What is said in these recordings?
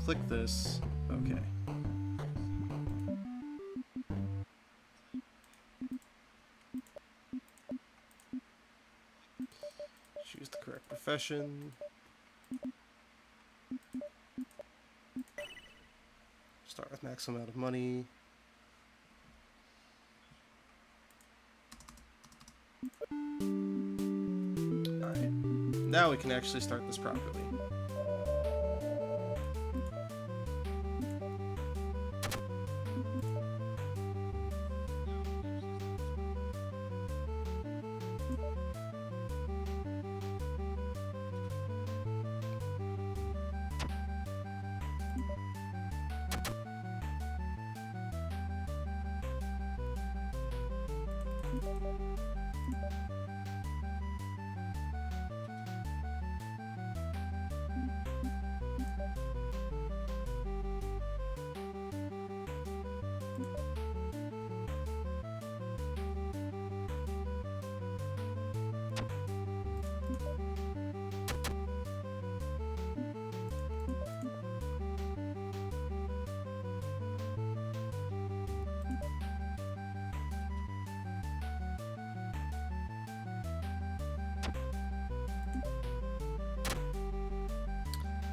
click this. Okay. Choose the correct profession. Start with maximum amount of money. Alright. Now we can actually start this properly.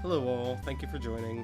Hello all, thank you for joining.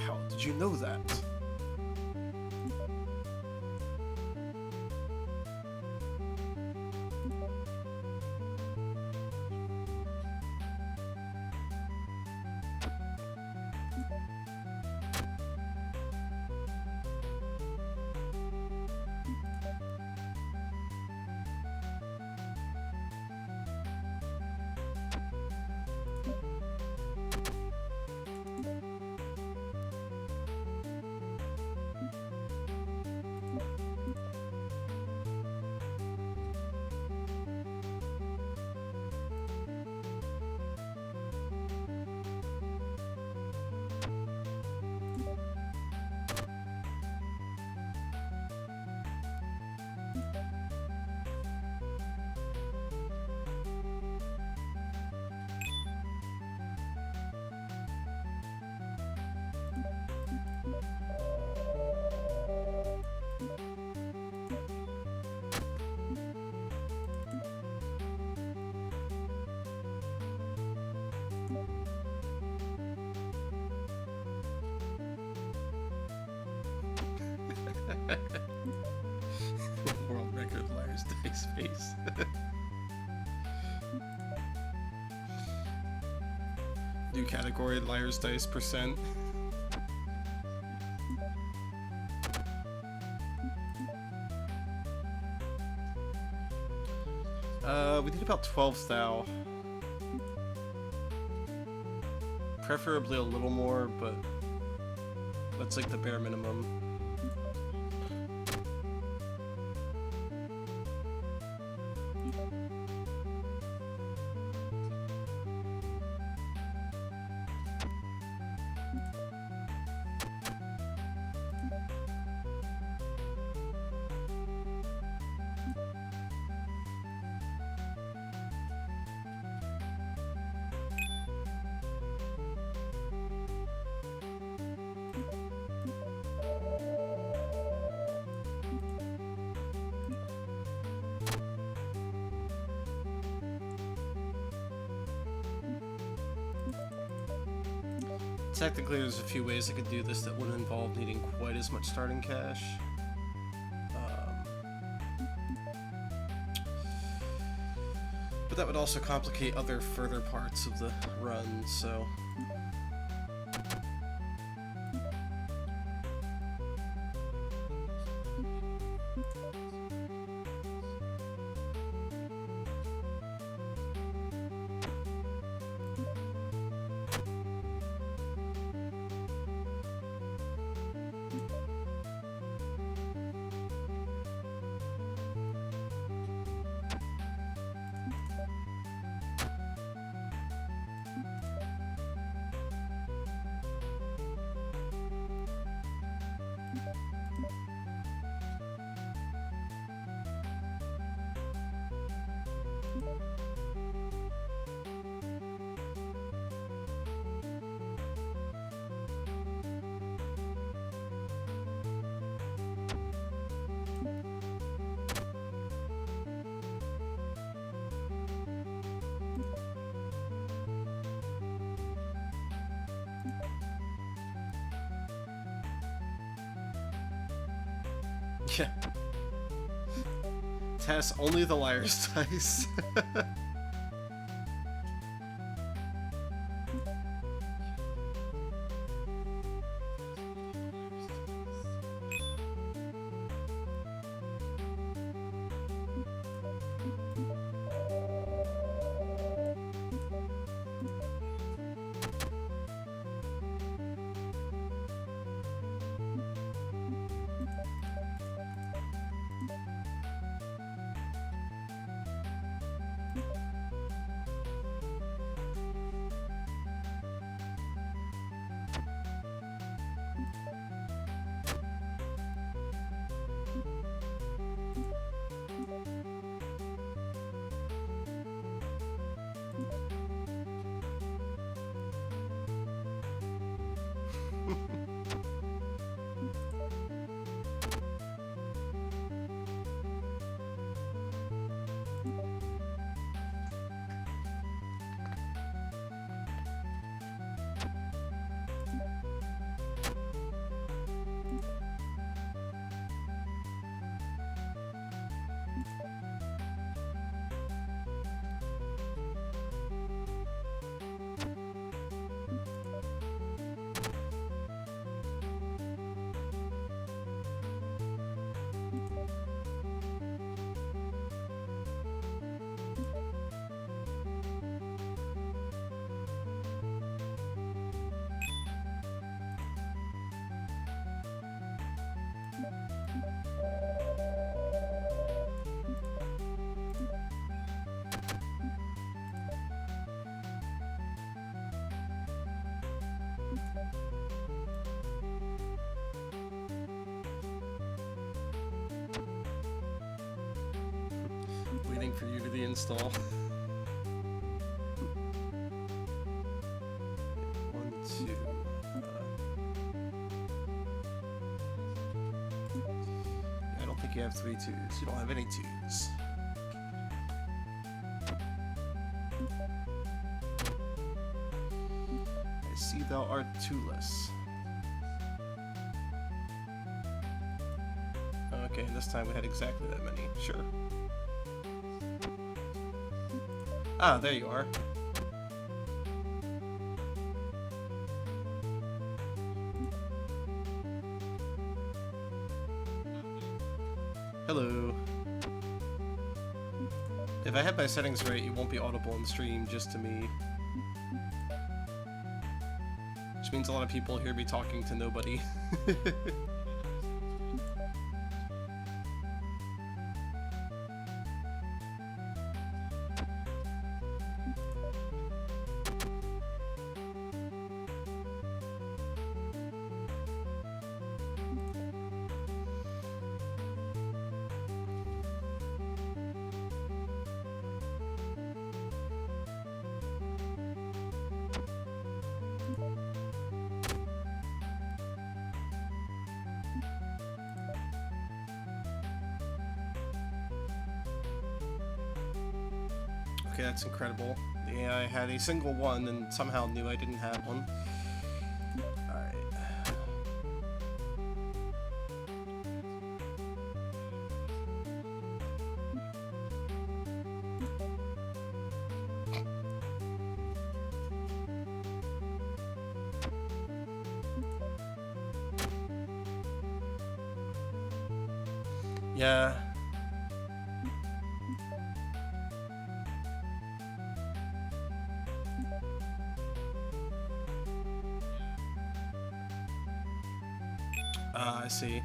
How did you know that? World record liar's dice face. New category, liar's dice percent. We did about 12 thou. Preferably a little more, but that's like the bare minimum. Technically, there's a few ways I could do this that wouldn't involve needing quite as much starting cash. But that would also complicate other further parts of the run, so... Yeah. Tess, only the liar's dice. waiting for you to install. 1, 2. Yeah, I don't think you have 3 twos. You don't have any twos. I see thou art tooless. Okay, and this time we had exactly that many. Sure. Ah, there you are. Hello. If I have my settings right, you won't be audible in the stream, just to me. Which means a lot of people hear me talking to nobody. Okay, that's incredible. The AI had a single one and somehow knew I didn't have one. Alright. Yeah. I see.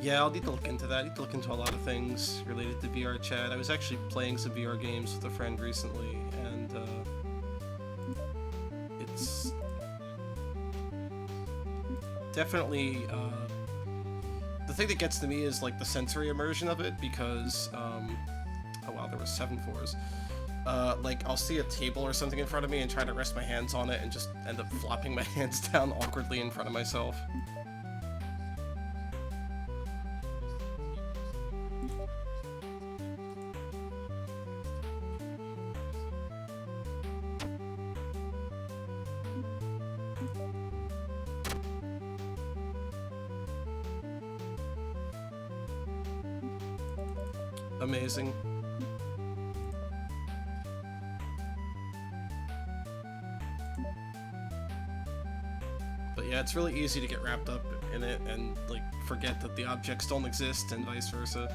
Yeah, I'll need to look into that. I need to look into a lot of things related to VR chat. I was actually playing some VR games with a friend recently, and it's definitely the thing that gets to me is like the sensory immersion of it, because oh wow, there were 7 fours. Like, I'll see a table or something in front of me and try to rest my hands on it and just end up flopping my hands down awkwardly in front of myself. Amazing. But yeah, it's really easy to get wrapped up in it and, like, forget that the objects don't exist and vice versa.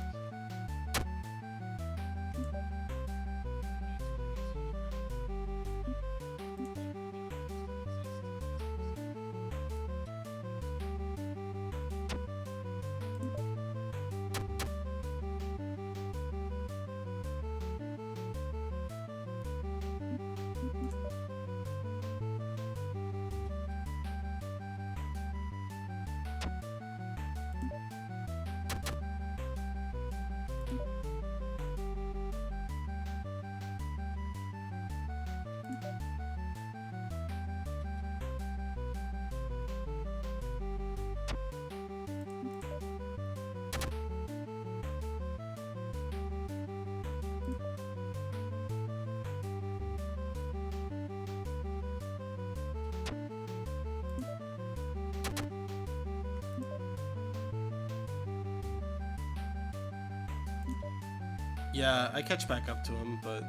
Yeah, I catch back up to him, but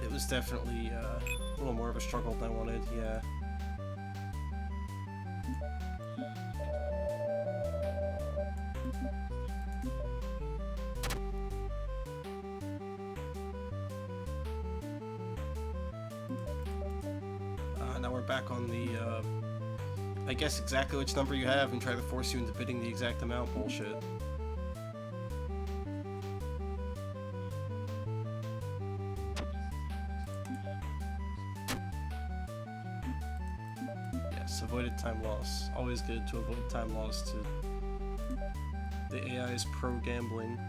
it was definitely a little more of a struggle than I wanted, yeah. Now we're back on the, I guess exactly which number you have and try to force you into bidding the exact amount bullshit. Yes. Yes, avoided time loss. Always good to avoid time loss to the AI's pro gambling.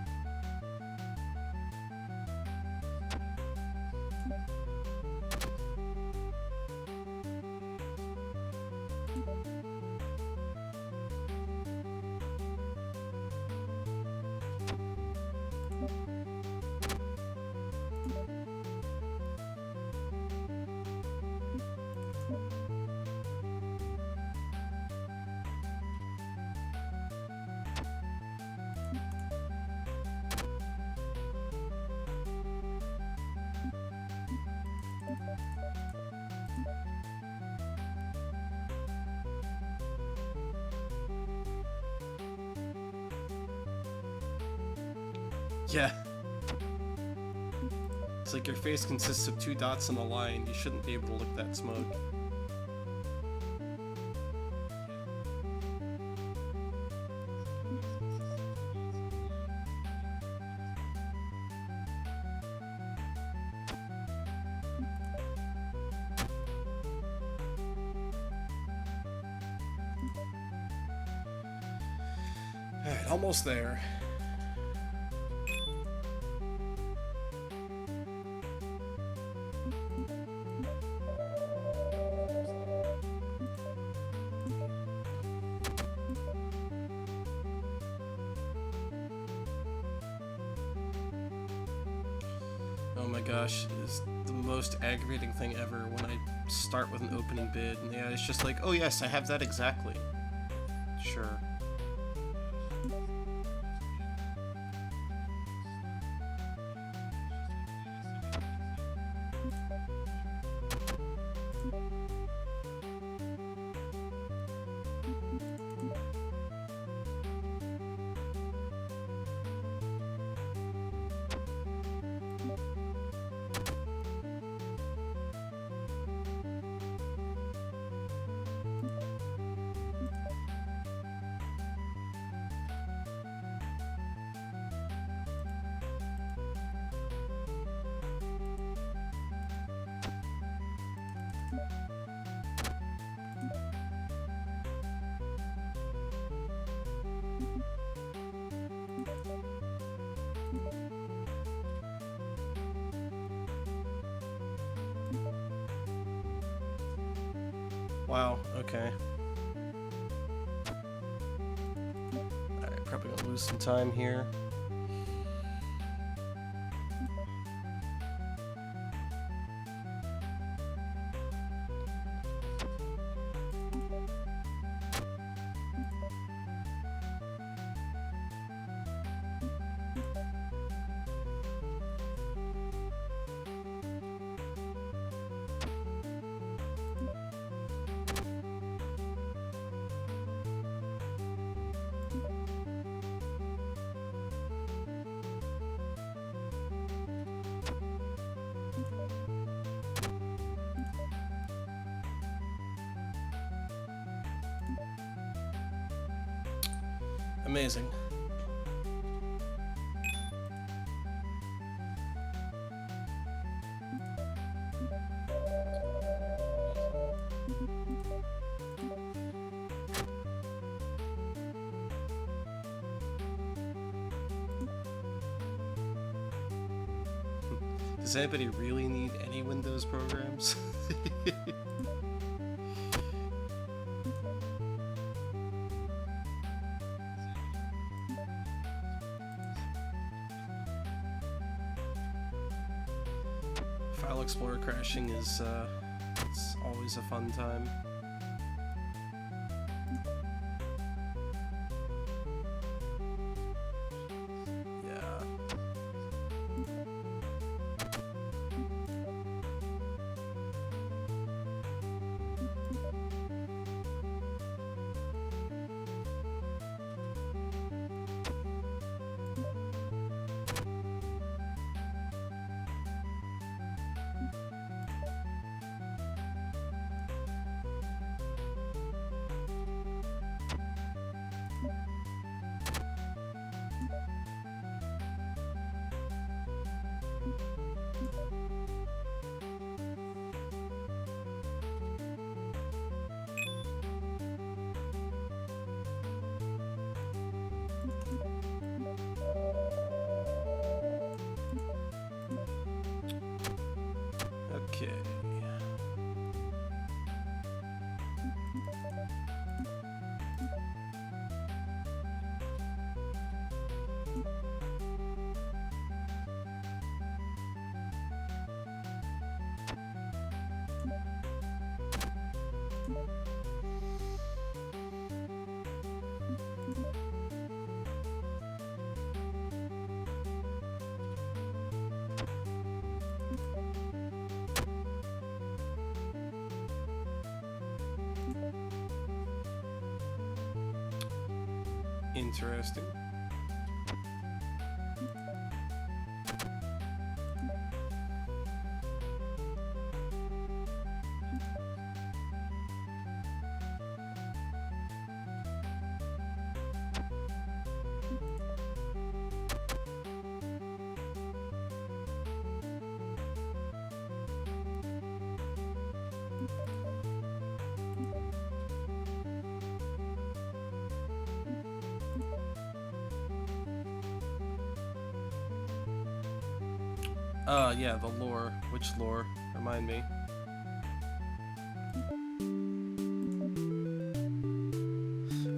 Yeah. It's like your face consists of 2 dots on a line. You shouldn't be able to look that smug. Alright, almost there. Oh my gosh, it's the most aggravating thing ever when I start with an opening bid and yeah, it's just like, oh yes, I have that exactly. Sure. Wow, okay. Alright, probably gonna lose some time here. Amazing. Does anybody really need any Windows programs? File Explorer crashing is, it's always a fun time. Yeah. Interesting. Yeah, the lore. Which lore? Remind me.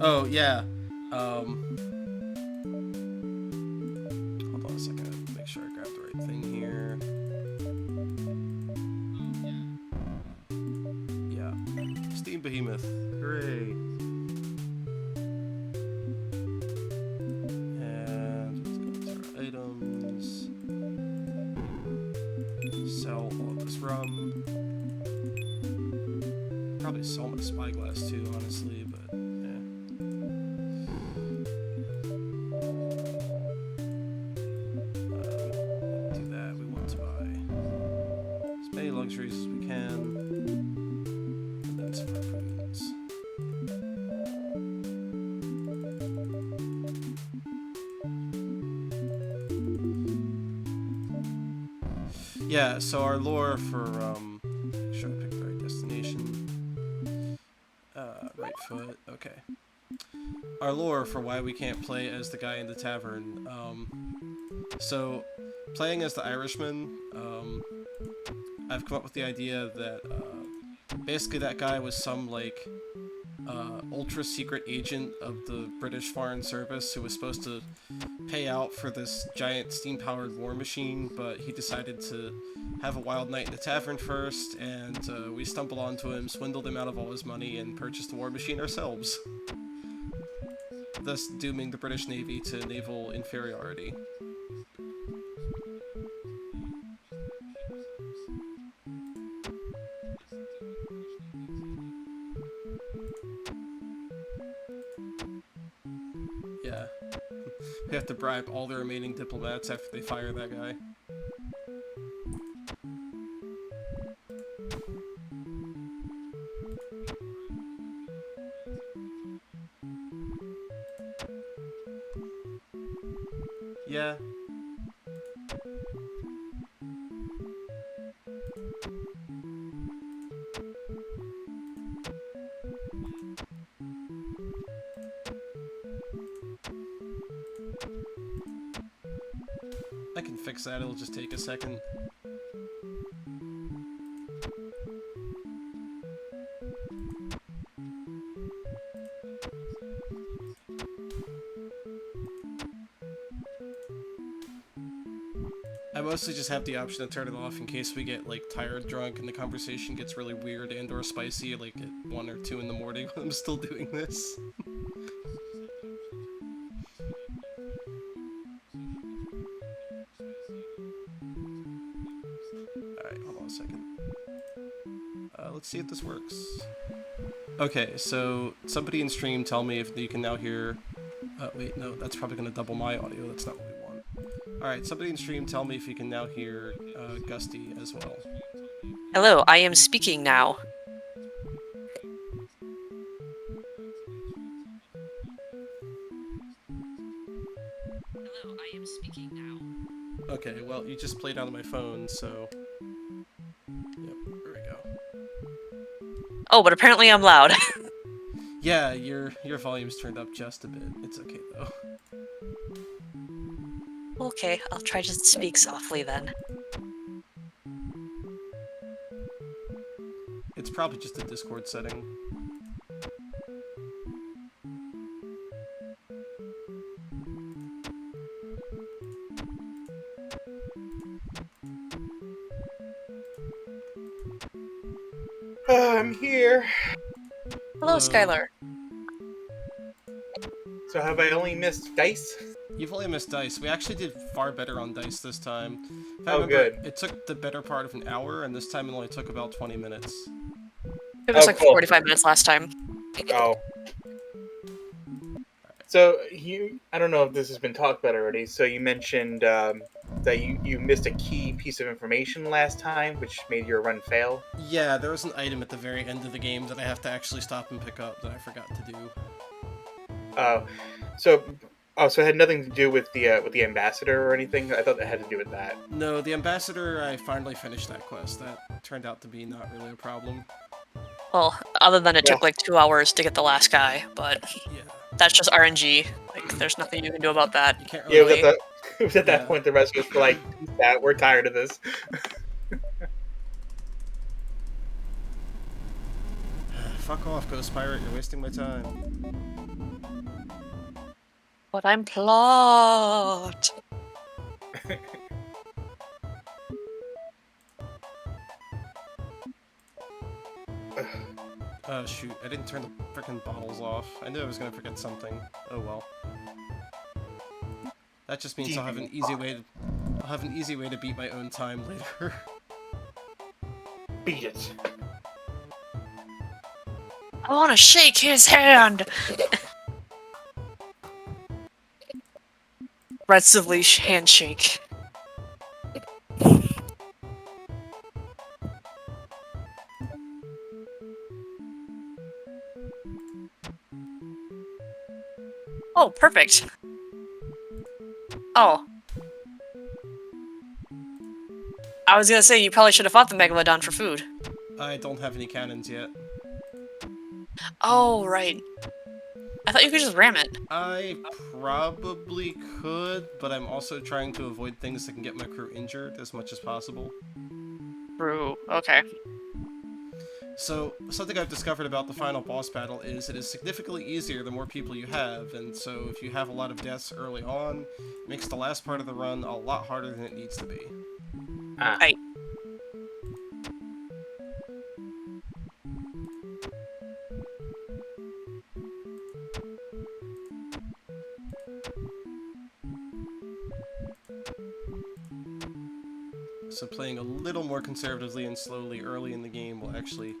Oh, yeah. Hold on a second. Make sure I grab the right thing here. Yeah. Steam Behemoth. Hooray. And let's go to our items. Sell all this rum. Probably sell my spyglass too, honestly, but yeah. Do that. We want to buy as many luxuries as we can, and then some harpoons. Yeah, so our lore for, make sure I pick the right destination. Right foot, okay. Our lore for why we can't play as the guy in the tavern. So, playing as the Irishman, I've come up with the idea that, basically that guy was some, like, ultra-secret agent of the British Foreign Service who was supposed to pay out for this giant steam-powered war machine, but he decided to have a wild night in the tavern first, and we stumbled onto him, swindled him out of all his money, and purchased the war machine ourselves, thus dooming the British Navy to naval inferiority. Yeah. We have to bribe all the remaining diplomats after they fire that guy. Yeah. I can fix that, it'll just take a second. I mostly just have the option to turn it off in case we get, like, tired drunk and the conversation gets really weird and or spicy, like at 1 or 2 in the morning when I'm still doing this. Alright, hold on a second. Let's see if this works. Okay, so somebody in stream tell me if you can now hear... wait, no, that's probably going to double my audio, that's not what we want. Alright, somebody in stream tell me if you can now hear Gusty as well. Hello, I am speaking now. Hello, I am speaking now. Okay, well, you just played out of my phone, so... Yep, there we go. Oh, but apparently I'm loud. Yeah, your volume's turned up just a bit. It's okay, though. Okay, I'll try to speak softly then. It's probably just a Discord setting. I'm here. Hello, Skylar. So have I only missed dice? You've only missed dice. We actually did far better on dice this time. If I Oh, remember, good. it took the better part of an hour, and this time it only took about 20 minutes. It was Oh, like cool. 45 minutes last time. Oh. Alright, So I don't know if this has been talked about already. So you mentioned that you missed a key piece of information last time, which made your run fail. Yeah, there was an item at the very end of the game that I have to actually stop and pick up that I forgot to do. Uh, so so it had nothing to do with the ambassador or anything. I thought it had to do with that. No, the ambassador, I finally finished that quest. That turned out to be not really a problem. Well, other than it Well, took like 2 hours to get the last guy, but Yeah, that's just RNG. Like, there's nothing you can do about that. you can't yeah, really. it was at that Yeah. point the rest of us were like, "Peace out, we're tired of this." Fuck off, Ghost Pirate. You're wasting my time. But I'm plot. Shoot, I didn't turn the frickin' bottles off. I knew I was gonna forget something. Oh well. That just means I'll have an easy way to beat my own time later. Beat it. I want to shake his hand. Aggressively handshake. Oh, perfect. Oh. I was gonna say, you probably should have fought the Megalodon for food. I don't have any cannons yet. Oh, right. I thought you could just ram it. I probably could, but I'm also trying to avoid things that can get my crew injured as much as possible. True. Okay. So, something I've discovered about the final boss battle is it is significantly easier the more people you have, and so if you have a lot of deaths early on, it makes the last part of the run a lot harder than it needs to be. Ah. Right. So playing a little more conservatively and slowly early in the game will actually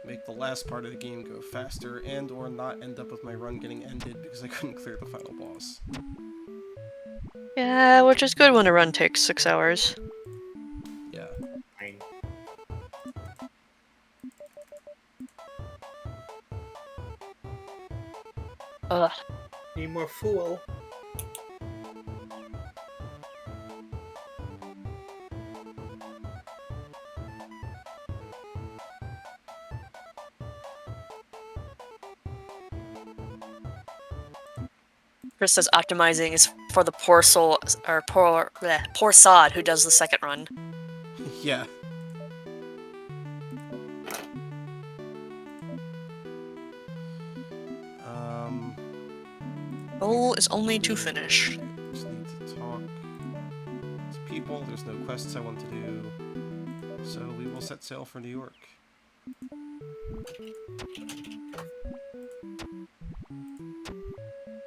make the last part of the game go faster and or not end up with my run getting ended because I couldn't clear the final boss. Yeah, which is good when a run takes 6 hours. Yeah. Fine. Ugh. Need more fool. Chris says optimizing is for the poor soul, or poor sod who does the second run. Yeah. Goal is only to finish. Just need to talk to people. There's no quests I want to do. So we will set sail for New York.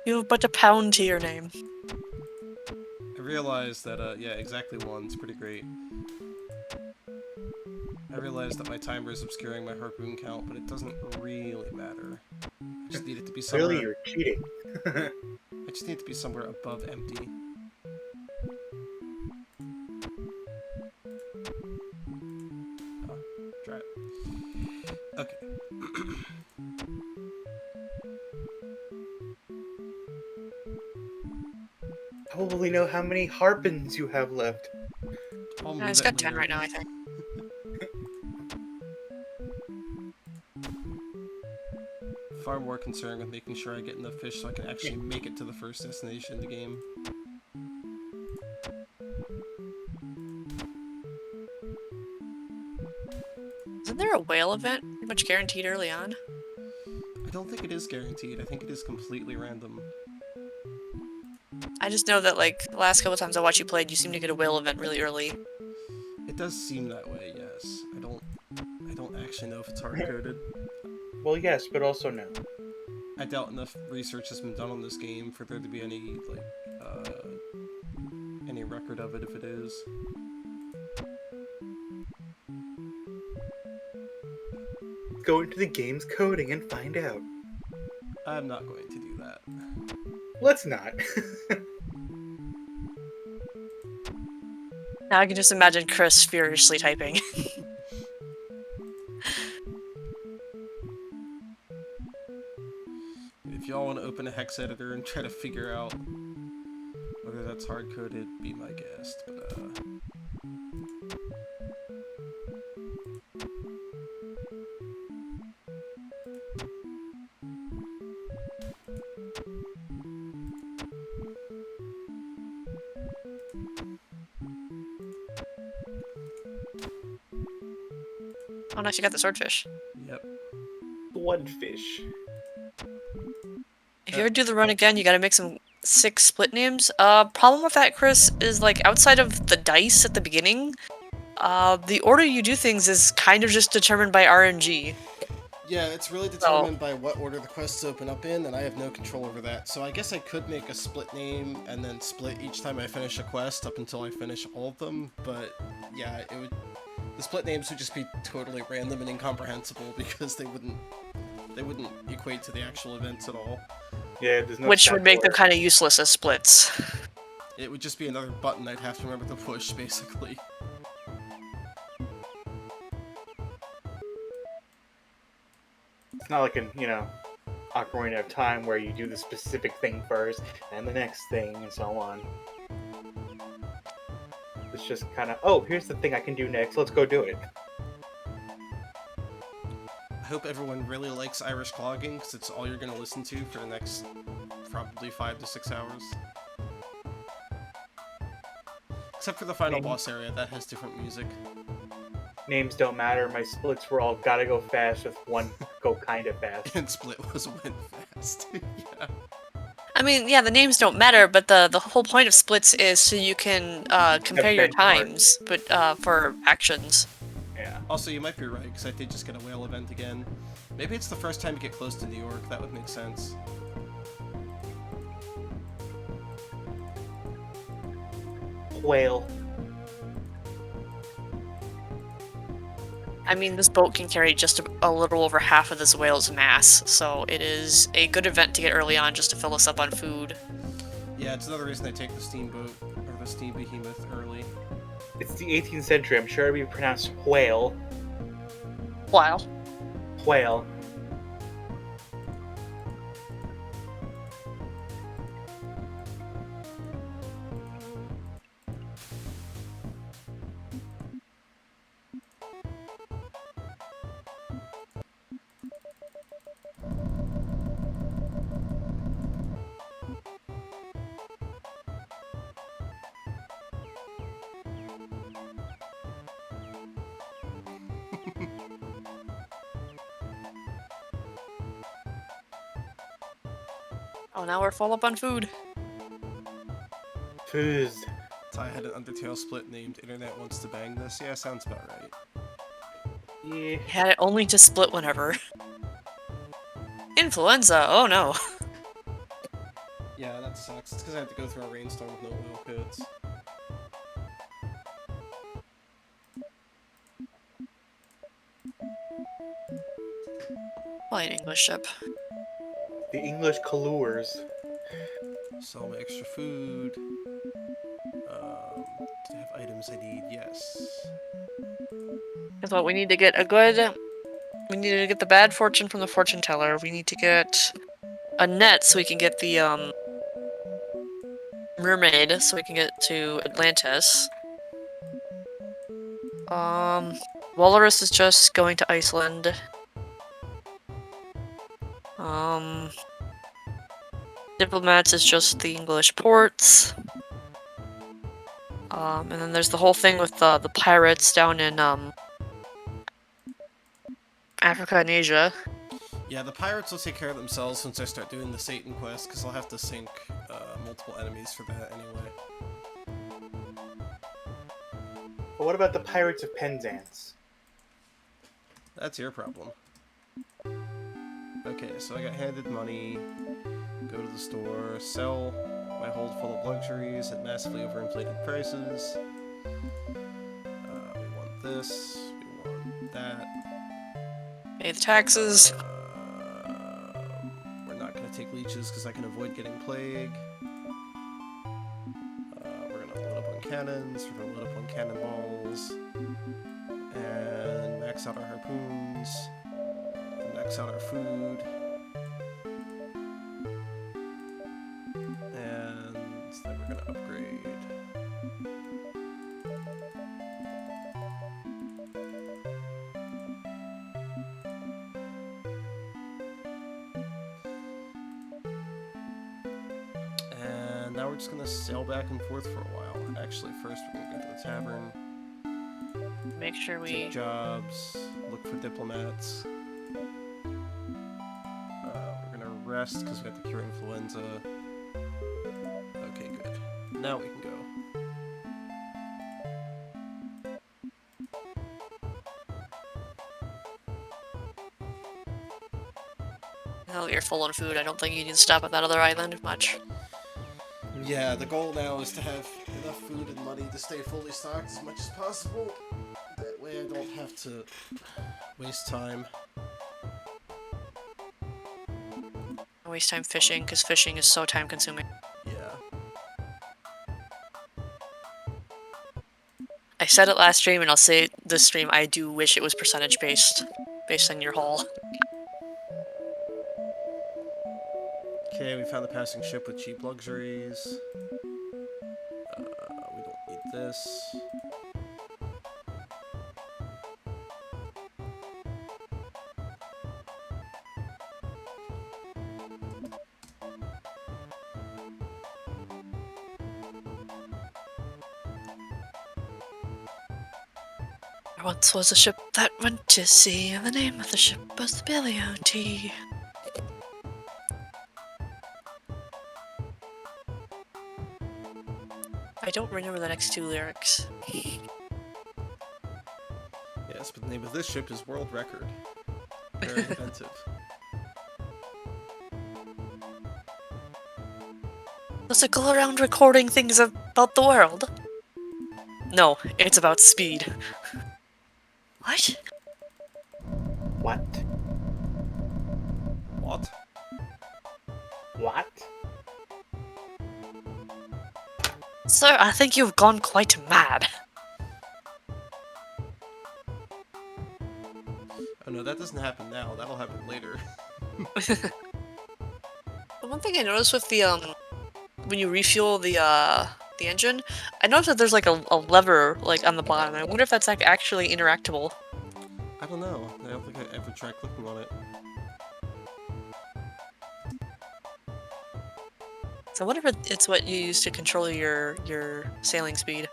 You have but a pound to your name. I realized that, yeah, exactly one. It's pretty great. I realized that my timer is obscuring my harpoon count, but it doesn't really matter. I just need it to be somewhere. Really, you're cheating. I just need it to be somewhere above empty. Oh, drat. Okay. I will only know how many harpins you have left. I'll No, move it's it got 10 later. right now, I think. Far more concerned with making sure I get enough fish so I can actually make it to the first destination in the game. Isn't there a whale event pretty much guaranteed early on? I don't think it is guaranteed. I think it is completely random. I just know that, like, the last couple times I watched you played, you seem to get a whale event really early. It does seem that way, yes. I don't actually know if it's hard-coded. Well, yes, but also no. I doubt enough research has been done on this game for there to be any, like, any record of it if it is. Go into the game's coding and find out. I'm not going to do that. Let's not. Now I can just imagine Chris furiously typing. If y'all want to open a hex editor and try to figure out whether that's hard-coded, be my guest. But, Oh, nice, you got the swordfish. yep. Bloodfish. If you ever do the run again, you gotta make some 6 split names. Problem with that, Chris, is like outside of the dice at the beginning, the order you do things is kind of just determined by RNG. Yeah, it's really determined by what order the quests open up in, and I have no control over that. So I guess I could make a split name and then split each time I finish a quest up until I finish all of them, but yeah, it would. The split names would just be totally random and incomprehensible because they wouldn't equate to the actual events at all. Yeah, there's no. Which would make them kind of useless as splits. It would just be another button I'd have to remember to push, basically. It's not like an, Ocarina of Time where you do the specific thing first and the next thing and so on. It's just kind of, oh, here's the thing I can do next. Let's go do it. I hope everyone really likes Irish clogging, because it's all you're going to listen to for the next probably 5 to 6 hours. Except for the final boss area, that has different music. Names don't matter. My splits were all gotta go fast with one go kinda fast. And Split was went fast. Yeah. I mean, yeah, the names don't matter, but the whole point of splits is so you can compare your benchmarks. times, but for actions. Yeah. Also, you might be right, because I did just get a whale event again. Maybe it's the first time you get close to New York, that would make sense. Whale. I mean, this boat can carry just a little over half of this whale's mass, so it is a good event to get early on just to fill us up on food. Yeah, it's another reason I take the steamboat, or the steam behemoth, early. It's the 18th century. I'm sure it would be pronounced whale. Wow. Whale. Oh, now we're full up on food. Fuzz. So I had an Undertale split named Internet Wants to Bang This. Yeah, sounds about right. Yeah. Had it only to split whenever. Influenza, oh no. Yeah, that sucks. It's because I have to go through a rainstorm with no oil codes. Flying English ship. The English colors. Sell my extra food. Do I have items I need? Yes. Guess what? We need to get we need to get the bad fortune from the fortune teller. We need to get a net so we can get the mermaid so we can get to Atlantis. Walrus is just going to Iceland. Diplomats is just the English ports. And then there's the whole thing with the pirates down in Africa and Asia. Yeah, the pirates will take care of themselves once I start doing the Satan quest, because I'll have to sink multiple enemies for that anyway. But what about the Pirates of Penzance? That's your problem. Okay, so I got handed money, go to the store, sell my hold full of luxuries at massively overinflated prices. We want this, we want that. Pay the taxes. We're not going to take legion leeches because I can avoid getting plague. We're gonna load up on cannons. We're gonna load up on cannonballs, and max out our harpoons. And max out our food. And then we're gonna upgrade. And now we're just gonna sail back and forth for a while. Actually, first we're gonna go to the tavern, Make sure we... take jobs, look for diplomats. We're gonna rest because we have to cure influenza. Okay, good. Now we can go. Now that you're full on food, I don't think you need to stop at that other island much. Yeah, the goal now is to have enough food and money to stay fully stocked as much as possible. That way I don't have to waste time. Don't waste time fishing, because fishing is so time consuming. Yeah. I said it last stream, and I'll say it this stream, I do wish it was percentage based on your haul. Okay, we found the passing ship with cheap luxuries. We don't need this. There once was a ship that went to sea, and the name of the ship was the Billy O.T. I don't remember the next two lyrics. Yes, but the name of this ship is World Record. Very inventive. Does it go around recording things about the world? No, it's about speed. What? What? What? What? Sir, I think you've gone quite mad. Oh no, that doesn't happen now. That'll happen later. The one thing I noticed with the when you refuel the engine, I noticed that there's like a lever like on the bottom. I wonder if that's like actually interactable. I don't know. I don't think I ever tried clicking on it. So I wonder if it's what you use to control your sailing speed.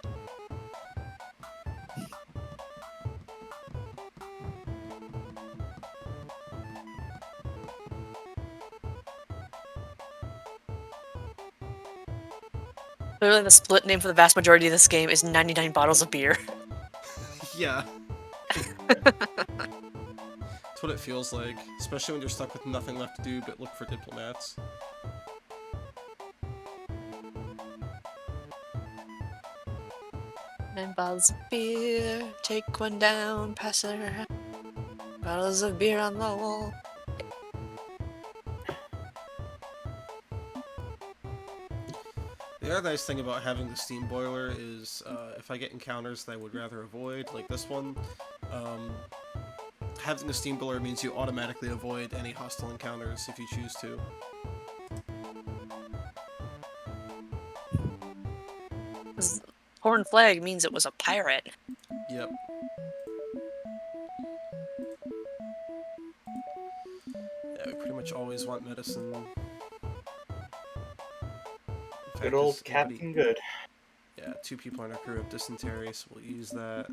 Literally, the split name for the vast majority of this game is 99 bottles of beer. Yeah. That's what it feels like, especially when you're stuck with nothing left to do but look for diplomats. 9 bottles of beer, take one down, pass it around. Bottles of beer on the wall. The other nice thing about having the steam boiler is if I get encounters that I would rather avoid, like this one, having a steam boiler means you automatically avoid any hostile encounters if you choose to. Foreign flag means it was a pirate. Yep. Yeah, we pretty much always want medicine. In Good fact, old this- Captain Good. Yeah, 2 people on our crew have dysentery, so we'll use that.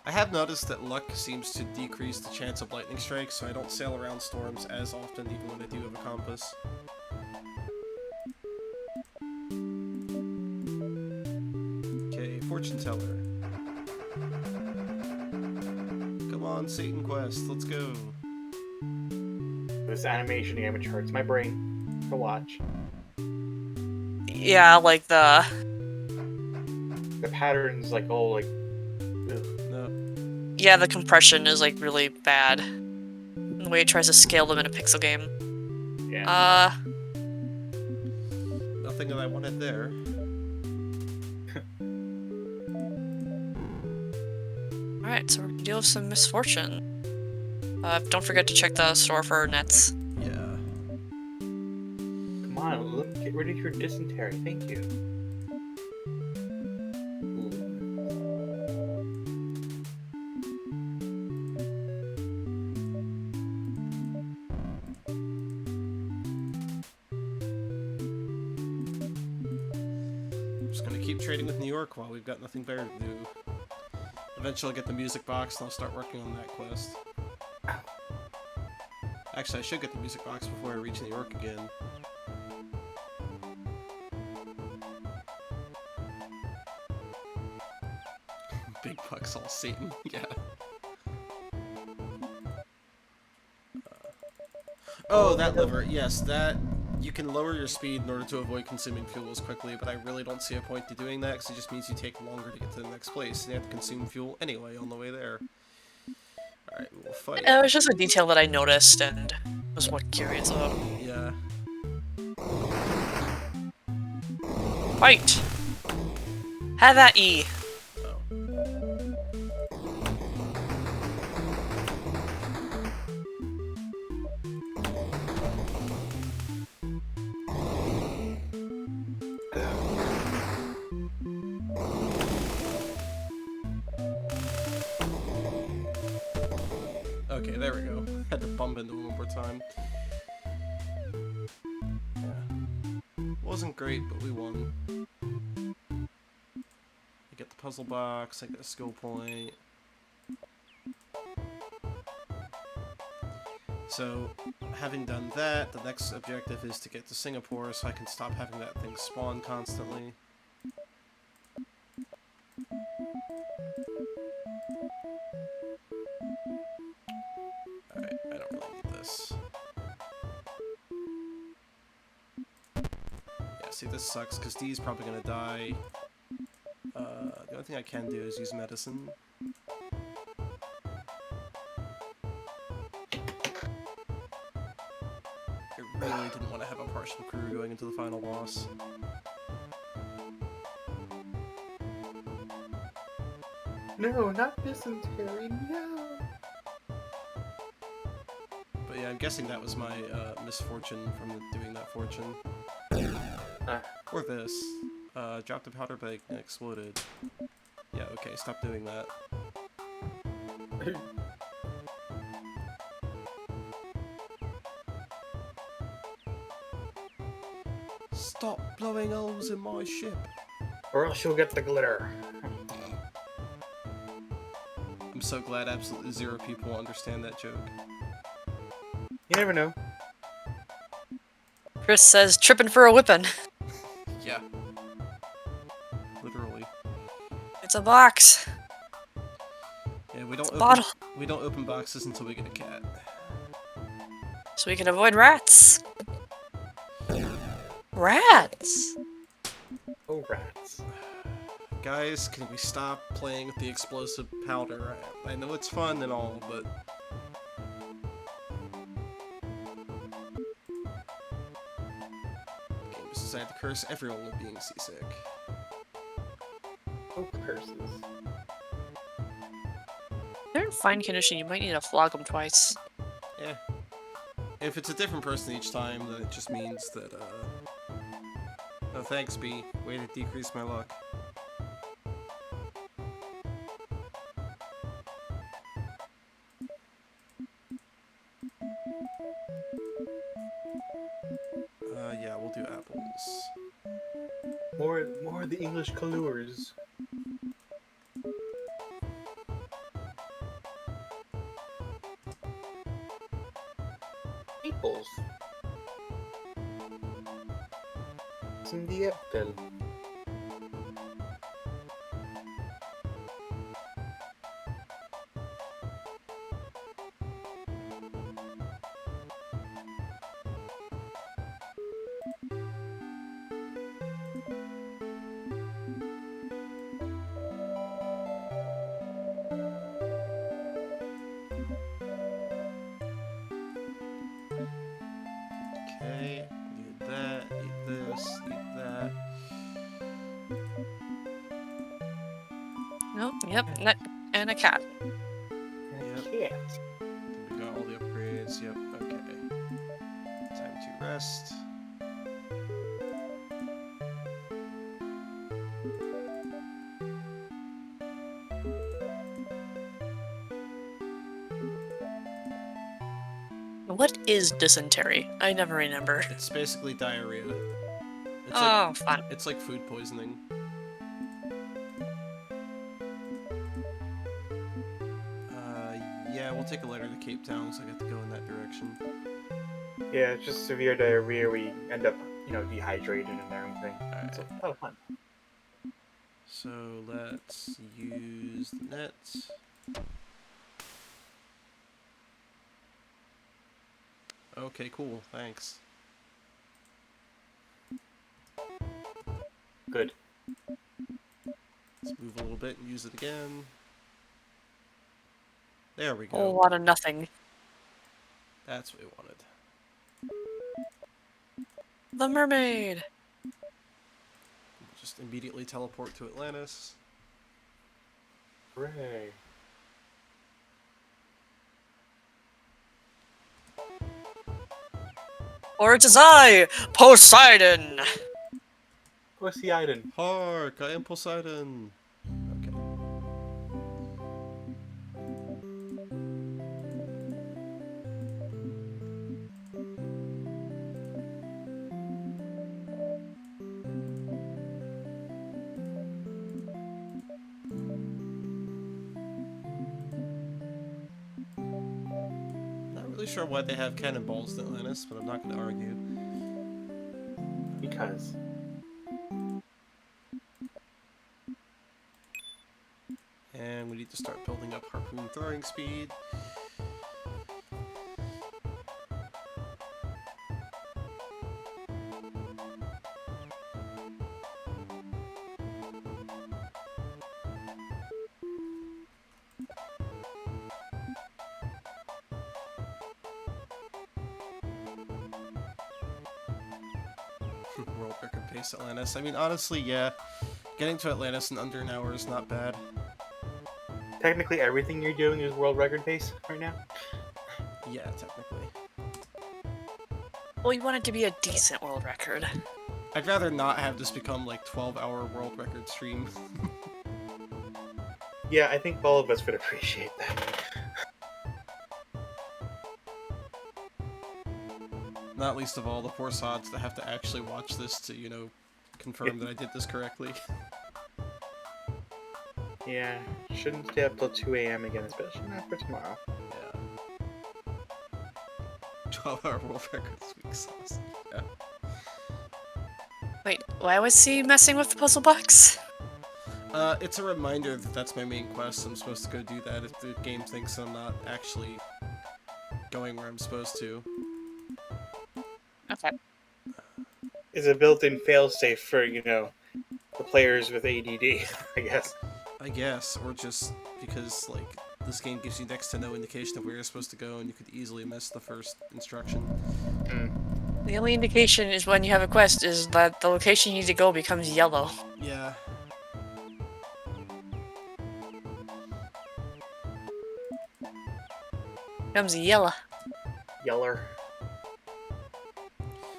I have noticed that luck seems to decrease the chance of lightning strikes, so I don't sail around storms as often, even when I do have a compass. Okay, fortune teller. Come on, Satan Quest, let's go. This animation damage hurts my brain to watch. Yeah, like the... The patterns, like, all like Yeah, the compression is like really bad. The way it tries to scale them in a pixel game. Yeah. Nothing that I wanted there. Alright, so we're gonna deal with some misfortune. Don't forget to check the store for nets. Yeah. Come on, let me get rid of your dysentery. Thank you. Ooh. I'm just gonna keep trading with New York while we've got nothing better to do. Eventually I'll get the music box and I'll start working on that quest. Actually, I should get the music box before I reach New York again. Big bucks all Satan, yeah. Oh, that lever, yes, that... You can lower your speed in order to avoid consuming fuels quickly, but I really don't see a point to doing that, because it just means you take longer to get to the next place, and you have to consume fuel anyway on the way there. Alright, we'll fight. It was just a detail that I noticed and was more curious about. Yeah. Fight! Have at E! Oh. Okay, there we go. Had to bump into him one more time. Yeah. Wasn't great, but we won. I get the puzzle box, I get a skill point. So, having done that, the next objective is to get to Singapore so I can stop having that thing spawn constantly. Alright, I don't really need this. Yeah, see, this sucks, because Dee's probably gonna die. The only thing I can do is use medicine. I really didn't want to have a partial crew going into the final boss. No, not dysentery, no! But yeah, I'm guessing that was my misfortune from doing that fortune. Or this. Dropped a powder bag and exploded. Yeah, okay, stop doing that. Stop blowing holes in my ship! Or else you'll get the glitter. I'm so glad absolutely zero people understand that joke. You never know. Chris says, tripping for a whippin'. Yeah. Literally. It's a box. Yeah, we don't open, Bottle. we don't open boxes until we get a cat. So we can avoid rats. Rats! Oh, rats. Guys, can we stop playing with the explosive powder? I know it's fun and all, but... Game just decided to curse everyone with being seasick. Oh, curses. They're in fine condition, you might need to flog them twice. Yeah. If it's a different person each time, then it just means that, Oh, thanks, B. Way to decrease my luck. Yeah, we'll do apples. More of the English colors. Apples. Som the apple. Nope. Yep. And a cat. And Yep. a cat. We got all the upgrades. Yep. Okay. Time to rest. What is dysentery? I never remember. It's basically diarrhea. It's Oh, like fun. it's like food poisoning. Yeah, we'll take a letter to Cape Town, so I got to go in that direction. Yeah, it's just severe diarrhea. We end up, dehydrated and everything. Alright. So, a lot of fun. So let's use the net. Okay, cool. Thanks. Good. Let's move a little bit and use it again. There we A whole go. lot of nothing. That's what we wanted. The mermaid. We'll just immediately teleport to Atlantis. Hooray. Or it is I, Poseidon. Poseidon. Hark! I am Poseidon! Okay. Not really sure why they have cannonballs in Atlantis, but I'm not going to argue. Because. And we need to start building up harpoon throwing speed. World record pace Atlantis. I mean, honestly, yeah. Getting to Atlantis in under an hour is not bad. Technically, everything you're doing is world record pace right now. Yeah, technically. Well, you want it to be a decent world record. I'd rather not have this become like 12-hour world record stream. Yeah, I think all of us would appreciate that. Not least of all the poor sods that have to actually watch this to, you know, confirm that I did this correctly. Yeah, shouldn't stay up till 2 a.m. again, especially not for tomorrow. Yeah. 12-hour world record this week sauce. Yeah. Wait, why was he messing with the puzzle box? It's a reminder that that's my main quest. I'm supposed to go do that if the game thinks I'm not actually going where I'm supposed to. Okay. Is a built-in failsafe for, the players with ADD, I guess. I guess, or just because, like, this game gives you next to no indication of where you're supposed to go, and you could easily miss the first instruction. The only indication is when you have a quest is that the location you need to go becomes yellow. Yeah. Becomes yellow. Yeller.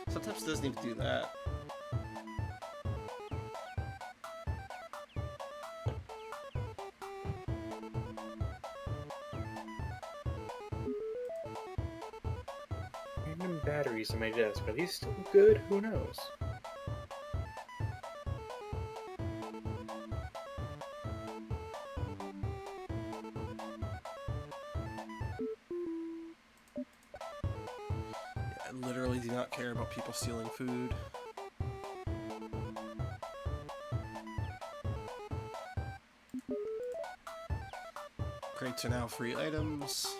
Sometimes it doesn't even do that. Random batteries on my desk. Are these still good? Who knows? I literally do not care about people stealing food. Crates are now free items.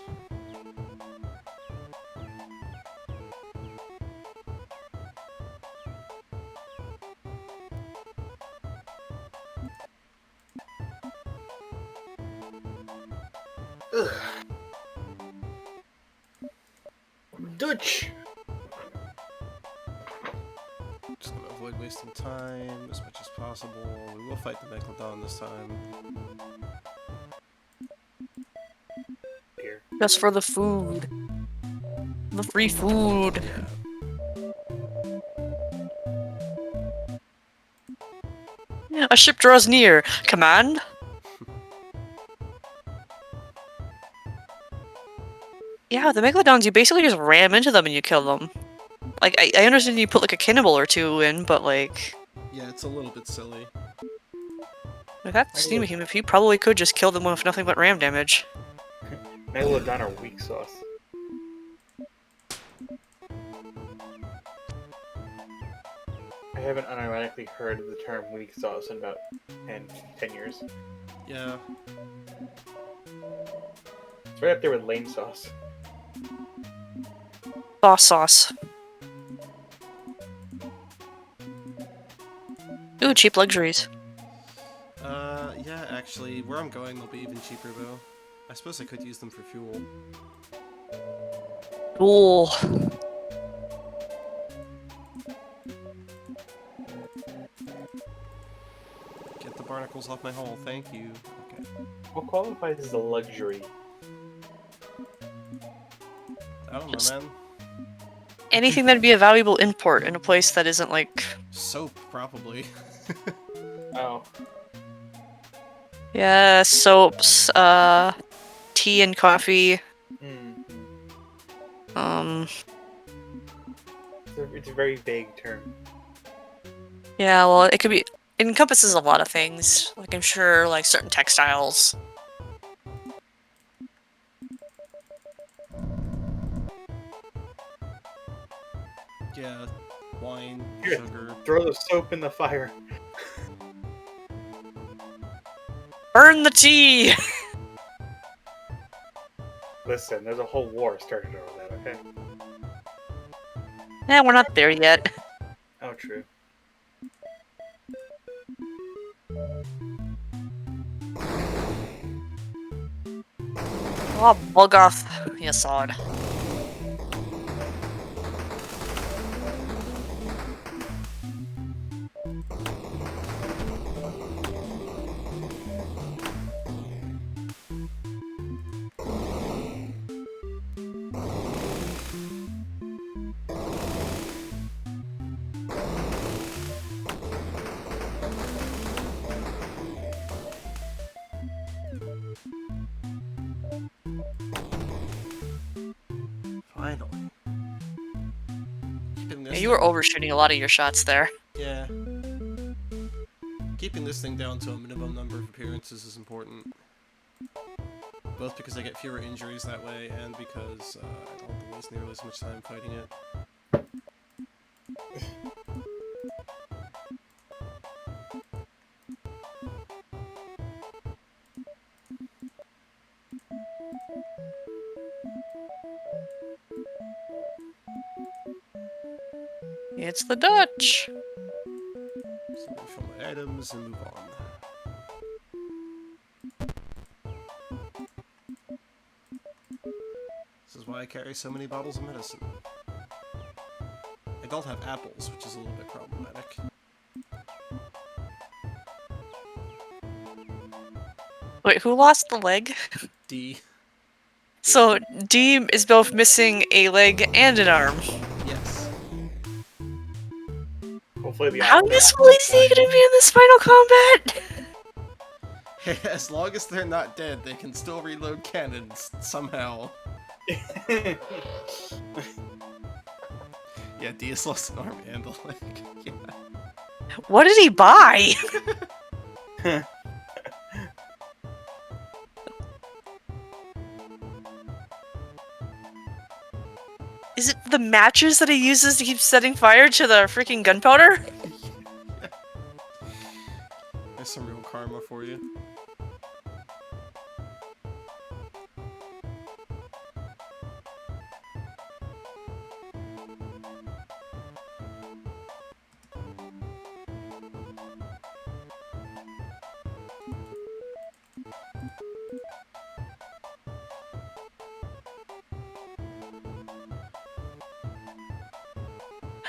Ugh. Dutch! Just gonna avoid wasting time as much as possible. We will fight the Megalodon this time. Just for the food. The free food. Yeah. A ship draws near. Command? Yeah, the Megalodons, you basically just ram into them and you kill them. Like, I understand you put like a cannibal or two in, but like... Yeah, it's a little bit silly. If that's Steam Behemoth, you probably could just kill them with nothing but ram damage. Megalodon are weak sauce. I haven't unironically heard the term weak sauce in about 10 years. Yeah. It's right up there with lame sauce. Sauce. Ooh, cheap luxuries. Yeah, actually, where I'm going, they'll be even cheaper, though. I suppose I could use them for fuel. Cool. Get the barnacles off my hull, thank you. Okay. What qualifies as a luxury? I don't Just- know, man. Anything that'd be a valuable import in a place that isn't like... Soap, probably. Oh. Yeah, soaps, tea and coffee. It's a very vague term. Yeah, well, it could be... It encompasses a lot of things. Like, I'm sure, like, certain textiles. Yeah, wine, Here. sugar. Throw the soap in the fire. Burn the tea! Listen, there's a whole war started over that, okay? Nah, we're not there yet. Oh, true. Oh, bug off, you sod. Finally. Keeping this Yeah, you were overshooting a lot of your shots there. Yeah. Keeping this thing down to a minimum number of appearances is important. Both because I get fewer injuries that way, and because I don't have to waste nearly as much time fighting it. It's the Dutch! So I'm gonna fill my items and move on. This is why I carry so many bottles of medicine. I don't have apples, which is a little bit problematic. Wait, who lost the leg? D. So, D is both missing a leg and an arm. Yes. Hopefully the How opposite useful is he gonna be in this final combat? As long as they're not dead, they can still reload cannons somehow. Yeah, D has lost an arm and a leg. Yeah. What did he buy? Is it the matches that he uses to keep setting fire to the freaking gunpowder? There's some real karma for you.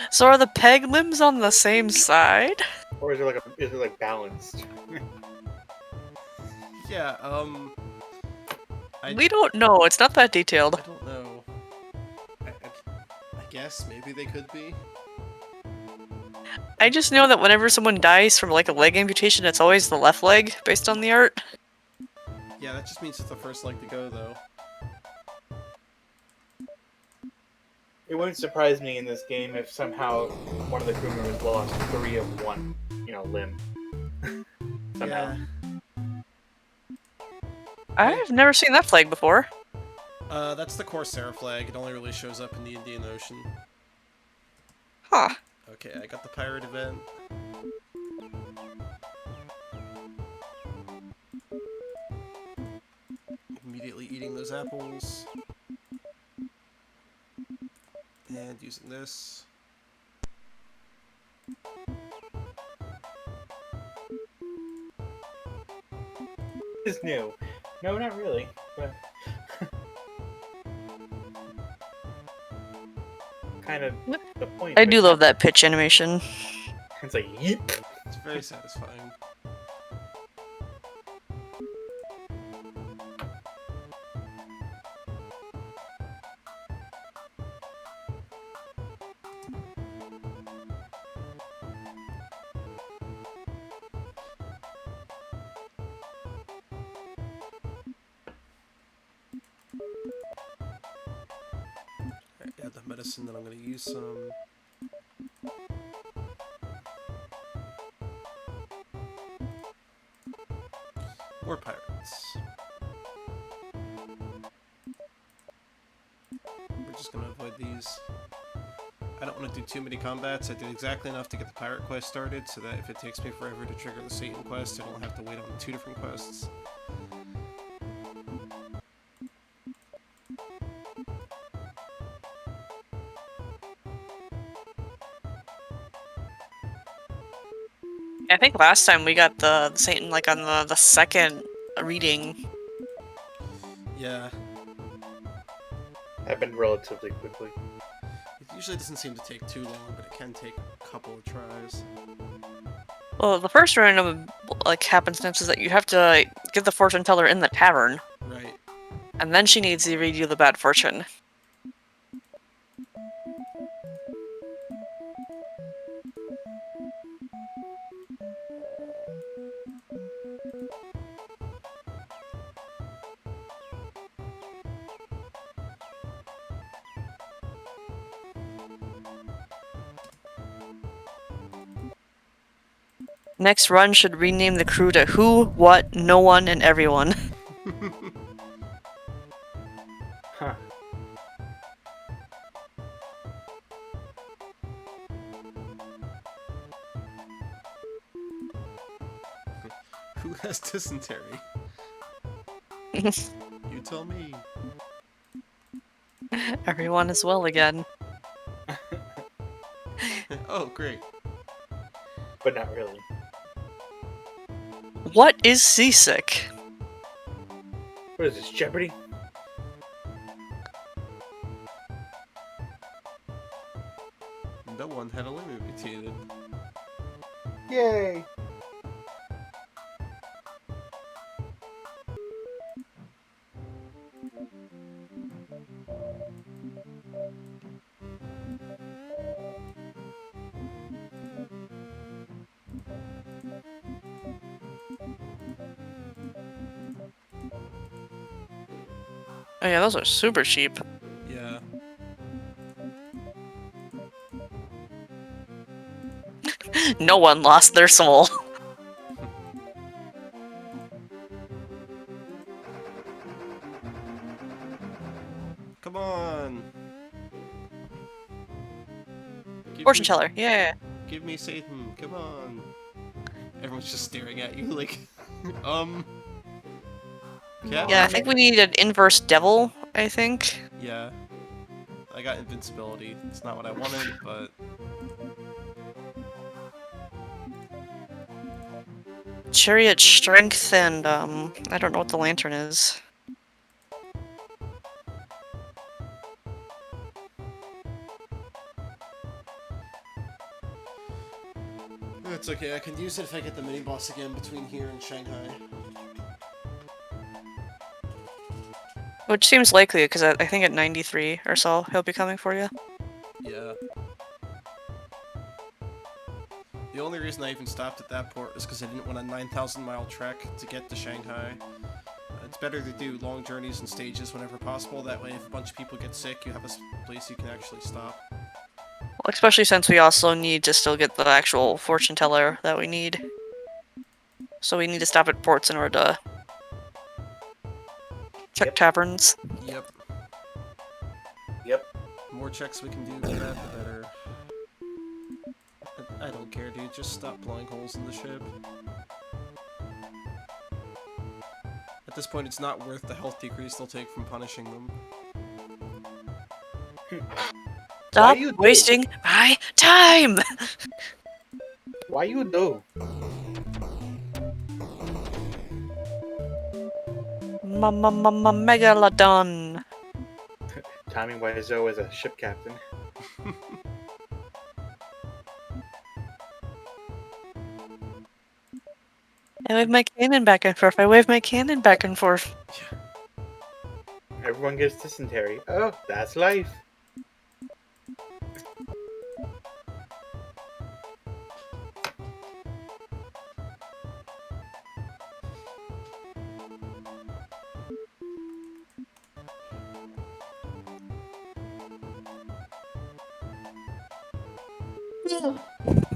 So are the peg limbs on the same side? Or is it like balanced? Yeah, We don't know. It's not that detailed. I don't know. I guess maybe they could be. I just know that whenever someone dies from like a leg amputation, it's always the left leg based on the art. Yeah, that just means it's the first leg to go, though. It wouldn't surprise me in this game if somehow one of the crew members lost 3 of one, limb. Somehow. Yeah. I've never seen that flag before. That's the Corsair flag. It only really shows up in the Indian Ocean. Huh. Okay, I got the pirate event. Immediately eating those apples. And using this. Is new. No, not really. But kind of the point. I of do it. love that pitch animation. It's like yeep. It's very satisfying. Alright, add the medicine, then I'm gonna use some. More pirates. We're just gonna avoid these. I don't want to do too many combats. I did exactly enough to get the pirate quest started, so that if it takes me forever to trigger the Satan quest, I don't have to wait on 2 different quests. I think last time we got the Satan like on the second reading. Yeah, Happened relatively quickly. it usually doesn't seem to take too long, but it can take a couple of tries. Well, the first random like happenstance is that you have to get the fortune teller in the tavern, Right. and then she needs to read you the bad fortune. Next run should rename the crew to Who, What, No One, and Everyone. Huh. Who has dysentery? You tell me. Everyone is well again. Oh, great. But not really. What is seasick? What is this, Jeopardy? No one had a limb amputated. Yay! Oh yeah, those are super cheap. Yeah. No one lost their soul. Come on. Fortune teller, yeah. Give me Satan. Come on. Everyone's just staring at you like, yeah. Yeah, I think we need an inverse devil, I think. Yeah. I got invincibility. It's not what I wanted, but Chariot strength and, I don't know what the lantern is. it's okay. I can use it if I get the mini boss again between here and Shanghai. Which seems likely, because I think at 93 or so, he'll be coming for you. Yeah. The only reason I even stopped at that port is because I didn't want a 9,000-mile trek to get to Shanghai. It's better to do long journeys and stages whenever possible. That way, if a bunch of people get sick, you have a place you can actually stop. Well, especially since we also need to still get the actual fortune teller that we need. So we need to stop at ports in order to check taverns. Yep. Yep. The more checks we can do for that, the better. I don't care, dude. Just stop blowing holes in the ship. At this point, it's not worth the health decrease they'll take from punishing them. Stop you do? wasting my time! Why you do? Megalodon. Tommy Wiseau as a ship captain. I wave my cannon back and forth. I wave my cannon back and forth. Everyone gets dysentery. Oh, that's life.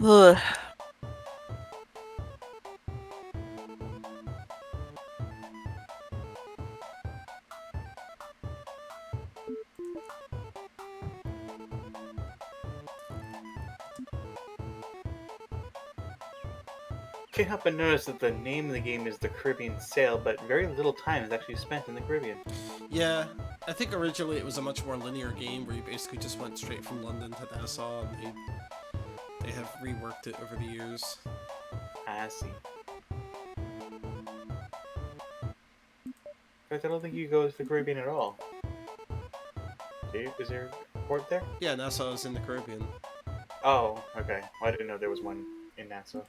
Ugh. Can't help but notice that the name of the game is The Caribbean Sail, but very little time is actually spent in the Caribbean. Yeah, I think originally it was a much more linear game where you basically just went straight from London to Nassau, and they have reworked it over the years. I see. In fact, I don't think you go to the Caribbean at all. Is there a port there? Yeah, Nassau is in the Caribbean. Oh, okay. Well, I didn't know there was one in Nassau.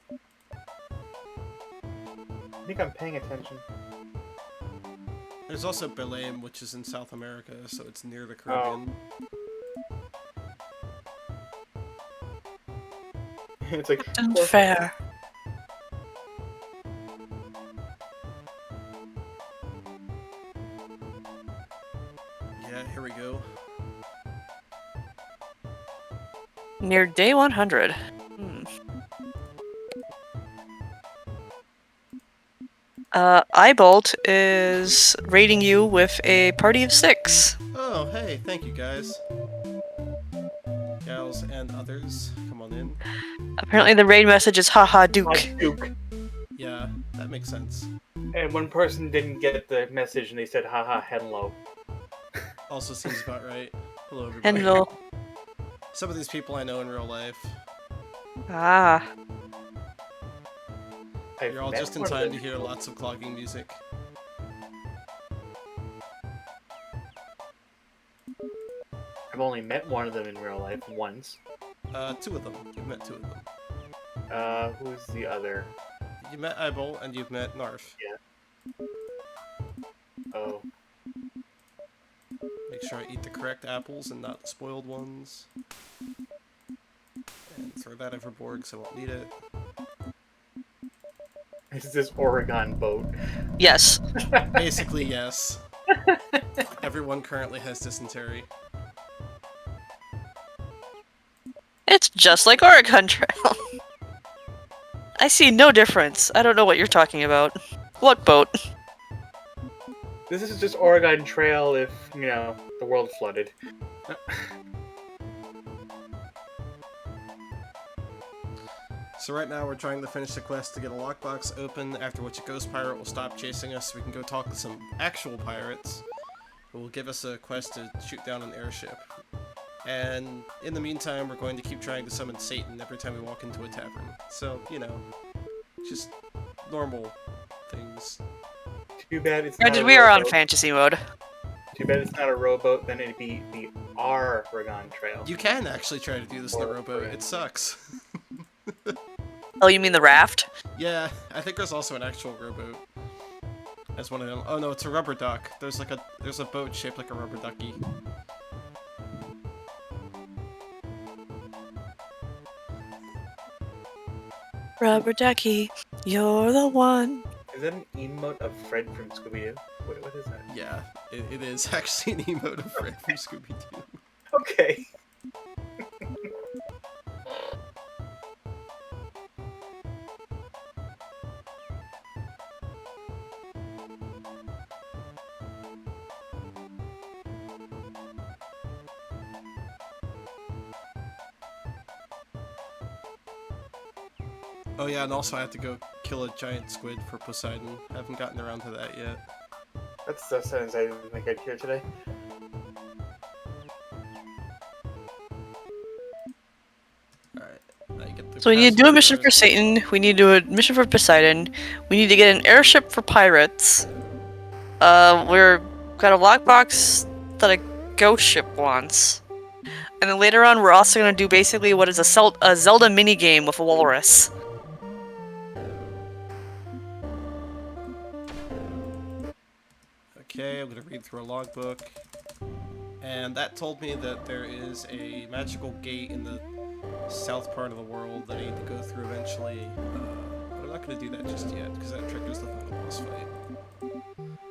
I think I'm paying attention. There's also Belém, which is in South America, so it's near the Caribbean. It's like Unfair. Yeah, here we go. Near day 100. Eyebolt is raiding you with a party of 6. Oh, hey, thank you guys. Gals and others, come on in. Apparently the raid message is haha Duke. Duke. Yeah, that makes sense. And one person didn't get the message and they said, haha, hello. Also seems about right. Hello, everybody. Hello. Some of these people I know in real life. Ah. I've You're all met just in one of time them. to hear lots of clogging music. I've only met one of them in real life once. 2 of them. You've met 2 of them. Who's the other? You met Eyebolt and you've met Narf. Oh. Make sure I eat the correct apples and not the spoiled ones. And throw that overboard because I won't need it. It's this Oregon boat. Yes. Basically, yes. Everyone currently has dysentery. It's just like Oregon Trail. I see no difference. I don't know what you're talking about. What boat? This is just Oregon Trail if, you know, the world flooded. So right now we're trying to finish the quest to get a lockbox open, after which a ghost pirate will stop chasing us so we can go talk to some actual pirates who will give us a quest to shoot down an airship. And in the meantime, we're going to keep trying to summon Satan every time we walk into a tavern. So, you know, just normal things. Too bad it's not Granted, a we are on rowboat. fantasy mode. Too bad it's not a rowboat, then it'd be the Oregon Trail. You can actually try to do this in the rowboat, it sucks. Oh, you mean the raft? Yeah, I think there's also an actual rowboat. as one of them. Oh no, it's a rubber duck. There's a boat shaped like a rubber ducky. Rubber ducky, you're the one. Is that an emote of Fred from Scooby-Doo? What is that? Yeah, it is actually an emote of Fred from Scooby-Doo. Okay. Oh yeah, and also I have to go kill a giant squid for Poseidon. I haven't gotten around to that yet. That's so sad I didn't think I'd hear today. Alright, now you get the So we need to do a mission passenger- for Satan. We need to do a mission for Poseidon. We need to get an airship for pirates. We're got a lockbox that a ghost ship wants. And then later on, we're also gonna do basically what is a Zelda minigame with a walrus. Okay, I'm gonna read through a logbook. And that told me that there is a magical gate in the south part of the world that I need to go through eventually. But I'm not gonna do that just yet, because that triggers the final boss fight.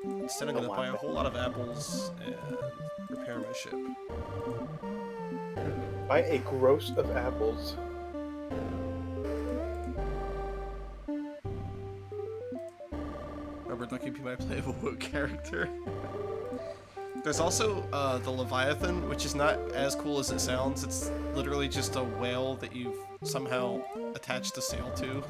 Instead, I'm gonna buy a whole lot of apples and repair my ship. Buy a gross of apples. Rubber Ducky be my playable boat character. There's also the Leviathan, which is not as cool as it sounds. It's literally just a whale that you've somehow attached a sail to.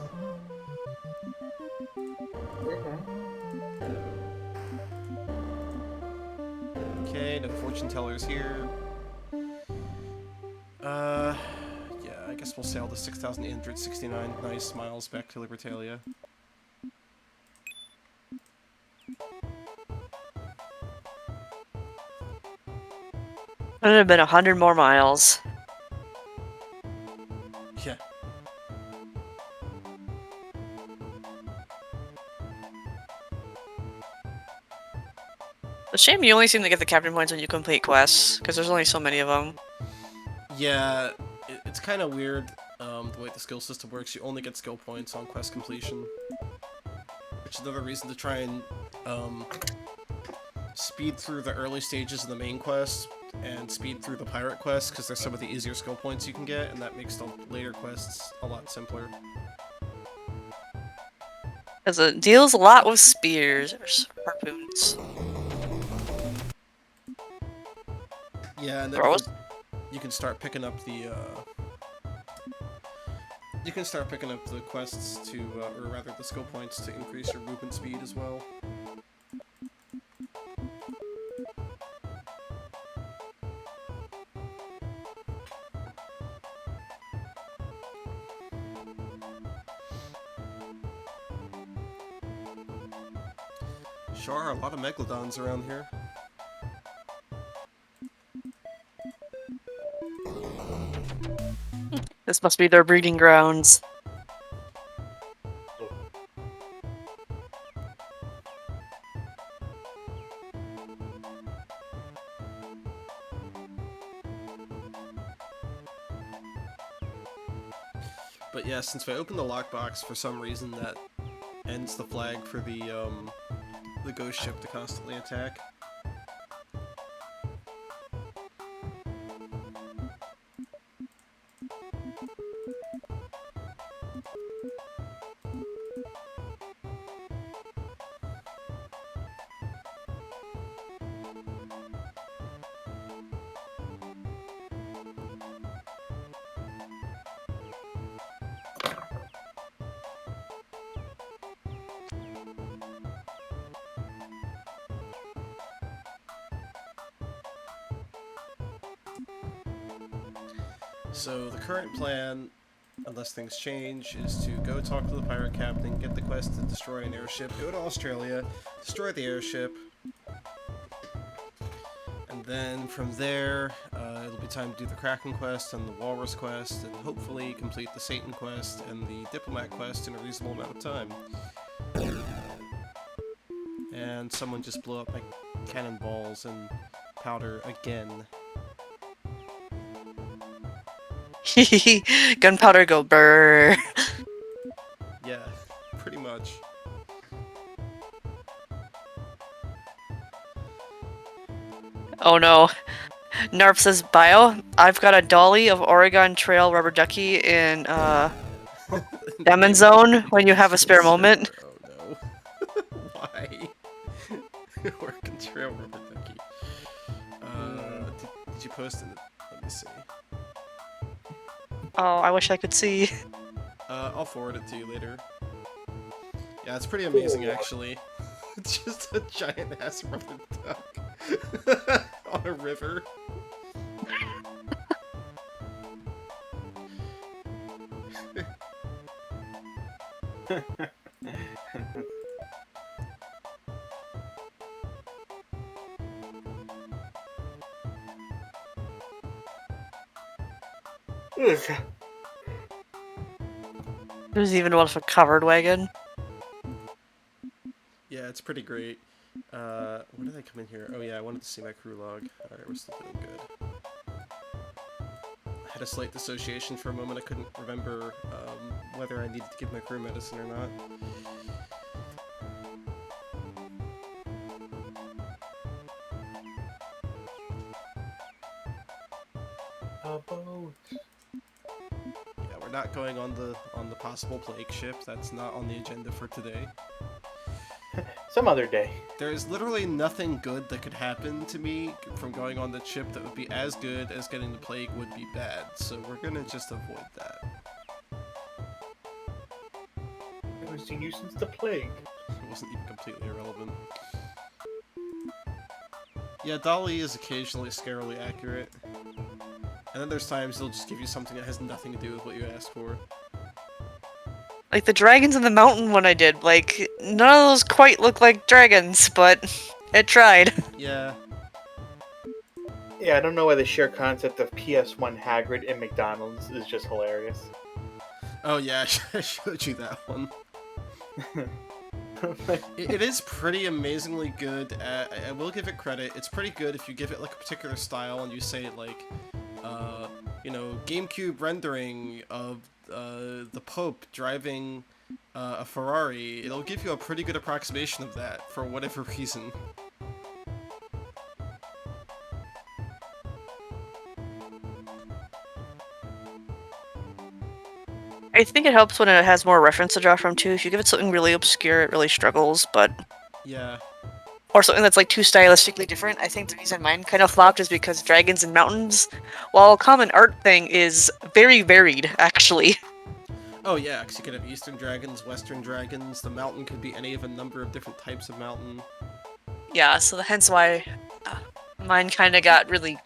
Okay, no fortune tellers here. Yeah, I guess we'll sail the 6,869 nice miles back to Libertalia. It would have been 100 more miles. Yeah. It's a shame you only seem to get the captain points when you complete quests, because there's only so many of them. Yeah, it's kind of weird the way the skill system works. You only get skill points on quest completion. Which is another reason to try and speed through the early stages of the main quest and speed through the pirate quests, because they're some of the easier skill points you can get, and that makes the later quests a lot simpler. Because it deals a lot with spears, or harpoons. Yeah, and then you can start picking up the quests to, or rather the skill points to increase your movement speed as well. Sure are a lot of megalodons around here. This must be their breeding grounds. But yeah, since I opened the lockbox, for some reason that ends the flag for the ghost ship to constantly attack. So the current plan, unless things change, is to go talk to the pirate captain, get the quest to destroy an airship, go to Australia, destroy the airship, and then from there, it'll be time to do the Kraken quest and the Walrus quest, and hopefully complete the Satan quest and the Diplomat quest in a reasonable amount of time. And someone just blew up my cannonballs and powder again. Gunpowder go brrr. Yeah, pretty much. Oh no. Narp says bio. I've got a dolly of Oregon Trail rubber ducky in Diamond Zone when you have a spare moment. Oh no. Why? Oregon Trail rubber ducky. Did you post it? Let me see. Oh, I wish I could see. I'll forward it to you later. Yeah, it's pretty amazing Cool. actually. It's just a giant ass rubber duck on a river. There's even one with a covered wagon. Yeah, it's pretty great. When did I come in here? Oh yeah, I wanted to see my crew log. Alright, we're still doing good. I had a slight dissociation for a moment. I couldn't remember whether I needed to give my crew medicine or not. A boat. Yeah, we're not going on the possible plague ship. That's not on the agenda for today. Some other day. There is literally nothing good that could happen to me from going on the ship that would be as good as getting the plague would be bad. So we're gonna just avoid that. I haven't seen you since the plague. It wasn't even completely irrelevant. Yeah, Dolly is occasionally scarily accurate. And then there's times they'll just give you something that has nothing to do with what you asked for. Like the dragons in the mountain one I did, like, none of those quite look like dragons, but it tried. Yeah. Yeah, I don't know why the sheer concept of PS1 Hagrid in McDonald's is just hilarious. Oh yeah, I showed you that one. It is pretty amazingly good. I will give it credit. It's pretty good if you give it like a particular style and you say like, you know, GameCube rendering of the Pope driving a Ferrari. It'll give you a pretty good approximation of that for whatever reason. I think it helps when it has more reference to draw from too. If you give it something really obscure, it really struggles, but... Yeah. Or something that's like too stylistically different. I think the reason mine kind of flopped is because dragons and mountains, while a common art thing, is very varied, actually. Oh yeah, because you could have Eastern dragons, Western dragons. The mountain could be any of a number of different types of mountain. Yeah, so hence why mine kind of got really...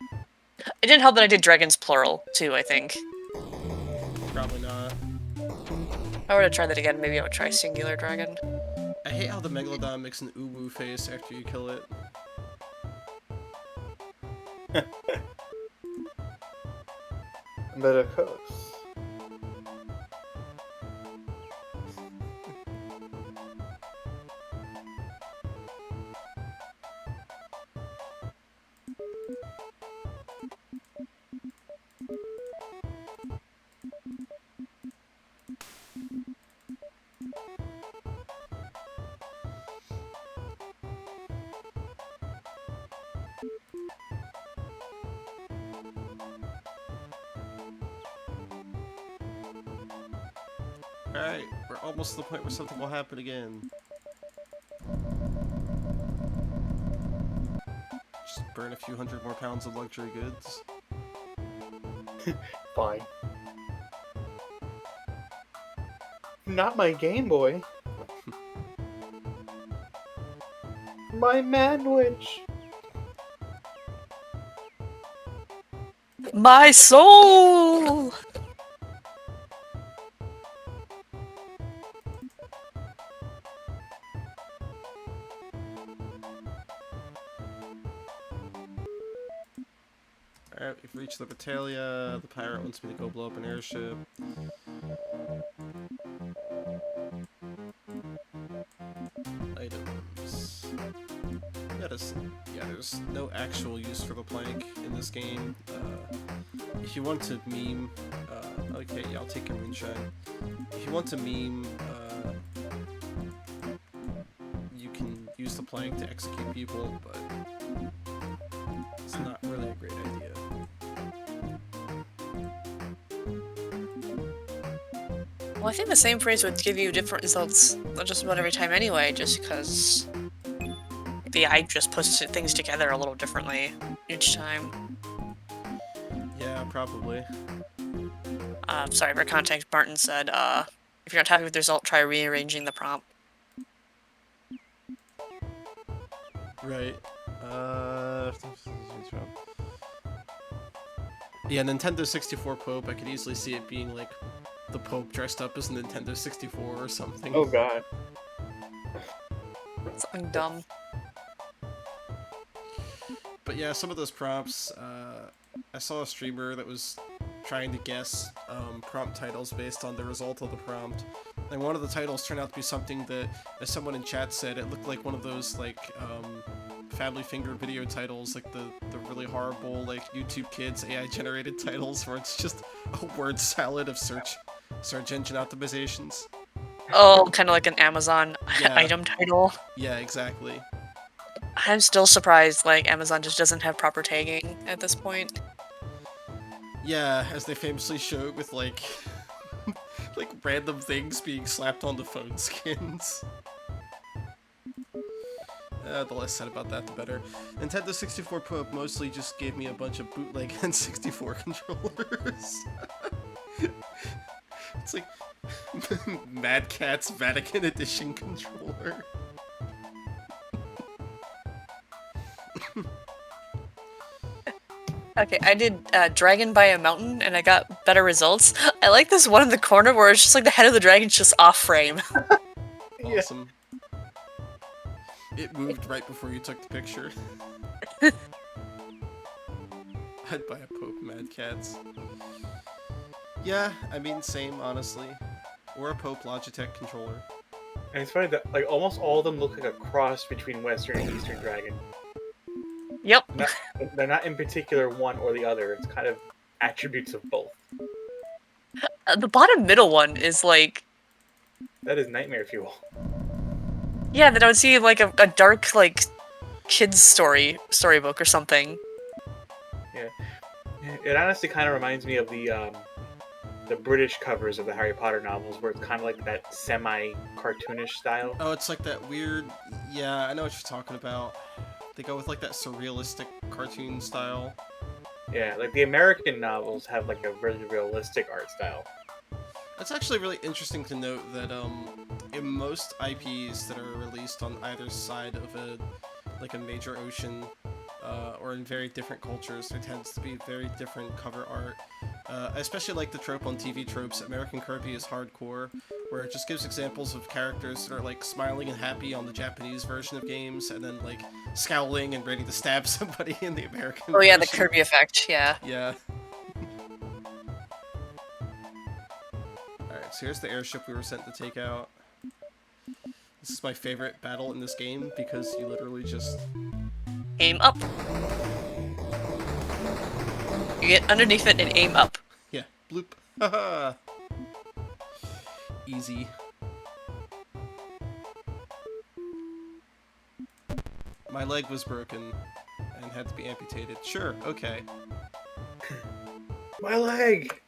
It didn't help that I did dragons plural, too, I think. Probably not. If I were to try that again, maybe I would try singular dragon. I hate how the Megalodon makes an uwu face after you kill it. But of course. Alright, we're almost to the point where something will happen again. Just burn a few hundred more pounds of luxury goods. Fine. Not my Game Boy. My manwich. My soul! Alright, we've reached the Battalia. The pirate wants me to go blow up an airship. Items. there's no actual use for the plank in this game. If you want to meme, okay, yeah, I'll take your moonshine. If you want to meme, you can use the plank to execute people, but it's not really a great idea. Well, I think the same phrase would give you different results just about every time anyway, just because the AI just puts things together a little differently each time. Yeah, probably. Sorry, for context, Martin said, if you're not happy with the result, try rearranging the prompt. Right. Yeah, Nintendo 64 Pope, I could easily see it being like the Pope dressed up as Nintendo 64 or something. Oh god. Something dumb. But yeah, some of those prompts, I saw a streamer that was trying to guess prompt titles based on the result of the prompt. And one of the titles turned out to be something that, as someone in chat said, it looked like one of those, like, Family Finger video titles, like the really horrible, like, YouTube Kids AI-generated titles where it's just a word salad of search engine optimizations. Oh, kind of like an Amazon Yeah. item title. Yeah, exactly. I'm still surprised, like, Amazon just doesn't have proper tagging at this point. Yeah, as they famously showed with, like, like, random things being slapped onto phone skins. The less said about that, the better. Nintendo 64 Pro mostly just gave me a bunch of bootleg N64 controllers. It's like Mad Cat's Vatican Edition controller. Okay, I did Dragon by a Mountain, and I got better results. I like this one in the corner where it's just like the head of the dragon's just off frame. Awesome. It moved right before you took the picture. I'd buy a Pope Mad Cats. Yeah, I mean, same, honestly. Or a Pope Logitech controller. And it's funny that like almost all of them look like a cross between Western and Eastern Dragon. Yep. They're not in particular one or the other. It's kind of attributes of both. The bottom middle one is like... That is nightmare fuel. Yeah, that I would see like a dark, like, kid's storybook or something. Yeah. It honestly kind of reminds me of the British covers of the Harry Potter novels, where it's kind of like that semi-cartoonish style. Oh, it's like that weird... Yeah, I know what you're talking about. They go with like that surrealistic cartoon style. Yeah, like the American novels have like a really realistic art style. That's actually really interesting to note that in most IPs that are released on either side of a major ocean, or in very different cultures, there tends to be very different cover art. Especially like the trope on TV tropes, American Kirby is hardcore, where it just gives examples of characters that are like smiling and happy on the Japanese version of games, and then like scowling and ready to stab somebody in the American Oh yeah, the version. Kirby effect, yeah. Yeah. Alright, so here's the airship we were sent to take out. This is my favorite battle in this game, because you literally just... Aim up. You get underneath it and aim up. Yeah, bloop. Haha. Easy. My leg was broken and had to be amputated. Sure, okay. My leg!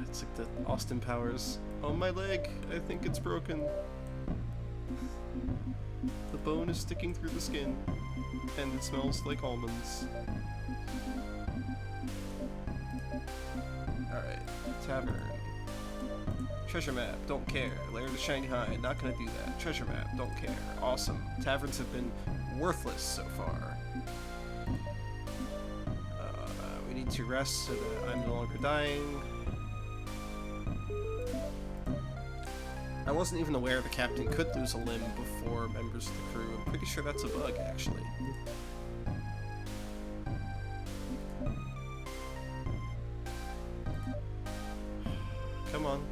It's like the Austin Powers. Oh, my leg. I think it's broken. The bone is sticking through the skin, and it smells like almonds. Alright, tavern. Treasure map, don't care. Lair to Shanghai, not gonna do that. Treasure map, don't care. Awesome. Taverns have been worthless so far. We need to rest so that I'm no longer dying. I wasn't even aware the captain could lose a limb before members of the crew. I'm pretty sure that's a bug, actually. Come on.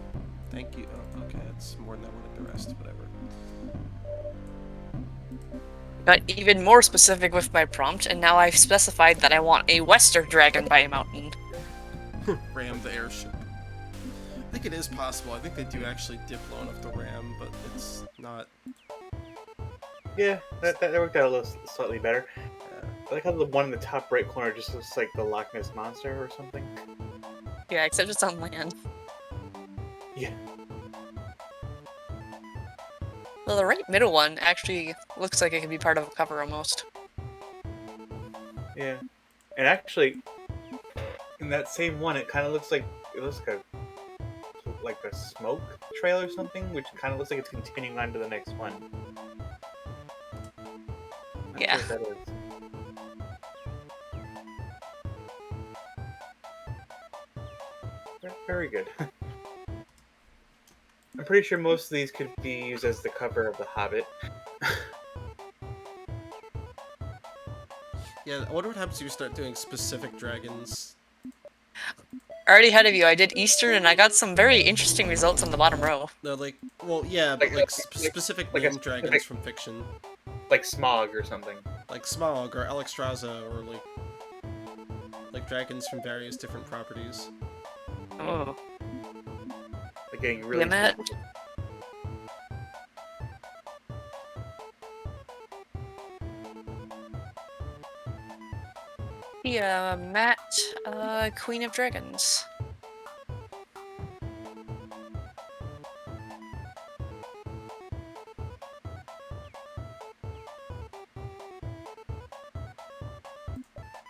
Thank you. Oh, okay, that's more than I wanted to rest. Whatever. got even more specific with my prompt, and now I've specified that I want a western dragon by a mountain. Ram the airship. I think it is possible. I think they do actually dip low enough to ram, but it's not. Yeah, that worked out a little slightly better. I like how the one in the top right corner just looks like the Loch Ness Monster or something. Yeah, except it's on land. Yeah. Well, the right middle one actually looks like it could be part of a cover almost. Yeah. And actually, in that same one, it kind of looks like a smoke trail or something, which kind of looks like it's continuing on to the next one. Not Yeah. sure what that is. Very good. I'm pretty sure most of these could be used as the cover of The Hobbit. Yeah, I wonder what happens if you start doing specific dragons. Already ahead of you, I did Eastern, and I got some very interesting results on the bottom row. No, like, well, yeah, but like specific like a named dragons specific- from fiction, Like Smog or something. like Smaug or Alexstrasza, or like dragons from various different properties. Oh. Like getting really Matt. specific. Yeah, Matt, Queen of Dragons.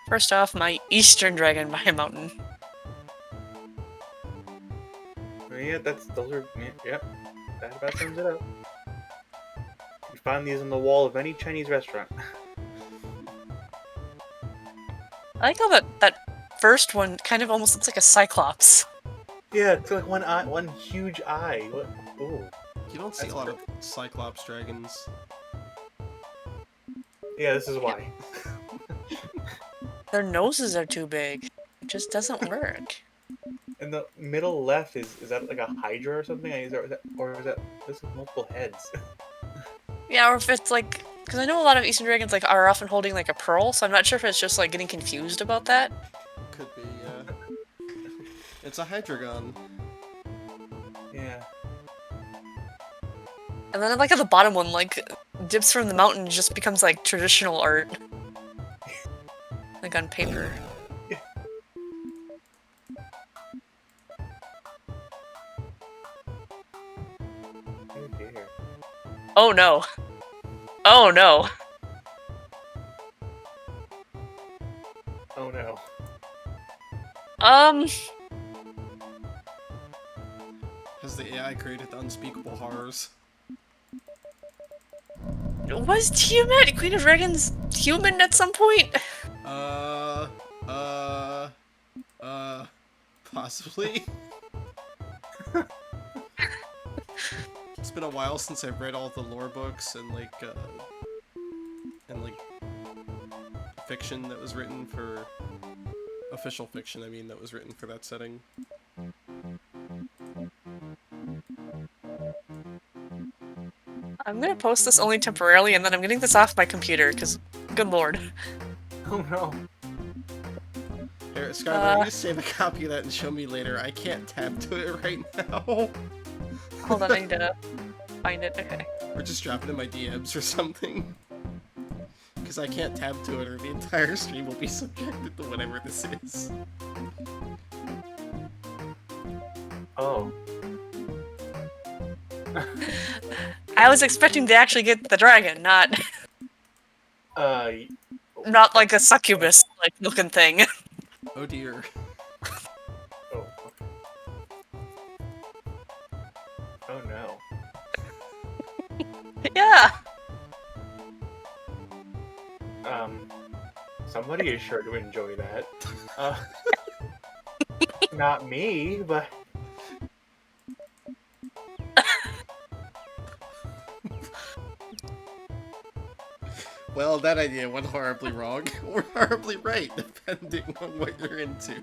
First off, my Eastern Dragon by a mountain. Yeah, those are yep. That about sums it up. You find these on the wall of any Chinese restaurant. I like how that first one kind of almost looks like a Cyclops. Yeah, it's like one huge eye. What? Ooh. You don't see That's a lot of Cyclops dragons. Yeah, this is why. Their noses are too big. It just doesn't work. And the middle left is that like a Hydra or something? Or is that this is multiple heads? Yeah, or if it's like, because I know a lot of Eastern Dragons like are often holding like a pearl, so I'm not sure if it's just like getting confused about that. Could be, yeah. It's a Hydreigon. Yeah. And then I like how the bottom one like dips from the mountain and just becomes like traditional art. Like on paper. Oh dear. Oh no. Oh no. Oh no. Has the AI created unspeakable horrors? Was Tiamat Queen of Dragons human at some point? Possibly? It's been a while since I've read all the lore books and like fiction that was written for official fiction, I mean, that was written for that setting. I'm gonna post this only temporarily and then I'm getting this off my computer, because good lord. Oh no. Here, Skylar, you save a copy of that and show me later. I can't tab to it right now. Hold on, I need to find it. Okay. Or just drop it in my DMs or something. Because I can't tab to it or the entire stream will be subjected to whatever this is. Oh. I was expecting to actually get the dragon, not like a succubus like looking thing. Oh dear. Oh. Oh no. Yeah. Somebody is sure to enjoy that. Not me, but Well, that idea went horribly wrong, or horribly right, depending on what you're into.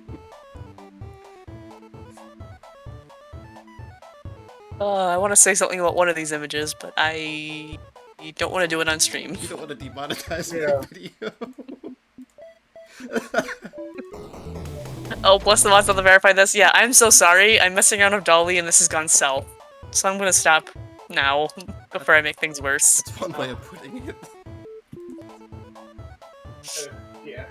I want to say something about one of these images, but I You don't want to do it on stream. You don't want to demonetize Yeah. my video. Oh, plus the mods on the verify this. Yeah, I'm so sorry. I'm messing around with Dolly and this has gone south. So I'm gonna stop now before I make things worse. That's one way of putting it. Yeah.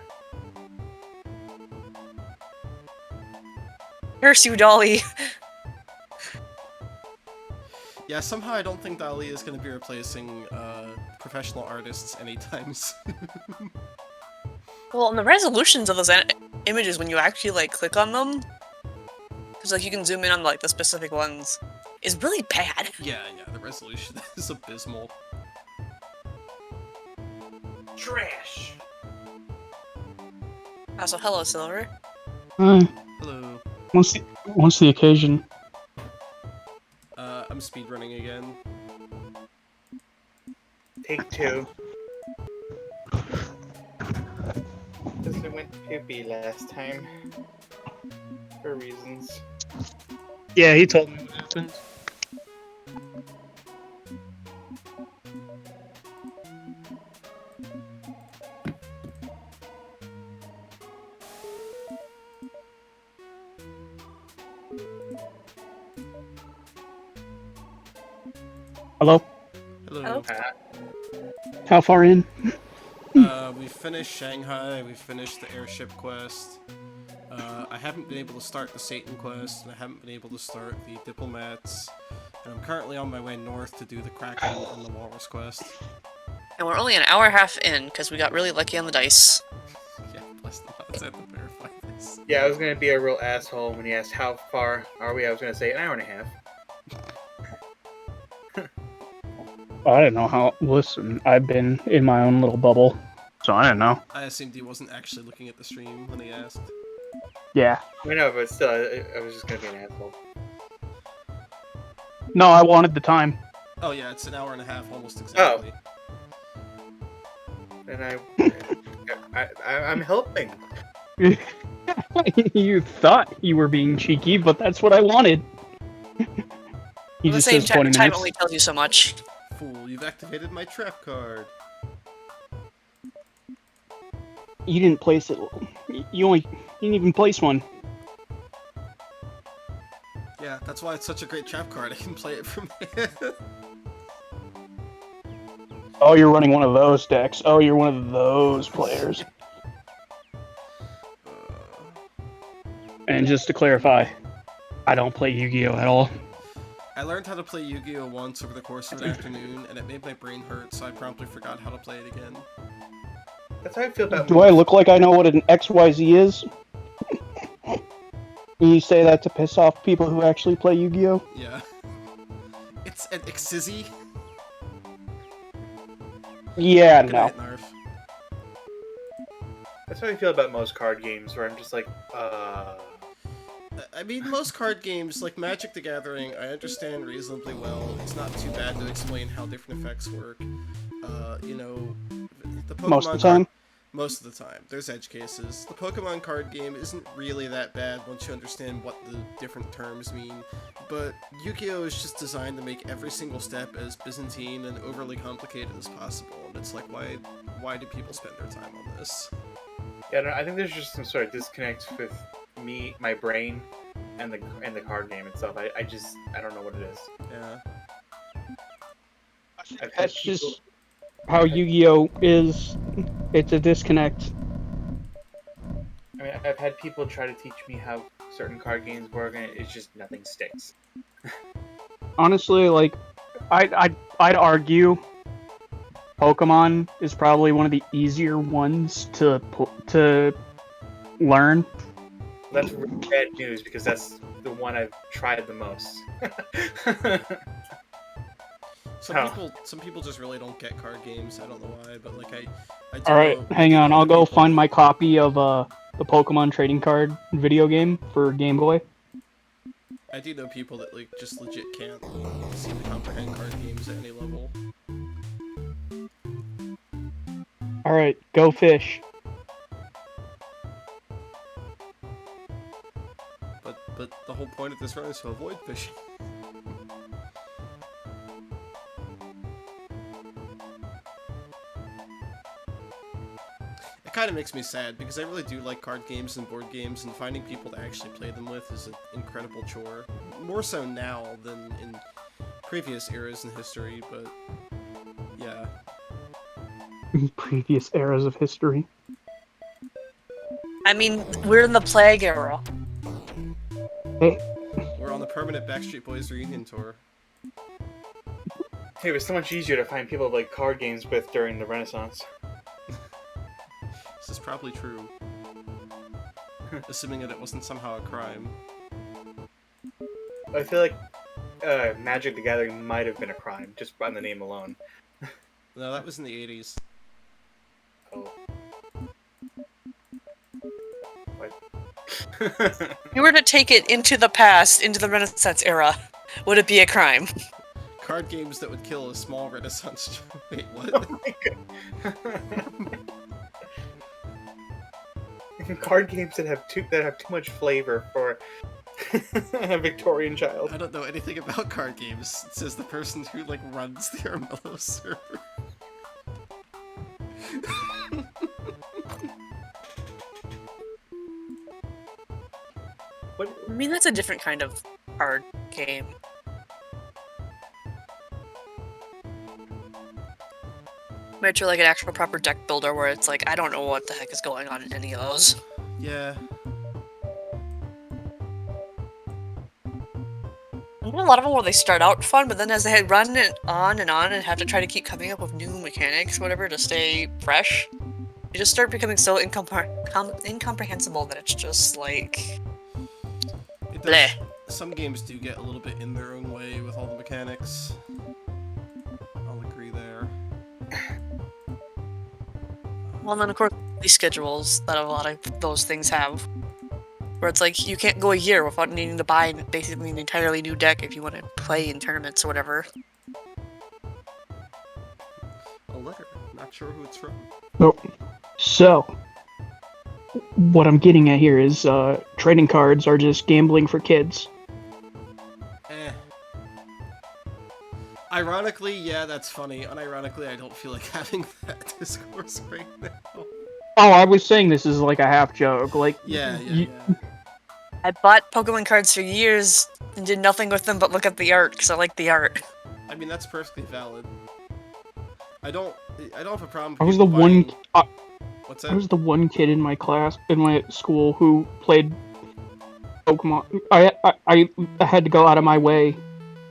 Curse you, Dolly! Yeah, somehow I don't think Dali is going to be replacing professional artists anytime soon. Well, and the resolutions of those images when you actually like click on them, because like you can zoom in on like the specific ones, is really bad. Yeah, the resolution is abysmal. Trash. Also, hello, Silver. Hello. Once the occasion. I'm speedrunning again. Take 2. Because I went poopy last time. For reasons. Yeah, he told me what happened. Hello? Hello. How far in? We finished Shanghai, we finished the airship quest. I haven't been able to start the Satan quest, and I haven't been able to start the diplomats. And I'm currently on my way north to do the Kraken and the Walrus quest. And we're only an hour and a half in because we got really lucky on the dice. Yeah, bless the mods, I have to verify this. Yeah, I was gonna be a real asshole when he asked how far are we. I was gonna say an hour and a half. I don't know how. Listen, I've been in my own little bubble, so I don't know. I assumed he wasn't actually looking at the stream when he asked. Yeah. I know, but still, I was just gonna be an asshole. No, I wanted the time. Oh yeah, it's an hour and a half, almost exactly. And I'm helping. You thought you were being cheeky, but that's what I wanted. He At the just same says time, 20 time minutes. only tells you so much. Fool, you've activated my trap card. You didn't place it. You didn't even place one. Yeah, that's why it's such a great trap card. I can play it from here. Oh, you're running one of those decks. Oh, you're one of those players. And just to clarify, I don't play Yu-Gi-Oh at all. I learned how to play Yu-Gi-Oh once over the course of an afternoon, and it made my brain hurt, so I promptly forgot how to play it again. That's how I feel about. Do I look like I know what an XYZ is? You say that to piss off people who actually play Yu-Gi-Oh? Yeah. It's an Ixizzy. Yeah, Good no. night, Narf. That's how I feel about most card games, where I'm just like, I mean, most card games, like Magic the Gathering, I understand reasonably well. It's not too bad to explain how different effects work. You know, the Pokemon Most of the time? Most of the time. There's edge cases. The Pokemon card game isn't really that bad once you understand what the different terms mean, but Yu-Gi-Oh! Is just designed to make every single step as Byzantine and overly complicated as possible, and it's like, why do people spend their time on this? yeah, no, I think there's just some sort of disconnect with me, my brain, and the card game itself. I don't know what it is. Yeah. I've had That's people- just how Yu-Gi-Oh is. It's a disconnect. I mean, I've had people try to teach me how certain card games work, and it's just nothing sticks. Honestly, like, I'd argue Pokemon is probably one of the easier ones to learn. That's really bad news because that's the one I've tried the most. Some people just really don't get card games. I don't know why, but like I do All right, know- hang on. know I'll go people- find my copy of the Pokemon trading card video game for Game Boy. I do know people that like just legit can't seem to comprehend card games at any level. All right, go fish. But the whole point of this run is to avoid fishing. kind of makes me sad because I really do like card games and board games, and finding people to actually play them with is an incredible chore. More so now than in previous eras in history, but yeah. Previous eras of history. I mean, we're in the Plague era. Hey, We're on the permanent Backstreet Boys reunion tour. It was so much easier to find people to play card games with during the Renaissance. This is probably true. Assuming that it wasn't somehow a crime. I feel like Magic the Gathering might have been a crime, just by the name alone. No, that was in the 80s. Oh. What? If you were to take it into the past, into the Renaissance era, would it be a crime? Card games that would kill a small Renaissance. Wait, what? Oh my god. Card games that have too much flavor for a Victorian child. I don't know anything about card games, says the person who, like, runs the Armello server. What? I mean, that's a different kind of card game. Compared to like an actual proper deck builder where it's like, I don't know what the heck is going on in any of those. Yeah. I know a lot of them where they start out fun, but then as they run it on and have to try to keep coming up with new mechanics, whatever, to stay fresh, you just start becoming so incomprehensible that it's just like... It does, bleh. some games do get a little bit in their own way with all the mechanics. I'll agree there. Well, and then of course, these schedules that a lot of those things have. Where it's like, you can't go a year without needing to buy basically an entirely new deck if you want to play in tournaments or whatever. A letter. Not sure who it's from. so what I'm getting at here is trading cards are just gambling for kids. Ironically, yeah, that's funny. Unironically, I don't feel like having that discourse right now. Oh, I was saying this is like a half joke. Like, Yeah. I bought Pokemon cards for years and did nothing with them but look at the art because I like the art. I mean, that's perfectly valid. I don't have a problem. I was the one. What's I that? was the one kid in my class, in my school, who played Pokemon. I had to go out of my way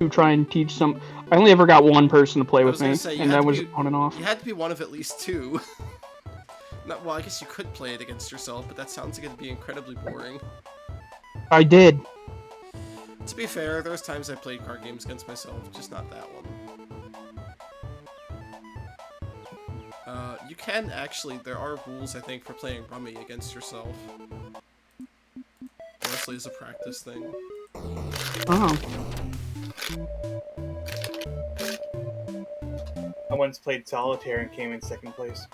to try and teach some. I only ever got one person to play with me, and that was on and off. You had to be one of at least two. Not, well, I guess you could play it against yourself, but that sounds like it'd be incredibly boring. I did. To be fair, there's times I played card games against myself, just not that one. You can actually, there are rules, I think, for playing Rummy against yourself. Mostly as a practice thing. Oh. I once played solitaire and came in second place.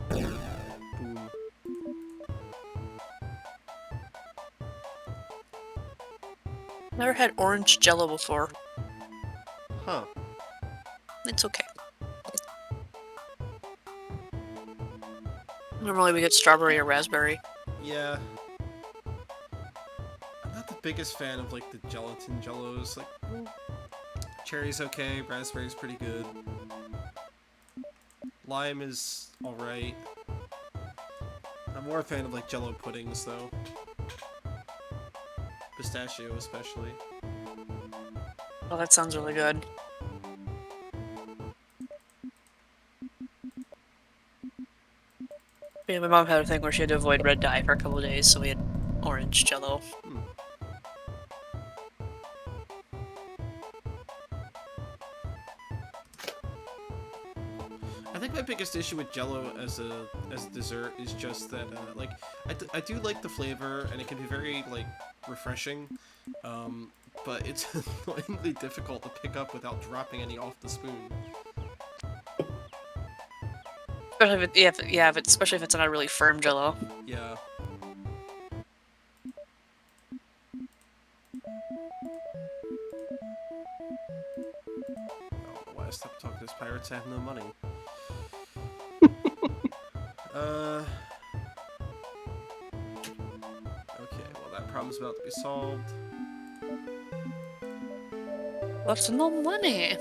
Boom. Never had orange jello before. Huh. It's okay. Normally we get strawberry or raspberry. Yeah. I'm not the biggest fan of, like, the gelatin jellos. Like, cherry's okay, raspberry's pretty good. Lime is alright. I'm more a fan of, like, jello puddings, though. Pistachio, especially. Oh, that sounds really good. Yeah, my mom had a thing where she had to avoid red dye for a couple of days, so we had orange jello. I think my biggest issue with Jello as a dessert is just that like I do like the flavor and it can be very like refreshing, but it's annoyingly difficult to pick up without dropping any off the spoon. Especially if it's not a really firm jello. Yeah. I stopped talking to these pirates. I have no money. Okay, well that problem's about to be solved. What's no money?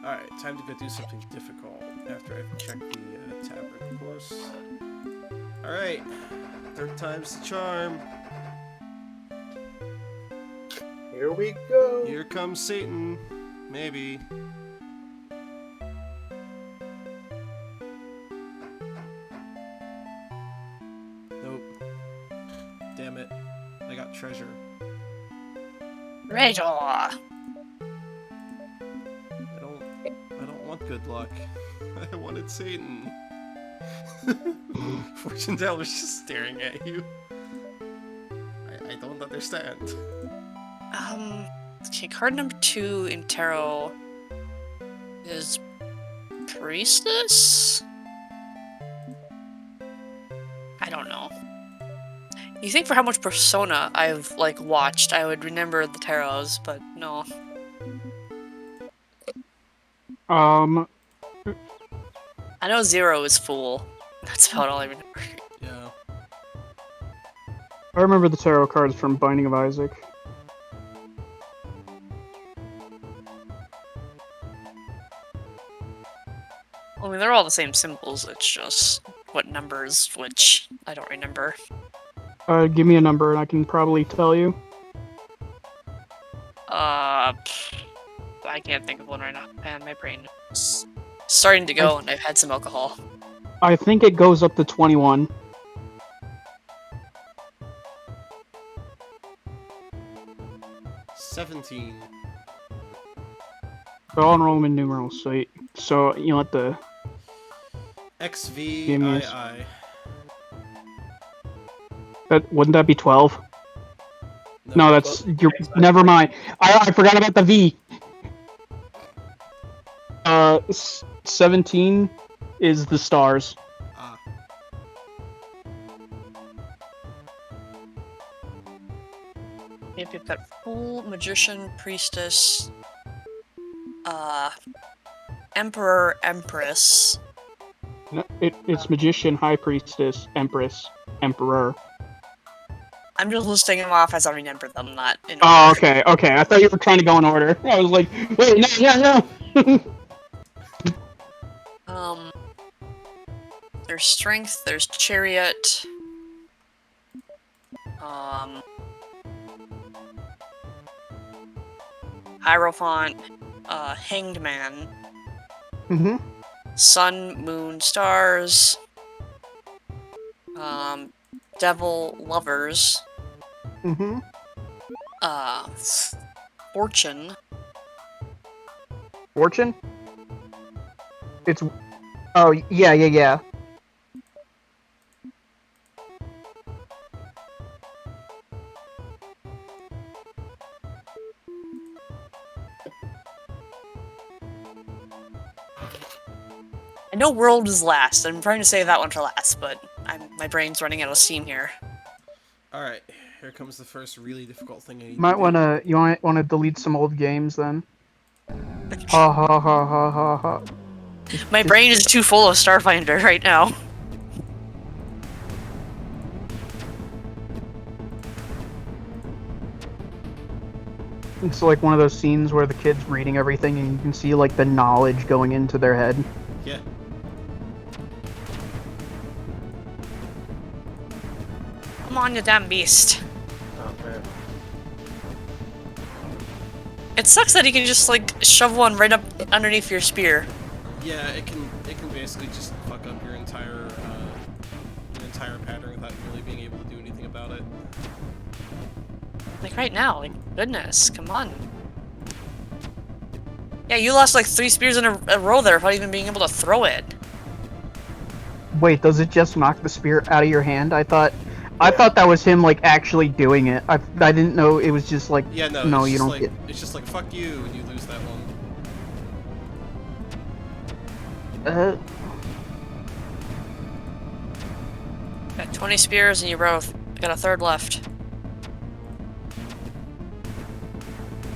Alright, time to go do something difficult after I've checked the tavern, of course. Alright, third time's the charm. Here we go. Here comes Satan. Maybe. Nope. Damn it. I got treasure. Treasure. I don't want good luck. I wanted Satan. Fortune teller's just staring at you. I don't understand. Okay, card number 2 in tarot is Priestess? I don't know. You think for how much Persona I've, like, watched, I would remember the tarots, but no. Um, I know 0 is Fool. That's about all I remember. Yeah. I remember the tarot cards from Binding of Isaac. I mean, they're all the same symbols, it's just what numbers, which I don't remember. Give me a number and I can probably tell you. I can't think of one right now. Man, my brain is starting to go, and I've had some alcohol. I think it goes up to 21. $17. They're all in Roman numerals, so you know what the... XVII. Wouldn't that be 12? No, that's... Never mind. I forgot about the V! 17 is the stars. Ah. Yep, you've got Fool, Magician, Priestess, Emperor, Empress. No, it's Magician, High Priestess, Empress, Emperor. I'm just listing them off as I remember them, not in order. Oh, okay. I thought you were trying to go in order. I was like, wait, no. There's Strength, there's Chariot, Hierophant, Hanged Man, Mm-hmm. Sun, Moon, Stars, Devil, Lovers, Mm-hmm. Fortune. Fortune? It's... Oh, yeah. I know World is last. I'm trying to save that one for last, but my brain's running out of steam here. Alright, here comes the first really difficult thing I need Might to do. you wanna delete some old games then? Ha ha ha ha ha ha. My brain is too full of Starfinder right now. It's like one of those scenes where the kid's reading everything and you can see like the knowledge going into their head. Yeah. Come on, you damn beast. Oh, man. It sucks that he can just, like, shove one right up underneath your spear. Yeah, it can basically just fuck up your entire pattern without really being able to do anything about it. Like, right now, like, goodness, come on. Yeah, you lost, like, 3 spears in a row there without even being able to throw it. Wait, does it just knock the spear out of your hand? I thought that was him, like, actually doing it. I didn't know it was just like, Yeah, no, no, it's you just don't like, get... It's just like, fuck you, and you lose that one. Got 20 spears and you both got a third left.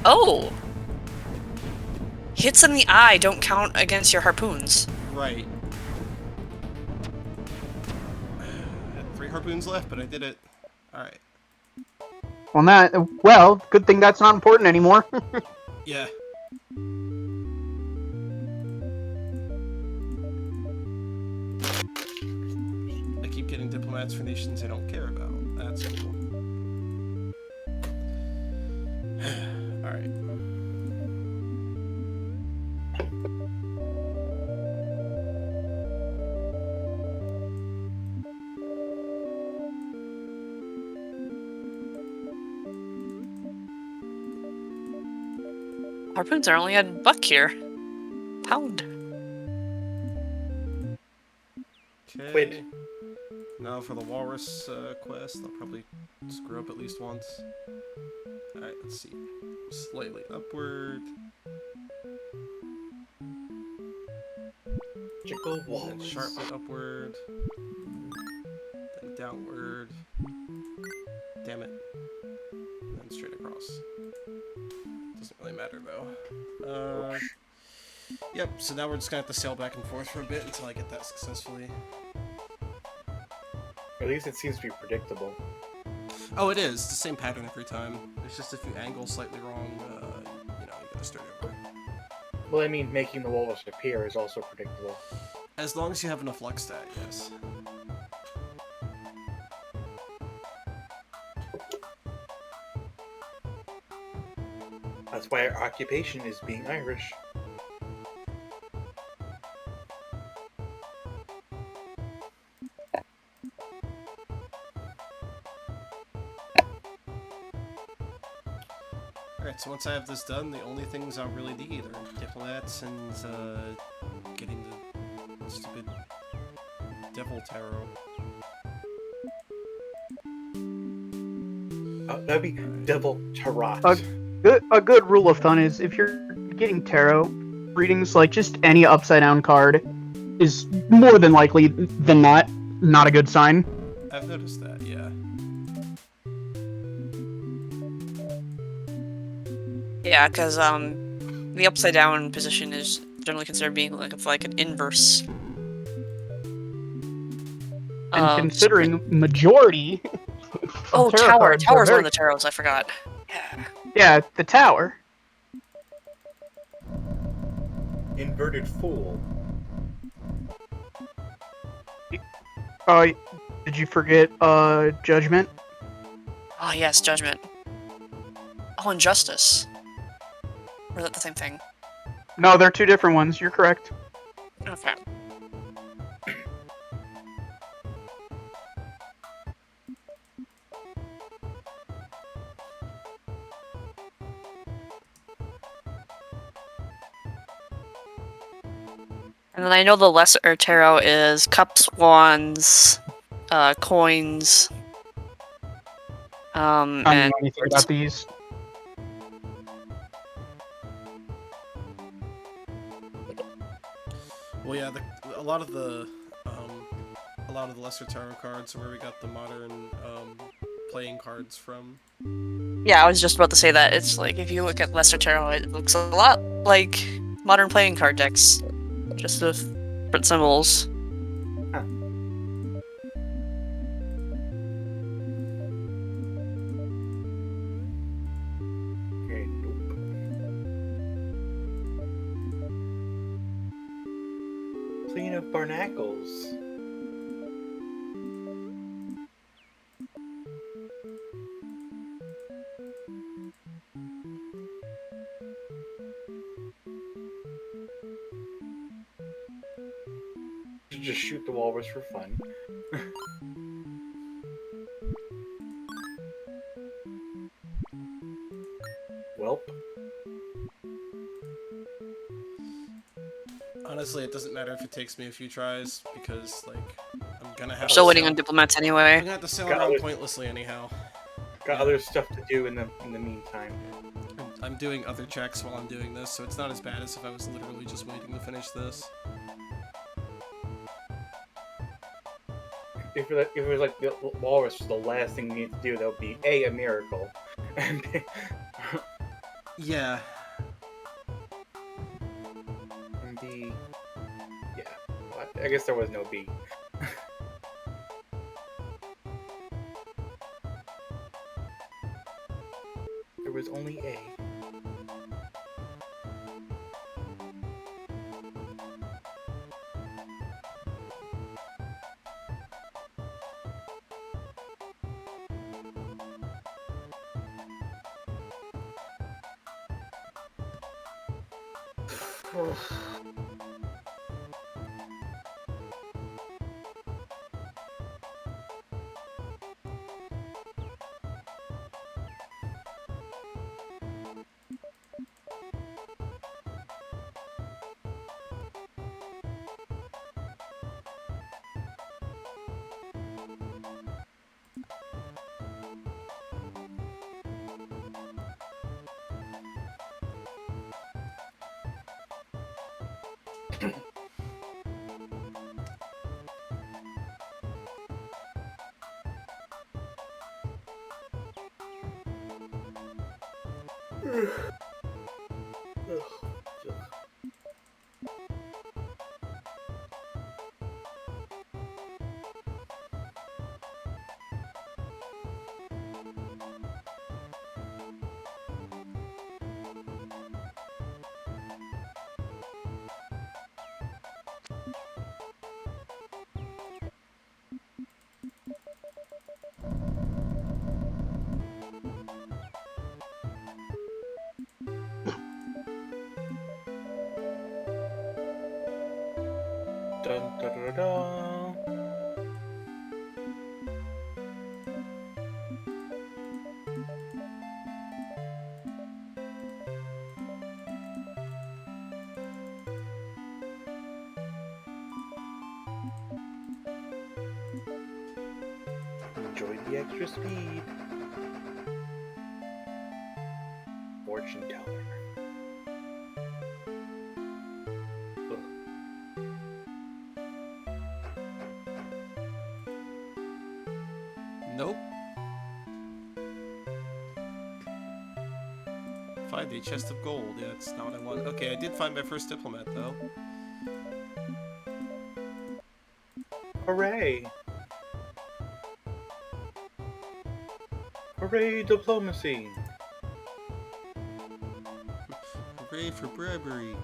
Oh! Hits in the eye don't count against your harpoons. Right. I had 3 harpoons left, but I did it. Alright. Well, good thing that's not important anymore. Yeah. I keep getting diplomats for nations I don't care about. That's cool. Alright. Harpoons are only $1 here. Pound. Okay. Quid. Now for the walrus quest, I'll probably screw up at least once. Alright, let's see. Slightly upward. Chickle Then walrus. sharply upward. Then downward. Damn it. And then straight across. Doesn't really matter though. Yep, so now we're just gonna have to sail back and forth for a bit until I get that successfully. At least it seems to be predictable. Oh, it is. It's the same pattern every time. It's just if you angle slightly wrong, you gotta start over. Well, I mean, making the walrus appear is also predictable. As long as you have enough luck stat, yes. That's why our occupation is being Irish. Alright, so once I have this done, the only things I'll really need are diplomats and getting the stupid devil tarot. That'd be Devil Tarot. A good rule of thumb is if you're getting tarot readings, like just any upside down card is more than likely than not a good sign. I've noticed that, yeah. Yeah, because the upside down position is generally considered being like an inverse. And considering majority Oh, of tarot tower. cards are Tower's one very- of the tarots, I forgot. Yeah. Yeah, the tower. Inverted Fool. Did you forget Judgment? Oh, yes, Judgment. Oh, and Justice. Or is that the same thing? No, they're two different ones. You're correct. Okay. And then I know the lesser tarot is cups, wands, coins. I don't And know anything about these. Well, yeah, a lot of the lesser tarot cards are where we got the modern playing cards from. yeah, I was just about to say that. It's like, if you look at lesser tarot, it looks a lot like modern playing card decks. Just with different symbols. Okay, nope. Clean of barnacles. Just shoot the walrus for fun. Welp. Honestly, it doesn't matter if it takes me a few tries, because, like, I'm gonna have Still to waiting sail- on diplomats I'm anyway. gonna have to sail Got around it. pointlessly anyhow. Got other stuff to do in the meantime. I'm doing other checks while I'm doing this, so it's not as bad as if I was literally just waiting to finish this. it was like the walrus was the last thing you need to do, that would be a miracle, and Yeah. B, yeah. I guess there was no B. There was only A. Dun, dun, dun, dun. Enjoy the extra speed. Fortune teller. Ugh. Nope. Find a chest of gold. Yeah, it's not what I want. Okay, I did find my first diplomat, though. Hooray! Hooray, diplomacy! Hooray for bribery.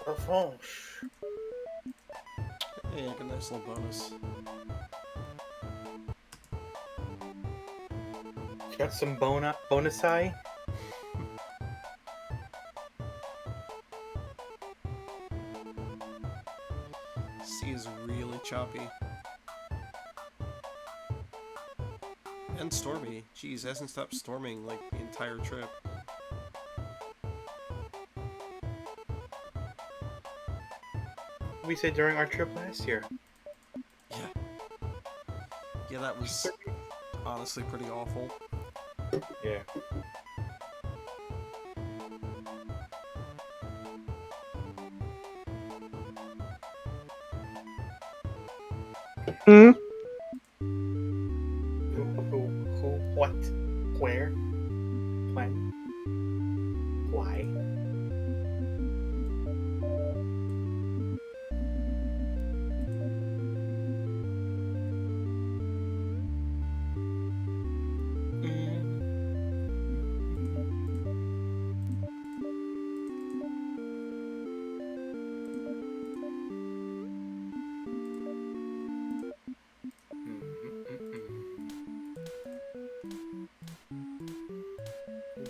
Revanche. Hey, I got a nice little bonus. Got some bonus-i? C is really choppy. And stormy. Jeez, hasn't stopped storming like the entire trip. We said during our trip last year. Yeah. Yeah, that was honestly pretty awful. Yeah. Hmm? Who, what, where, when?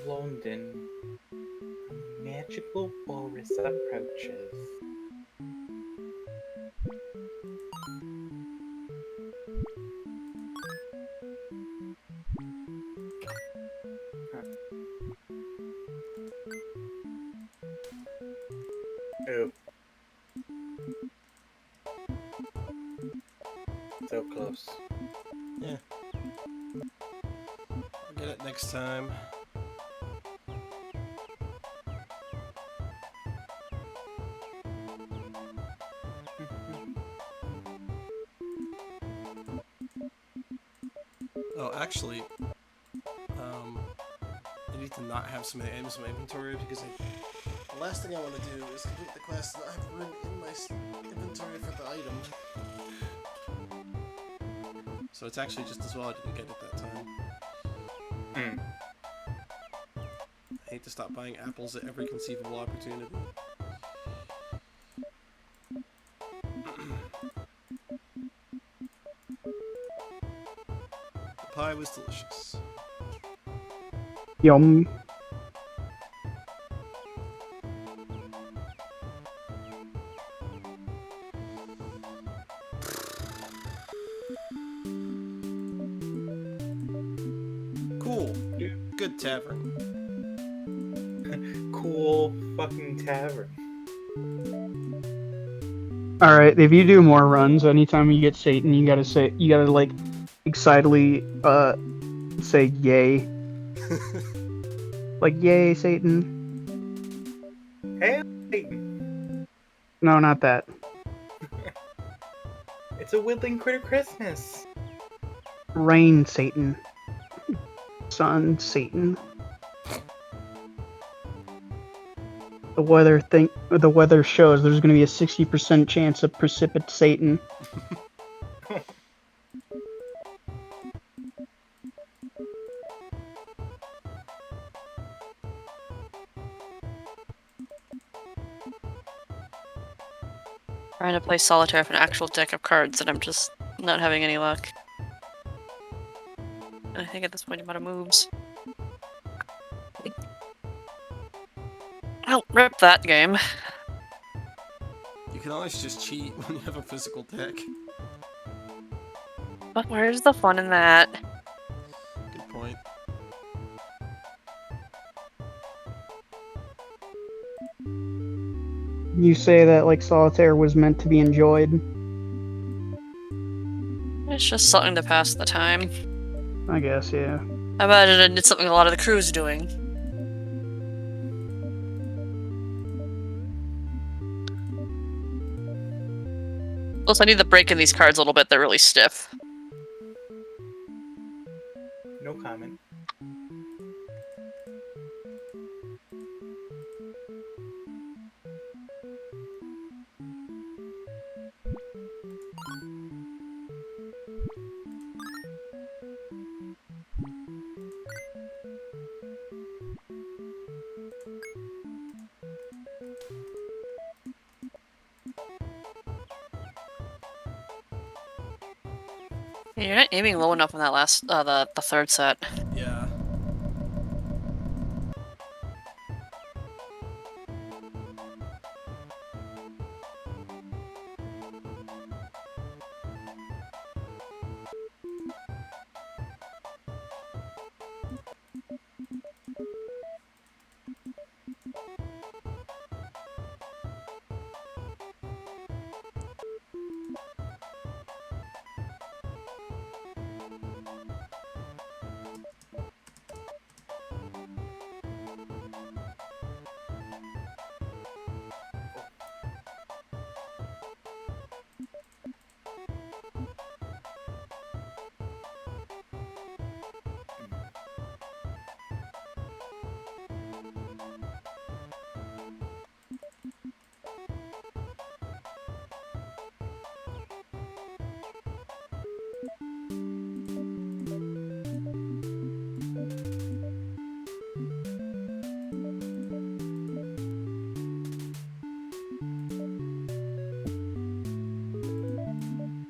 London. A magical walrus approaches. Oh. So close. Yeah. I'll get it next time. Oh, actually, I need to not have so many items in my inventory because the last thing I want to do is complete the quest and not have room in my inventory for the item. So it's actually just as well I didn't get it that time. I hate to stop buying apples at every conceivable opportunity. The pie was delicious. Yum. Cool. Good tavern. Cool fucking tavern. Alright, if you do more runs, anytime you get Satan, you gotta like excitedly say yay. Like yay, Satan. Hey, Satan. No, not that. It's a Whittling Critter Christmas. Rain, Satan. Sun, Satan. The weather shows there's gonna be a 60% chance of precipitating. Trying to play solitaire with an actual deck of cards and I'm just not having any luck. And I think at this point I'm out of moves. Oh, rip that game. You can always just cheat when you have a physical deck. But where's the fun in that? Good point. You say that like solitaire was meant to be enjoyed. It's just something to pass the time. I guess, yeah. I imagine it's something a lot of the crew's doing. Plus, I need the break in these cards a little bit. They're really stiff. No comment. Yeah, you're not aiming low enough on that last, the third set. Yeah.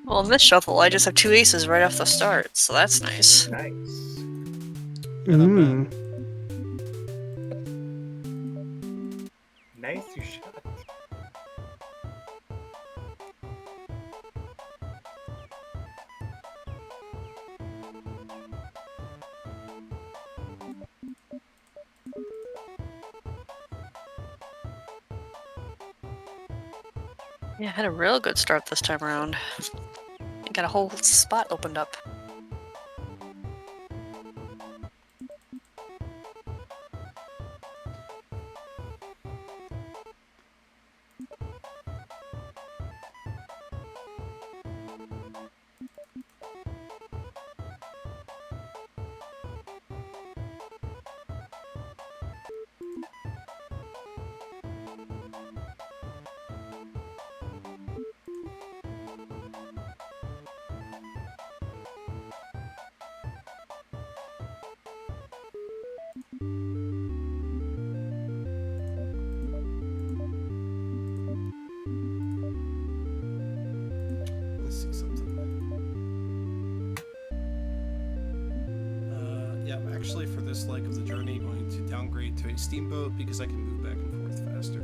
Well, in this shuffle, I just have 2 aces right off the start, so that's nice. Nice. Yeah, not Mm. bad. nice, you shot. Yeah, I had a real good start this time around. I got a whole spot opened up. Let's see something. Yeah, I'm actually for this leg of the journey going to downgrade to a steamboat because I can move back and forth faster.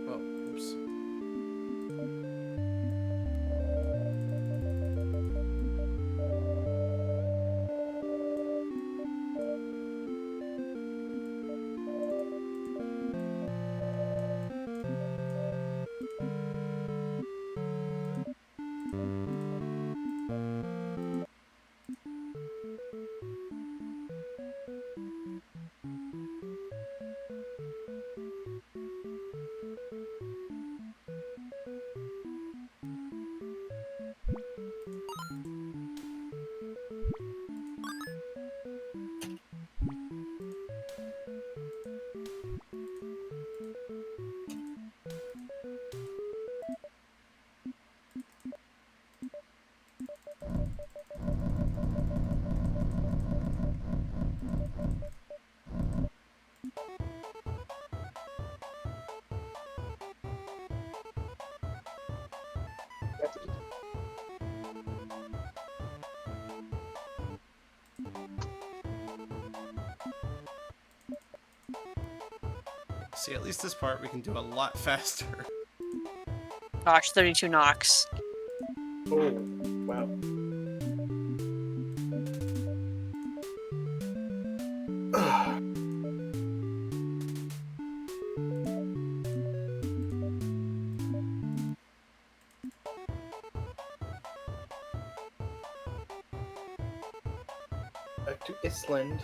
Oh, oops. See, at least this part we can do a lot faster. Gosh, 32 knocks. Oh, wow. Back to Island.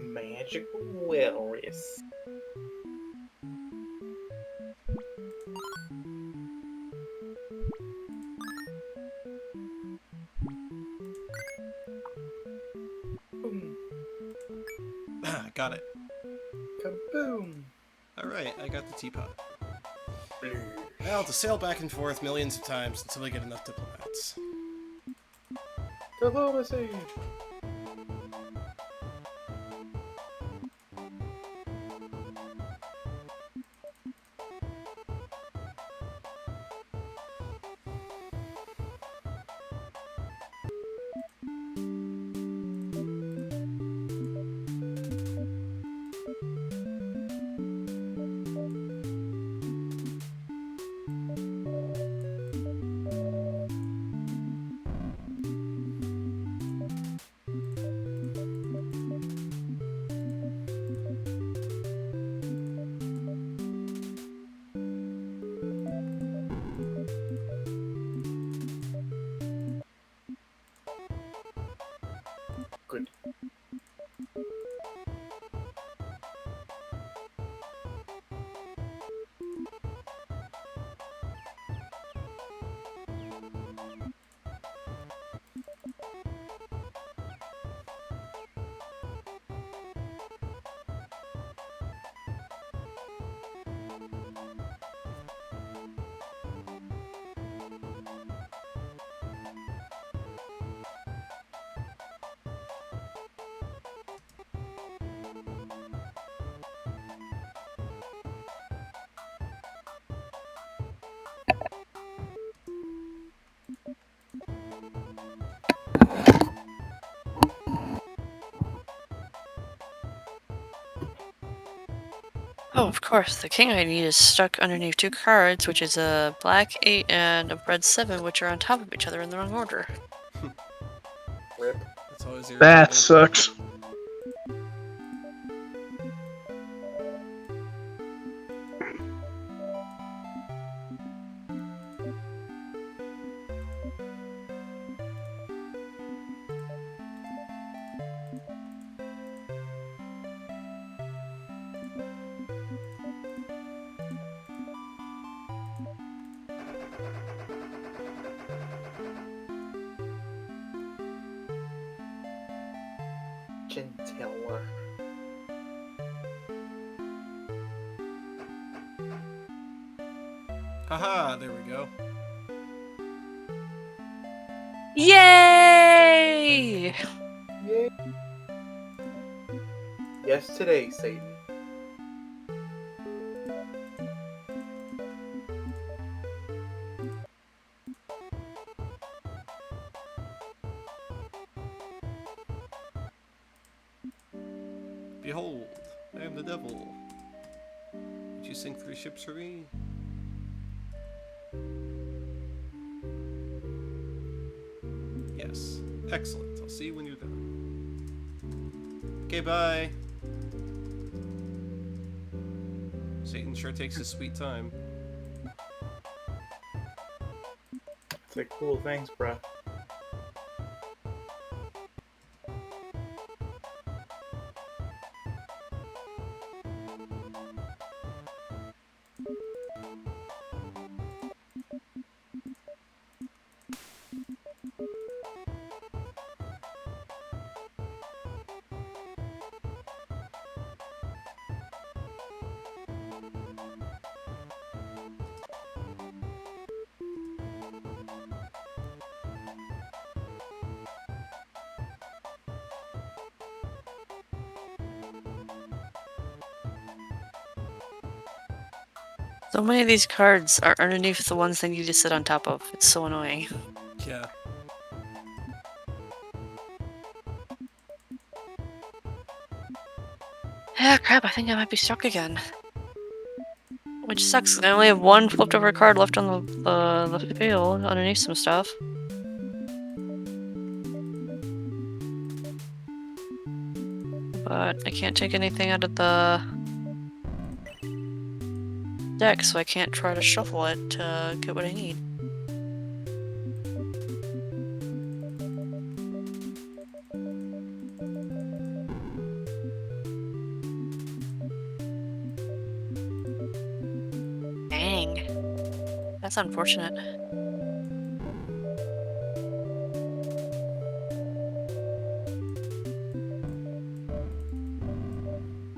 Magical walrus. Boom. Got it. Kaboom. Alright, I got the teapot. Now to sail back and forth millions of times until we get enough diplomats. Diplomacy. Good. Oh, of course. The king I need is stuck underneath 2 cards, which is a black 8 and a red 7, which are on top of each other in the wrong order. Rip. That's always irritating. That sucks. Gentiller. Haha, there we go. Yay! Yay. Yes, today, Satan. Behold, I am the devil. Would you sink 3 ships for me? Yes. Excellent. I'll see you when you're done. Okay, bye. Satan sure takes his sweet time. It's like, cool, thanks, bruh. So many of these cards are underneath the ones they need to sit on top of. It's so annoying. Yeah. Ah, crap, I think I might be stuck again. Which sucks, I only have one flipped over card left on the field underneath some stuff. But I can't take anything out of the deck, so I can't try to shuffle it to get what I need. Dang. That's unfortunate.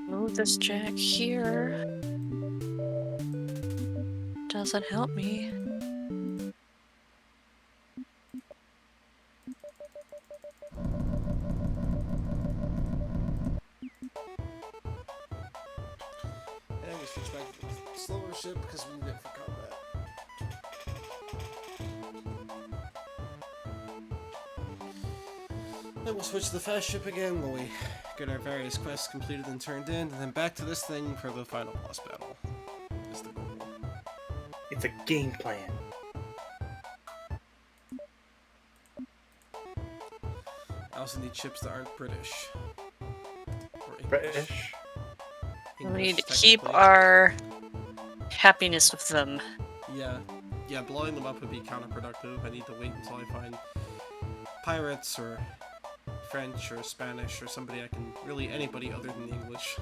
Move this jack here. Doesn't help me. And we switch back to the slower ship because we need it for combat. Then we'll switch to the fast ship again when we get our various quests completed and turned in, and then back to this thing for the final boss battle. Is the goal. It's a game plan. I also need ships that aren't British. Or English. British. We need to English, keep technically. our happiness with them. Yeah, blowing them up would be counterproductive. I need to wait until I find pirates or French or Spanish or somebody I can... Really anybody other than English.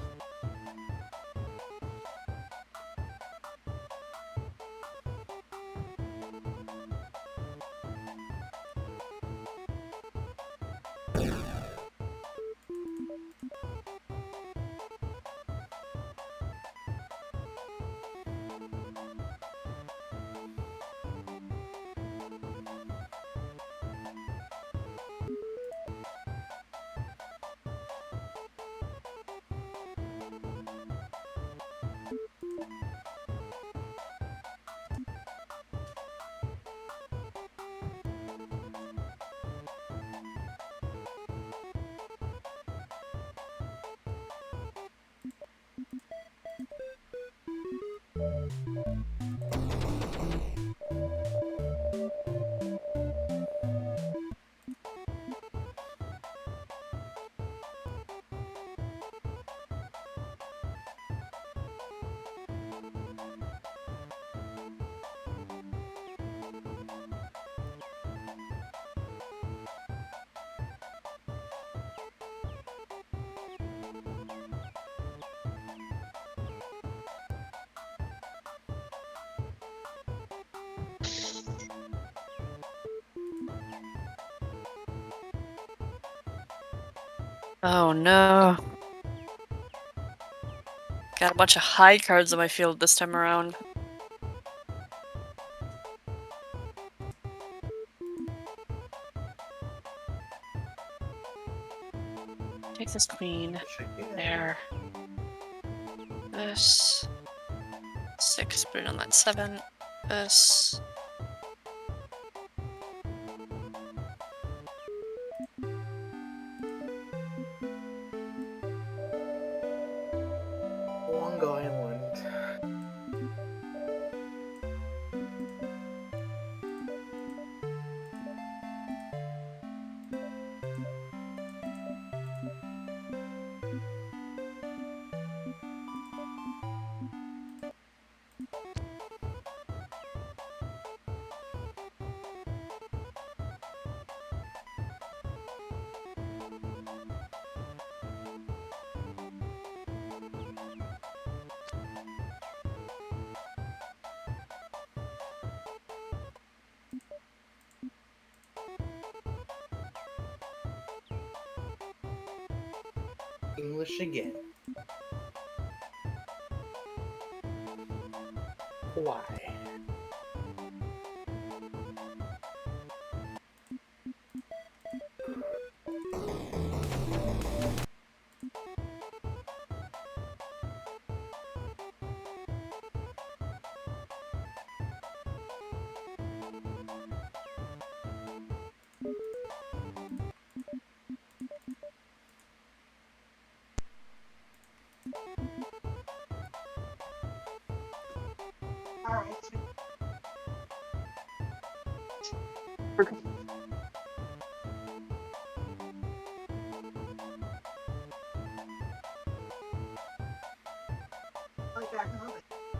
Oh no. Got a bunch of high cards on my field this time around. Take this queen. There. This. 6, put it on that 7. This. Long Island. English again. Why?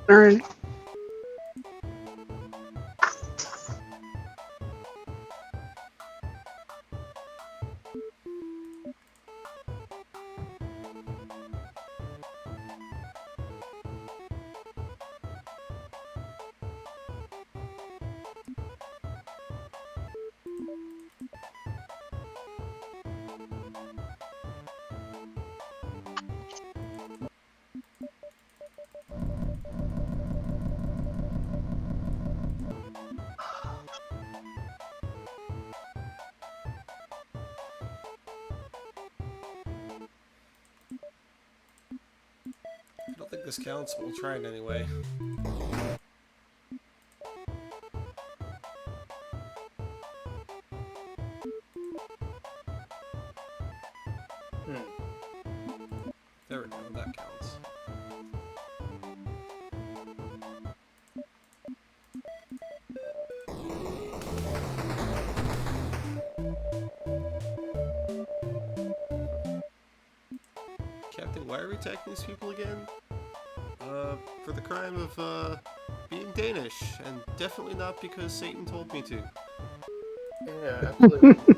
Alright. I don't think this counts, but we'll try it anyway. There we go, that counts. Captain, why are we attacking these people again? For the crime of, being Danish, and definitely not because Satan told me to. Yeah, absolutely.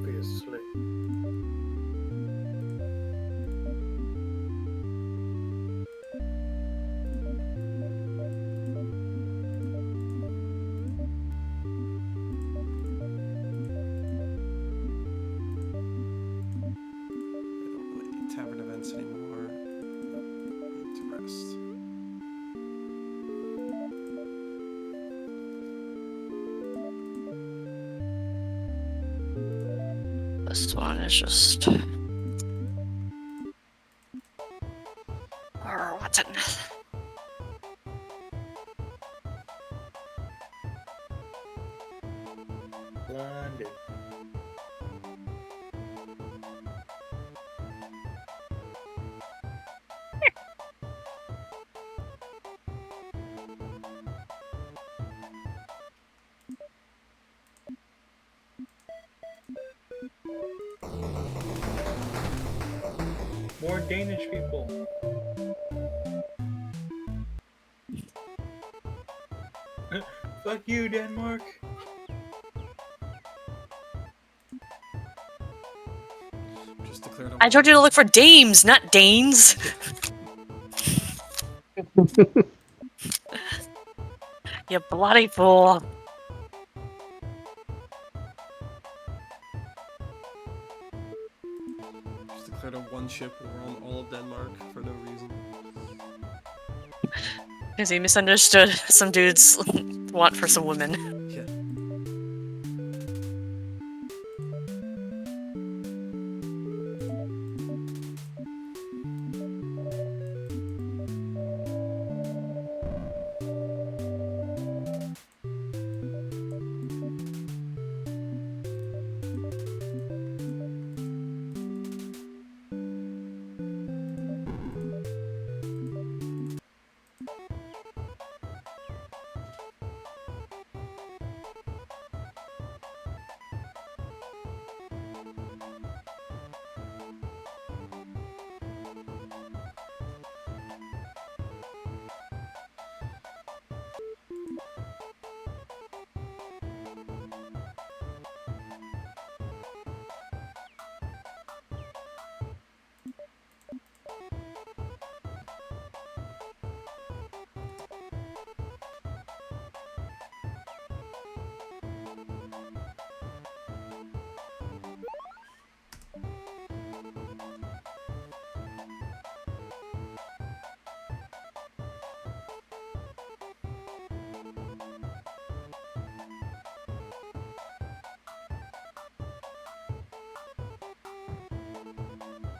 Obviously. I don't really need tavern events anymore. Need to rest. This one is just. Or what's it? More Danish people. Fuck you, Denmark. Just declared a I told you to look for dames, not Danes. You bloody fool. Just declared a one-ship war on all of Denmark for no reason. Because he misunderstood some dude's want for some women. Yeah.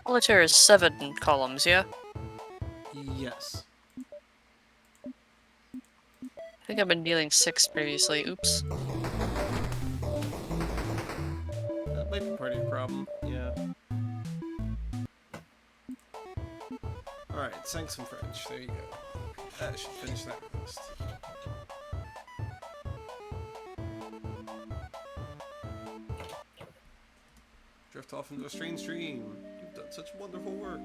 Solitaire is 7 columns, yeah? Yes. I think I've been dealing 6 previously. Oops. That might be part of your problem. Yeah. Alright, sang some French. There you go. That should finish that list. Drift off into a strange dream. You've done such wonderful work.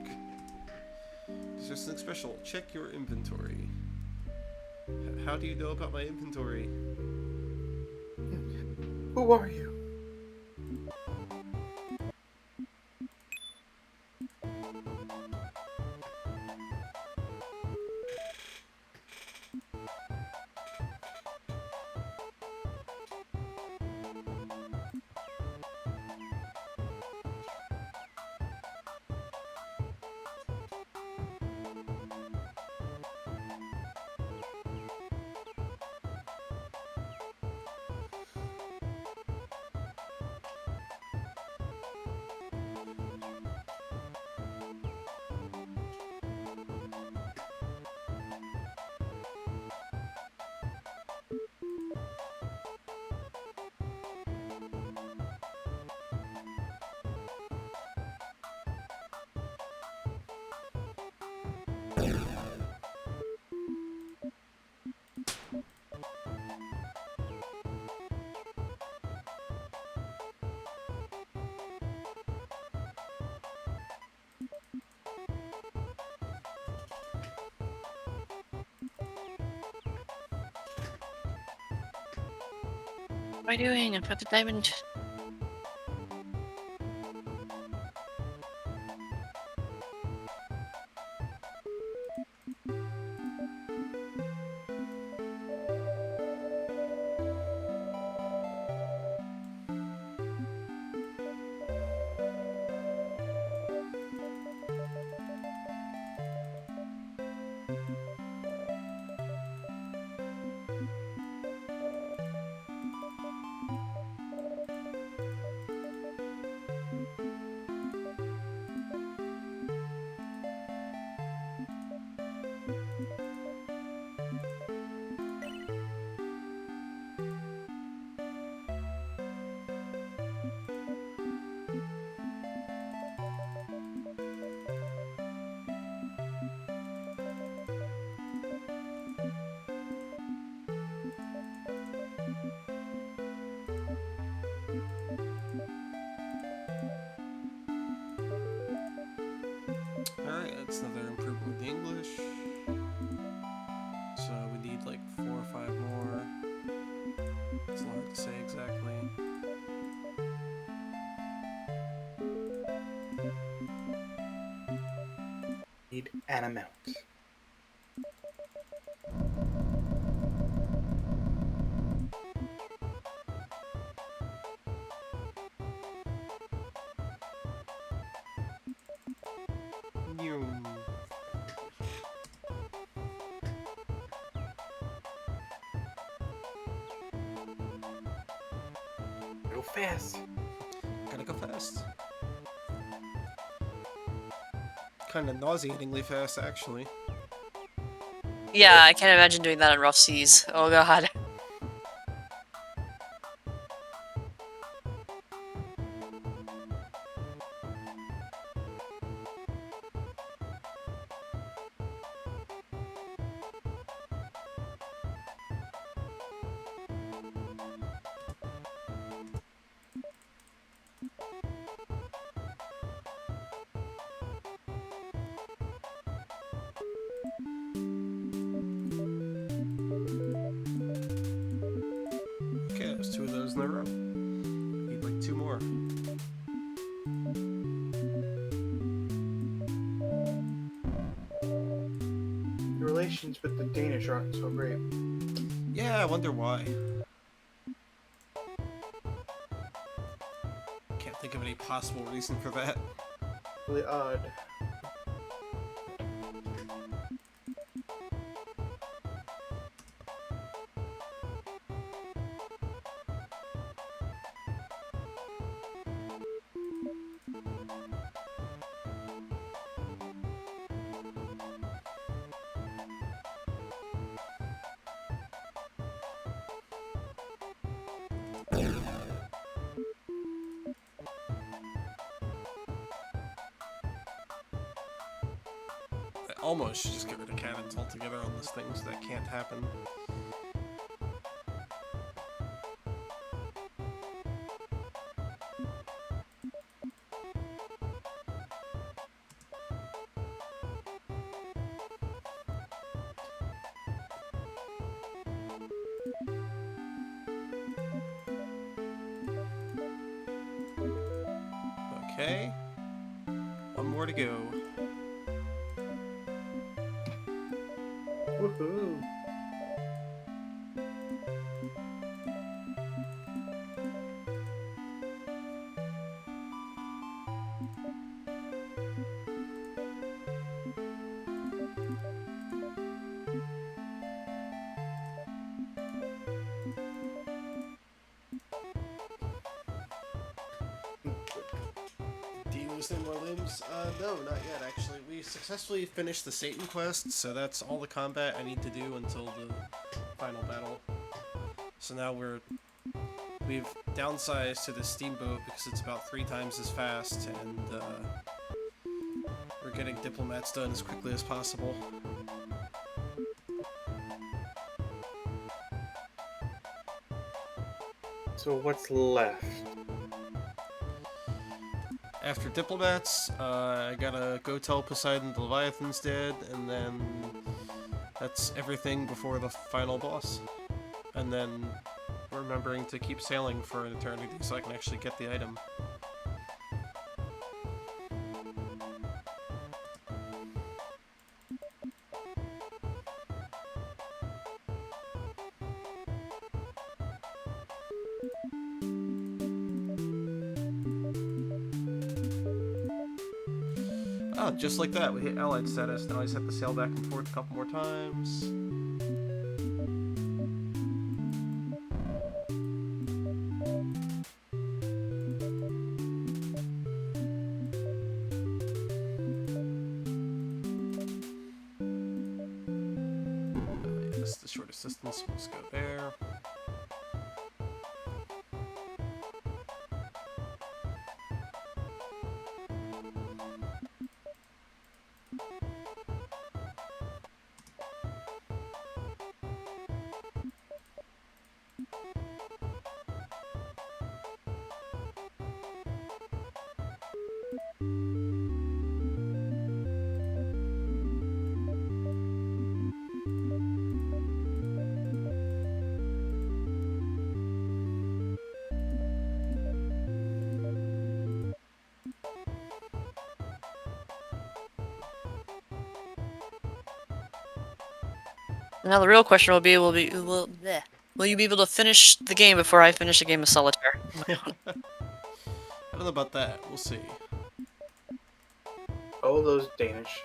Is there something special? Check your inventory. How do you know about my inventory? Who are you? What am I doing? I've got the diamond. Alright, that's another improvement with the English. So we need like 4 or 5 more. It's hard to say exactly. Need an amount. Go fast. Gotta go fast. Kinda nauseatingly fast, actually. Yeah, I can't imagine doing that on rough seas. Oh god. Okay, there's 2 of those in a row. Need like 2 more. The relations with the Danish aren't so great. Yeah, I wonder why. Can't think of any possible reason for that. Really odd. I almost should just get rid of cannons altogether on this thing so that can't happen. Okay. 1 more to go. Woohoo! Do you lose any more limbs? No, not yet, actually. We successfully finished the Satan quest, so that's all the combat I need to do until the final battle. So now we've downsized to the steamboat because it's about 3 times as fast, and we're getting diplomats done as quickly as possible. So what's left? After diplomats, I gotta go tell Poseidon the Leviathan's dead, and then that's everything before the final boss. And then remembering to keep sailing for an eternity so I can actually get the item. Oh, just like that, we hit Allied status. Now I just have to sail back and forth a couple more times. Yes, the shortest distance, we'll just go there. Now the real question will will you be able to finish the game before I finish a game of solitaire? I don't know about that. We'll see. Oh, those Danish.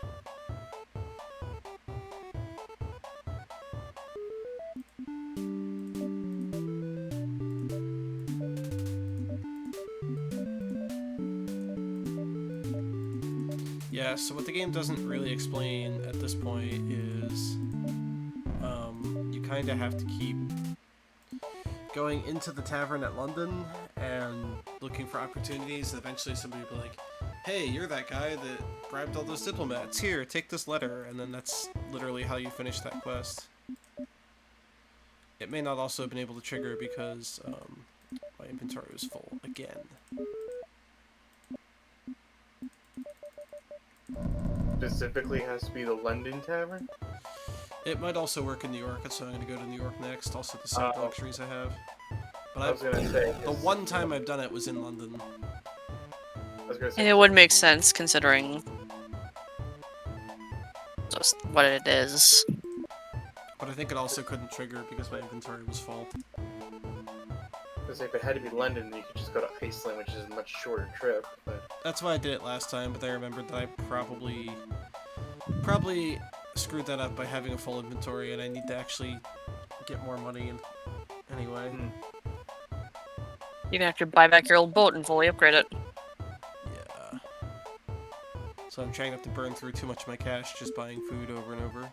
Yeah, so what the game doesn't really explain at this point is you kind of have to keep going into the tavern at London and looking for opportunities, and eventually somebody will be like, hey, you're that guy that bribed all those diplomats. Here, take this letter. And then that's literally how you finish that quest. It may not also have been able to trigger because my inventory was full again. Specifically has to be the London Tavern? It might also work in New York, so I'm going to go to New York next, also to save the luxuries I have. But I was gonna say, the one time I've done it was in London. I was gonna say, And it would make sense considering just what it is. But I think it also couldn't trigger because my inventory was full. because if it had to be London, you could just go to Iceland, which is a much shorter trip. But That's why I did it last time, but I remembered that I probably screwed that up by having a full inventory, and I need to actually get more money in anyway. You're gonna have to buy back your old boat and fully upgrade it. Yeah. So I'm trying not to burn through too much of my cash just buying food over and over.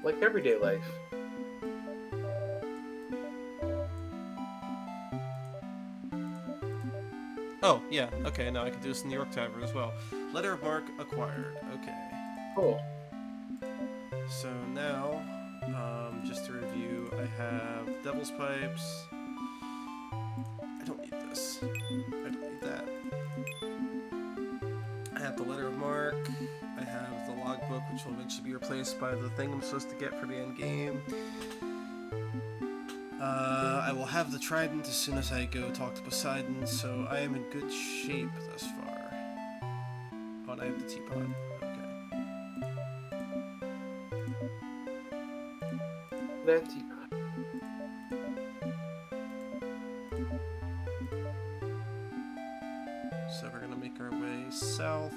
like everyday life. Oh, yeah, okay, now I can do this in the New York Tavern as well. Letter of mark acquired, okay. Cool. So now, just to review, I have Devil's Pipes. I don't need this. I don't need that. I have the Letter of Mark. I have the logbook, which will eventually be replaced by the thing I'm supposed to get for the end game. I will have the trident as soon as I go talk to Poseidon, so I am in good shape thus far. Oh, and I have the teapot. Okay. That teapot. So we're gonna make our way south.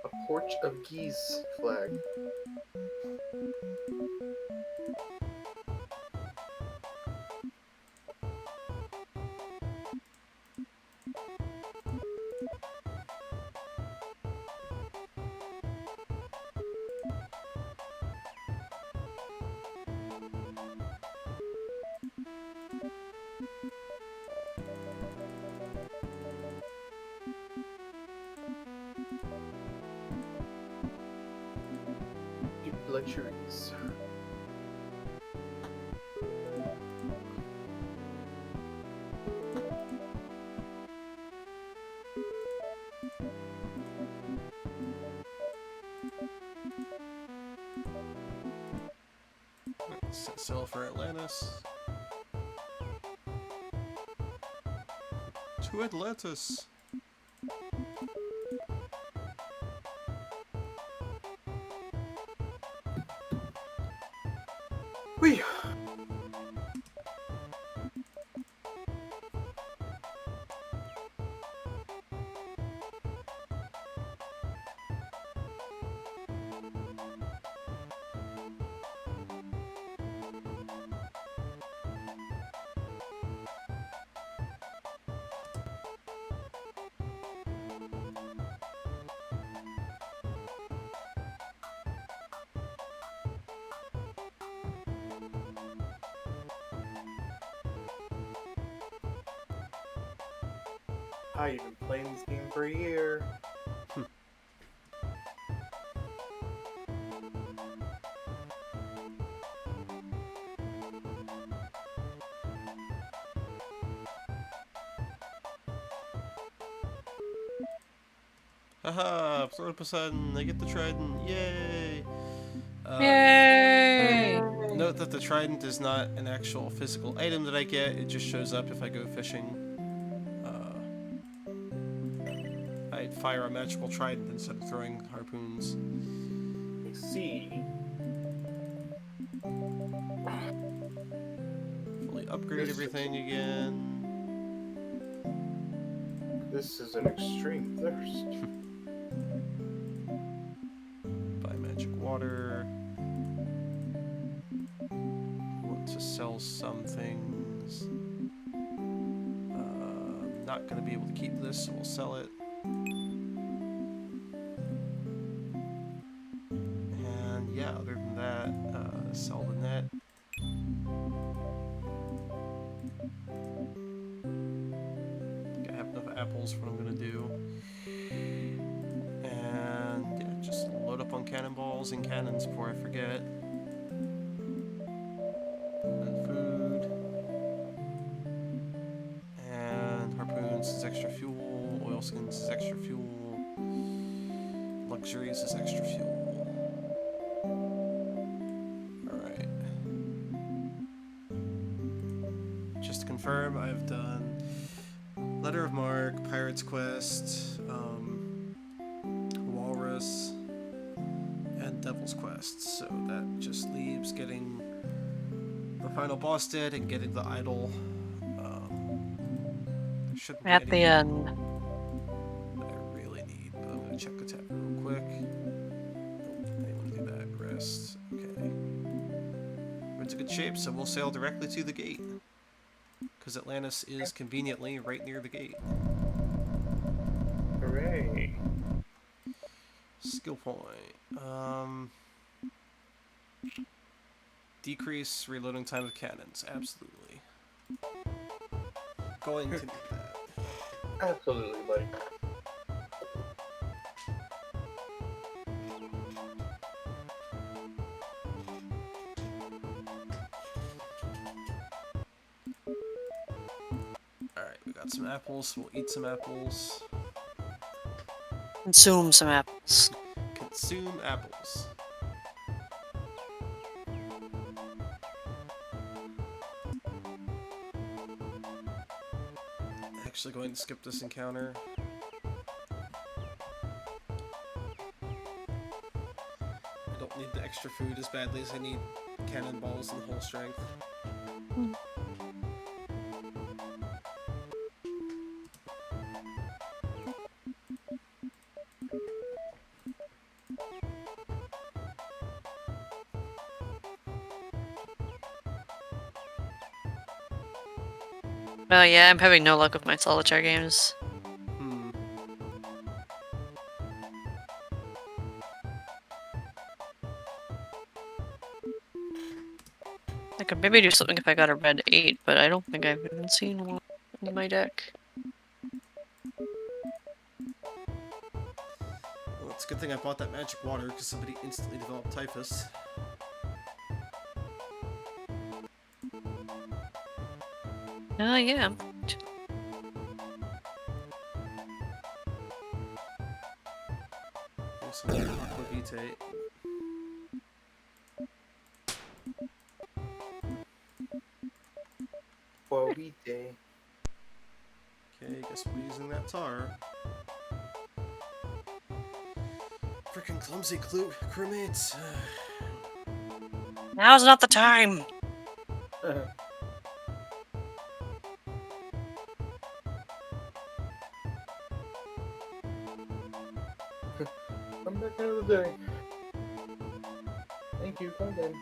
A Porch of Geese flag. Deep luxuries. Set sail for Atlantis. To Atlantis! Whee! I've been playing this game for a year. Haha, Florida Poseidon, I get the trident, yay! Yay! Note that the trident is not an actual physical item that I get, it just shows up if I go fishing. I'd fire a magical trident instead of throwing harpoons. I see. Fully upgrade everything again. This is an extreme thirst. Buy magic water. Want to sell some things. Not going to be able to keep this, so we'll sell it. And yeah, other than that, sell the net. I think I have enough apples for what I'm going to do. And yeah, just load up on cannonballs and cannons before I forget. And food. And harpoons is extra fuel. Oilskins is extra fuel. Luxuries is extra fuel. Alright. Just to confirm, I've done Letter of Marque, Pirate's Quest, Walrus, and Devil's Quest. So that just leaves getting the final boss dead and getting the idol. Shouldn't be At the anything end. that I really need, but I'm gonna check the tab real quick. Nope, I want to do that. Rest. Okay. We're in good shape, so we'll sail directly to the gate. Because Atlantis is conveniently right near the gate. Hooray. Skill point. Decrease reloading time of cannons. Absolutely. Going to need that. Absolutely, buddy. Alright, we got some apples. We'll eat some apples. Consume some apples. Consume apples. Actually going to skip this encounter. I don't need the extra food as badly as I need cannonballs and whole strength. Well, yeah, I'm having no luck with my solitaire games. I could maybe do something if I got a red 8, but I don't think I've even seen one in my deck. Well, it's a good thing I bought that magic water because somebody instantly developed typhus. Yeah. Here's some aquavitae. Well, we day. Okay, guess we'll be using that tar. Freaking clumsy crewmates. Now's not the time! Come back another day. Thank you, come again.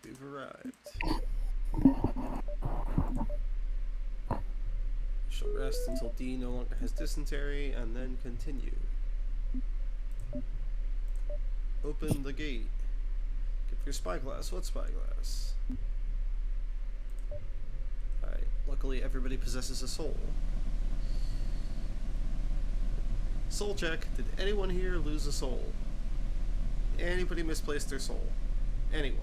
we've arrived. Shall rest until D no longer has dysentery, and then continue. Open the gate. Get your spyglass. What spyglass? Alright, luckily everybody possesses a soul. Soul check. Did anyone here lose a soul? Anybody misplaced their soul? Anyone?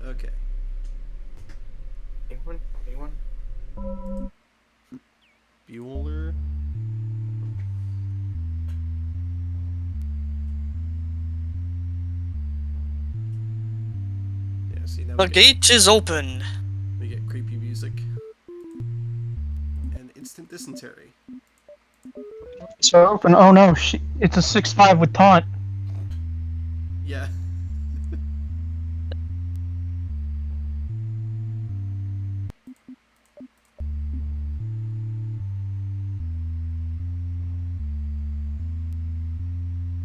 Okay. Anyone? Anyone? Bueller. Yeah, see now The gate is open. we get creepy music. And instant dysentery. So open. Oh no, it's a 6-5 with taunt. Yeah.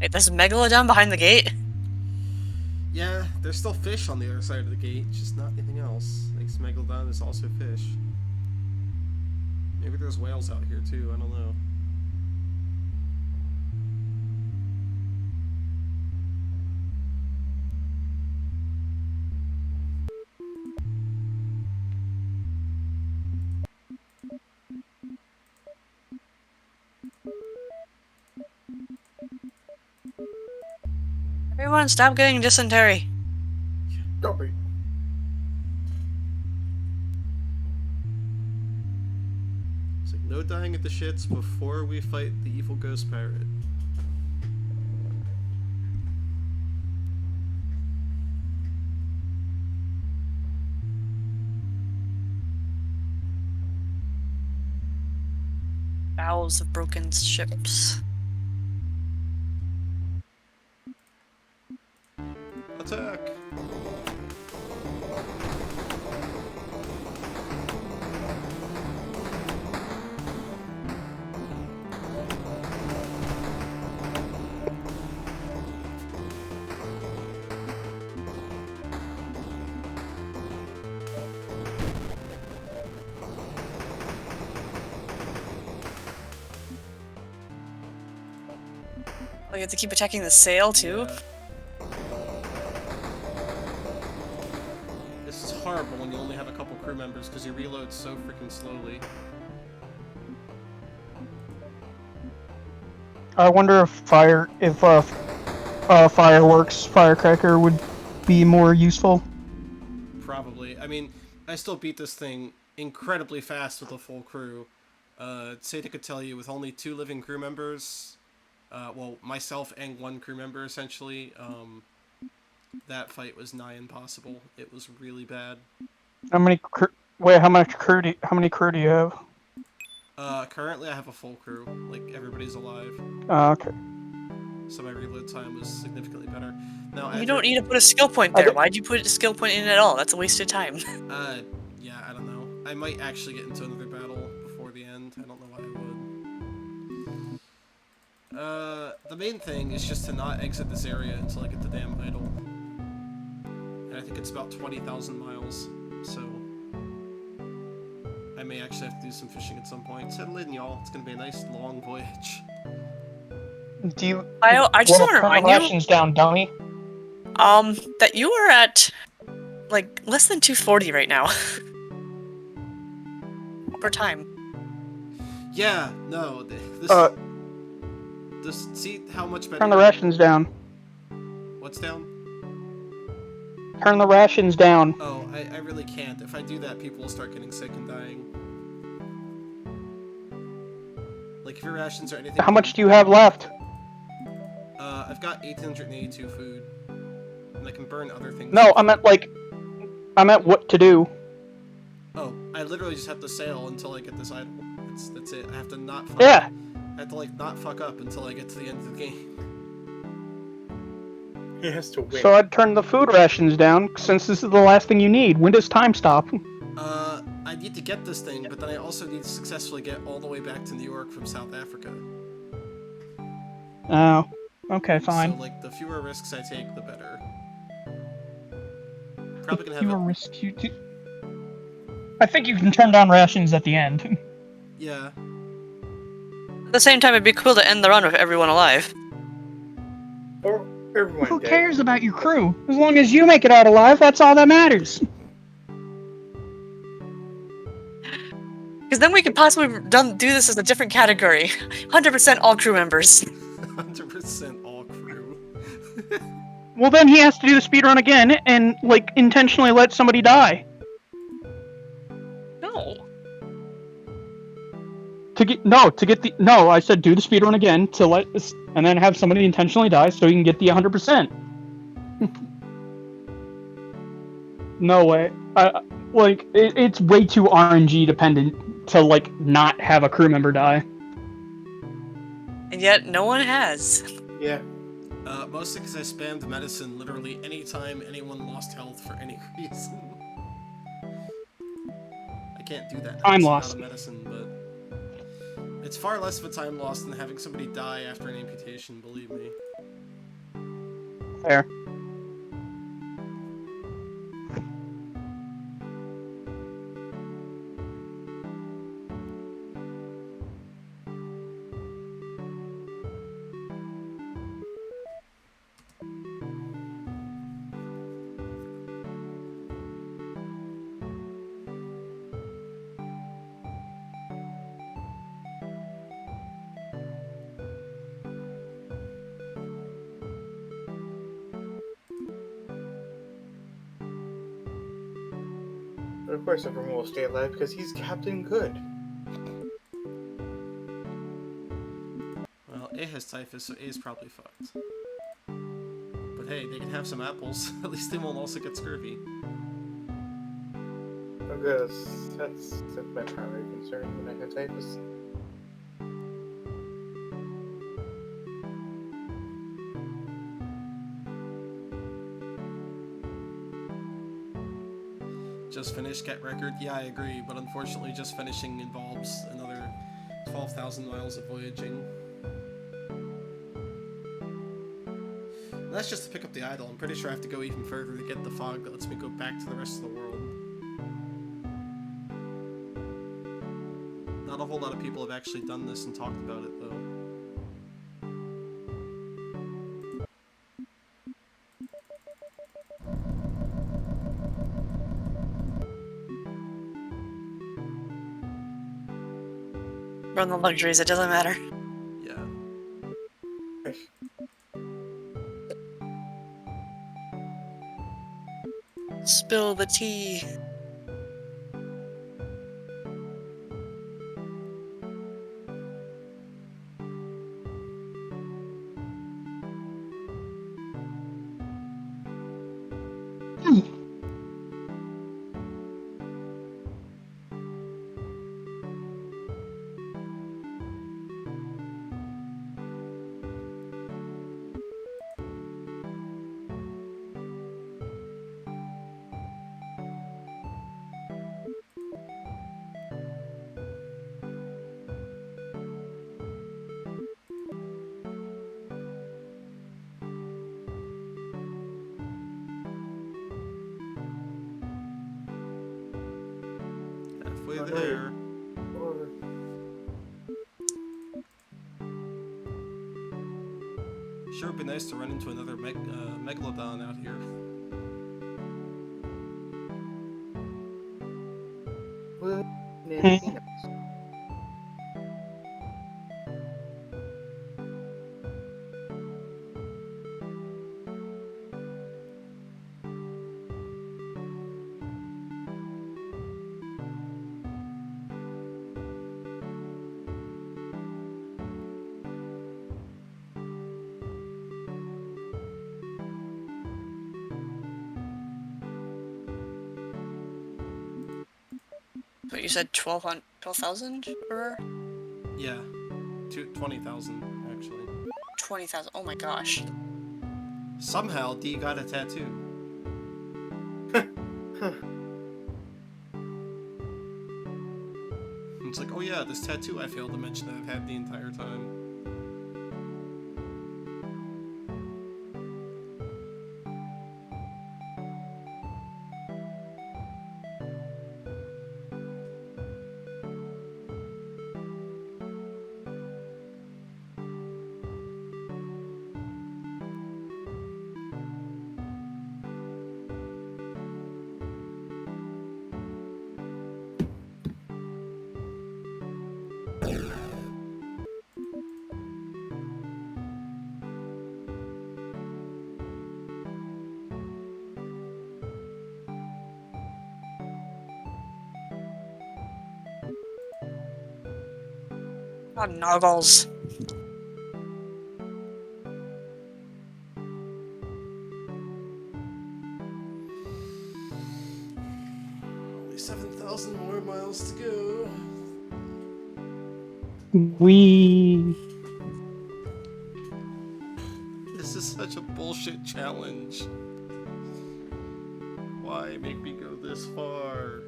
Wait, there's a megalodon behind the gate? Yeah, there's still fish on the other side of the gate, just not anything else. Like Megalodon is also fish. Maybe there's whales out here too, I don't know. Everyone, stop getting dysentery. Don't be. It's like no dying at the shits before we fight the evil ghost pirate. Bows of broken ships. Attack! Oh, you have to keep attacking the sail too? Yeah. This is horrible when you only have a couple crew members because you reload so freaking slowly. I wonder if fireworks, firecracker would be more useful. Probably. I mean, I still beat this thing incredibly fast with a full crew. Sata could tell you with only 2 living crew members, well, myself and 1 crew member essentially, that fight was nigh impossible. It was really bad. How many crew do you have? Currently I have a full crew. Like, everybody's alive. Okay. So my reload time was significantly better. Now, You don't need to put a skill point there. Why'd you put a skill point in at all? That's a waste of time. Yeah, I don't know. I might actually get into another battle before the end. I don't know why I would. The main thing is just to not exit this area until I get the damn idol. And I think it's about 20,000 miles, so I may actually have to do some fishing at some point. Settle in, y'all. It's gonna be a nice, long voyage. Do you? I just want to remind you, rations down, dummy. that you are at like less than 240 right now. Per time. Yeah, no, this see how much better. Turn the rations down. What's down? Turn the rations down. Oh, I really can't. If I do that, people will start getting sick and dying. Like, if your rations are anything... How much do you have left? I've got 882 food. And I can burn other things. No, I meant what to do. Oh, I literally just have to sail until I get this idol. That's it. I have to not fuck Yeah. up. I have to, like, not fuck up until I get to the end of the game. He has to win. So I'd turn the food rations down, since this is the last thing you need. When does time stop? I need to get this thing, but then I also need to successfully get all the way back to New York from South Africa. Oh, okay, fine. So, like, the fewer risks I take, the better. probably gonna have fewer it. risks you do. I think you can turn down rations at the end. Yeah. At the same time, it'd be cool to end the run with everyone alive. Or everyone Who dead. cares about your crew? As long as you make it out alive, that's all that matters. Because then we could possibly do this as a different category. 100% all crew members. 100% all crew. Well, then he has to do the speedrun again and, like, intentionally let somebody die. No. I said do the speedrun again and then have somebody intentionally die so you can get the 100%. No way. It's way too RNG dependent to, like, not have a crew member die. And yet, no one has. Yeah. Mostly because I spammed medicine literally anytime anyone lost health for any reason. I can't do that Time without loss. a medicine, but it's far less of a time loss than having somebody die after an amputation, believe me. Fair. But of course, everyone will stay alive because he's Captain Good. Well, A has typhus, so A is probably fucked. But hey, they can have some apples. At least they won't also get scurvy. Because that's my primary concern when I have typhus. Just finished, get record. Yeah, I agree, but unfortunately just finishing involves another 12,000 miles of voyaging. And that's just to pick up the idol. I'm pretty sure I have to go even further to get the fog that lets me go back to the rest of the world. Not a whole lot of people have actually done this and talked about it, though. Run the luxuries, it doesn't matter. Yeah. Spill the tea. Halfway Oh, there. Or Sure would be nice to run into another megalodon out here. peanuts. But you said 12,000 or Yeah. 20,000, actually. 20,000. Oh my gosh. Somehow, D got a tattoo. It's like, oh yeah, this tattoo I failed to mention that I've had the entire time. Oh, noggles. Only 7,000 more miles to go. We. This is such a bullshit challenge. Why make me go this far?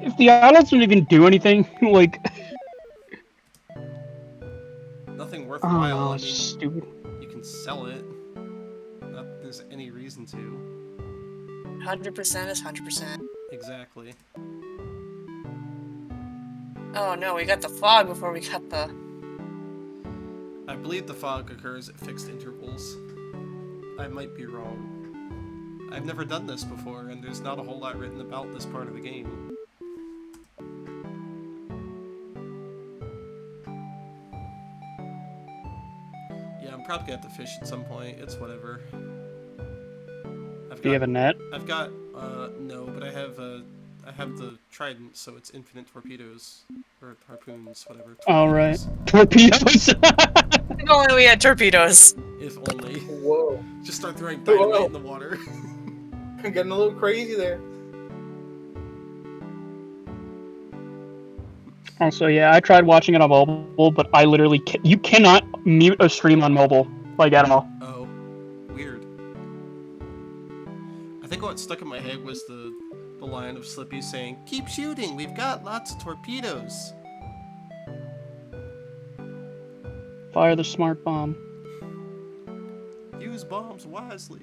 If the islands don't even do anything, like. Nothing I worthwhile. don't know, I it's mean, stupid. you can sell it. Not that there's any reason to. 100% is 100%. Exactly. Oh no, we got the fog before we got the... I believe the fog occurs at fixed intervals. I might be wrong. I've never done this before, and there's not a whole lot written about this part of the game. Yeah, I'm probably gonna have to fish at some point. It's whatever. Do you have a net? I've got, no, but I have the trident, so it's infinite torpedoes. Or harpoons, whatever. Alright. Torpedoes. Torpedoes! If only we had torpedoes. If only. Whoa. Just start throwing dynamite Whoa. in the water. I'm getting a little crazy there. Also, yeah, I tried watching it on mobile, but I literally you cannot mute a stream on mobile, like, at all. Oh. Weird. I think what stuck in my head was the line of Slippy saying, "Keep shooting, we've got lots of torpedoes." Fire the smart bomb. Use bombs wisely.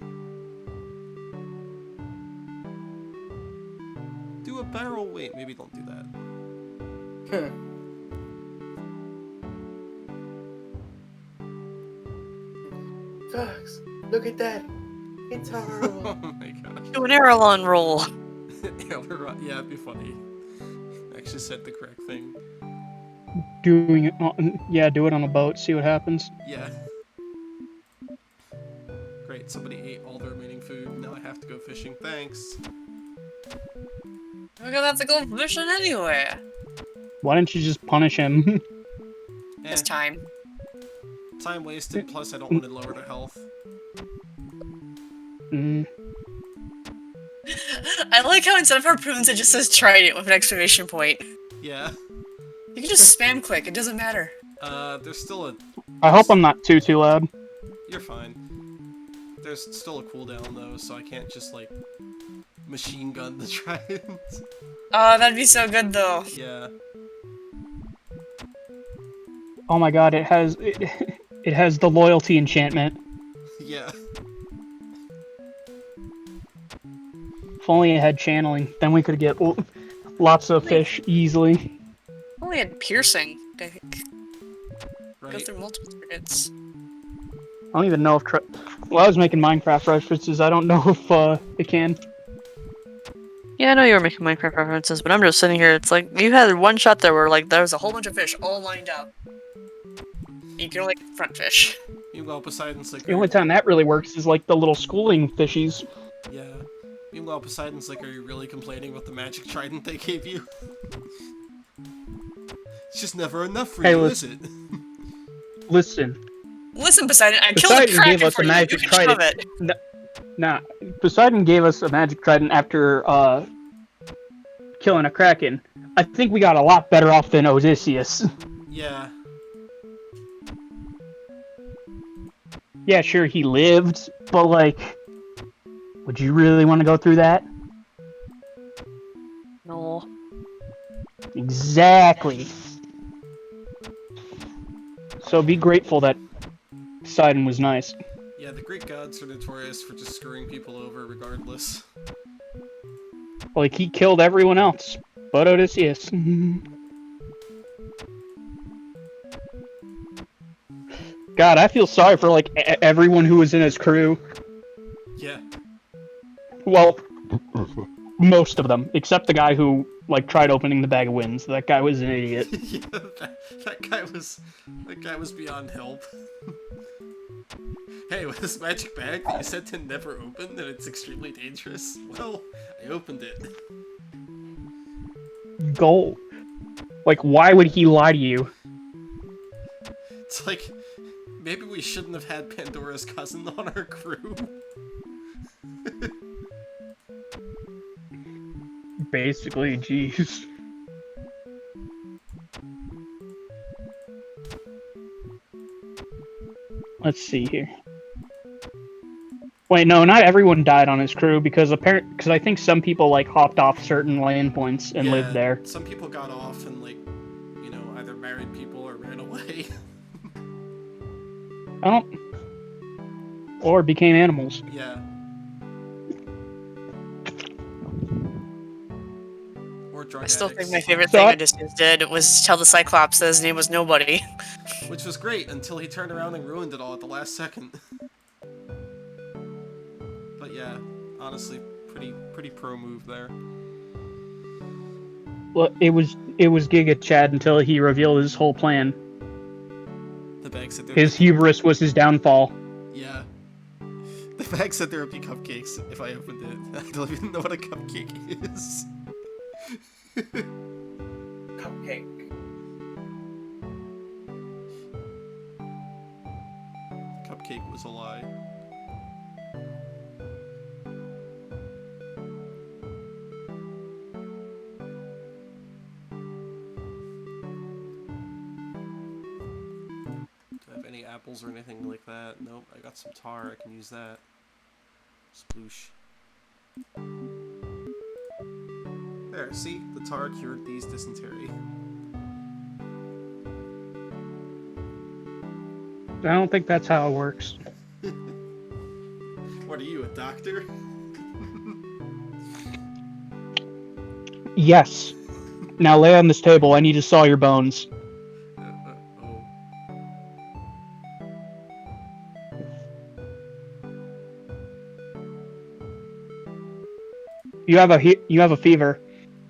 Do a barrel wait. Maybe don't do that. Fox, look at that. It's horrible. Oh my gosh. Do an Airlon roll. Yeah, it'd be funny. Actually said the correct thing. Doing it yeah, do it on a boat, see what happens. Yeah. Great, somebody ate all the remaining food. Now I have to go fishing. Thanks. We're gonna have to go fishing anyway. Why didn't you just punish him? It's time. Time wasted, plus I don't want to lower the health. I like how instead of harpoons it just says trident with an exclamation point. Yeah. You can just spam click, it doesn't matter. There's still a... I hope I'm not too loud. You're fine. There's still a cooldown though, so I can't just like machine gun the trident. Oh, that'd be so good though. Yeah. Oh my god, it has the loyalty enchantment. Yeah. If only it had channeling, then we could get lots of fish easily. Only had piercing, I think. Go Right. through multiple targets. I don't even know if well, I was making Minecraft references, I don't know if it can. Yeah, I know you were making Minecraft references, but I'm just sitting here, it's like, you had one shot there where like there was a whole bunch of fish all lined up. You can only get front fish. Meanwhile, Poseidon's like, The only time that really works is like the little schooling fishies. yeah. Meanwhile, Poseidon's like, are you really complaining about the magic trident they gave you? It's just never enough for you, is it? Listen. Listen, Poseidon, I killed a Poseidon kraken gave us for a you. magic You can shove trident. it. Nah, Poseidon gave us a magic trident after killing a kraken. I think we got a lot better off than Odysseus. Yeah. Yeah, sure, he lived, but like, would you really want to go through that? No. Exactly. So be grateful that Poseidon was nice. Yeah, the Greek gods are notorious for just screwing people over regardless. Like, he killed everyone else, but Odysseus. God, I feel sorry for, like, everyone who was in his crew. Yeah. Well, most of them, except the guy who, like, tried opening the bag of winds. That guy was an idiot. Yeah, that guy was beyond help. Hey, with this magic bag that you said to never open and it's extremely dangerous, well, I opened it. Gold. Like, why would he lie to you? It's like, maybe we shouldn't have had Pandora's cousin on our crew. Basically, jeez. Let's see here. Wait, no, not everyone died on his crew because I think some people like hopped off certain land points and lived there. Some people got off and like, you know, either married people or ran away. Oh. Or became animals. Yeah. Or drug I still addicts. think my favorite thing Odysseus did was tell the Cyclops that his name was Nobody. Which was great until he turned around and ruined it all at the last second. But yeah, honestly, pretty pro move there. Well, it was Giga Chad until he revealed his whole plan. The bag said his hubris was his downfall. Yeah. The bag said there would be cupcakes if I opened it. I don't even know what a cupcake is. Cupcake. Cupcake was a lie. Do I have any apples or anything like that? Nope, I got some tar, I can use that. Sploosh. There, see? The tar cured these dysentery. I don't think that's how it works. What are you, a doctor? Yes. Now lay on this table. I need to saw your bones. Oh. You have a fever.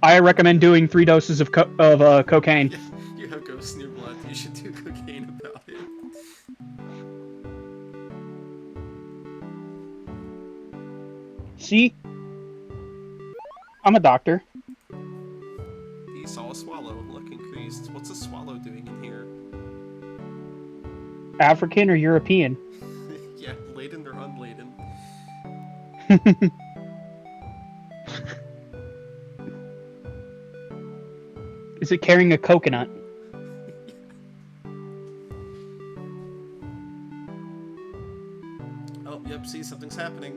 I recommend doing 3 doses of cocaine. You have ghosts in your blood. You should do cocaine about it. See? I'm a doctor. He saw a swallow. Look increased. What's a swallow doing in here? African or European? Yeah, laden or unladen. Is it carrying a coconut? Oh, yep, see, something's happening.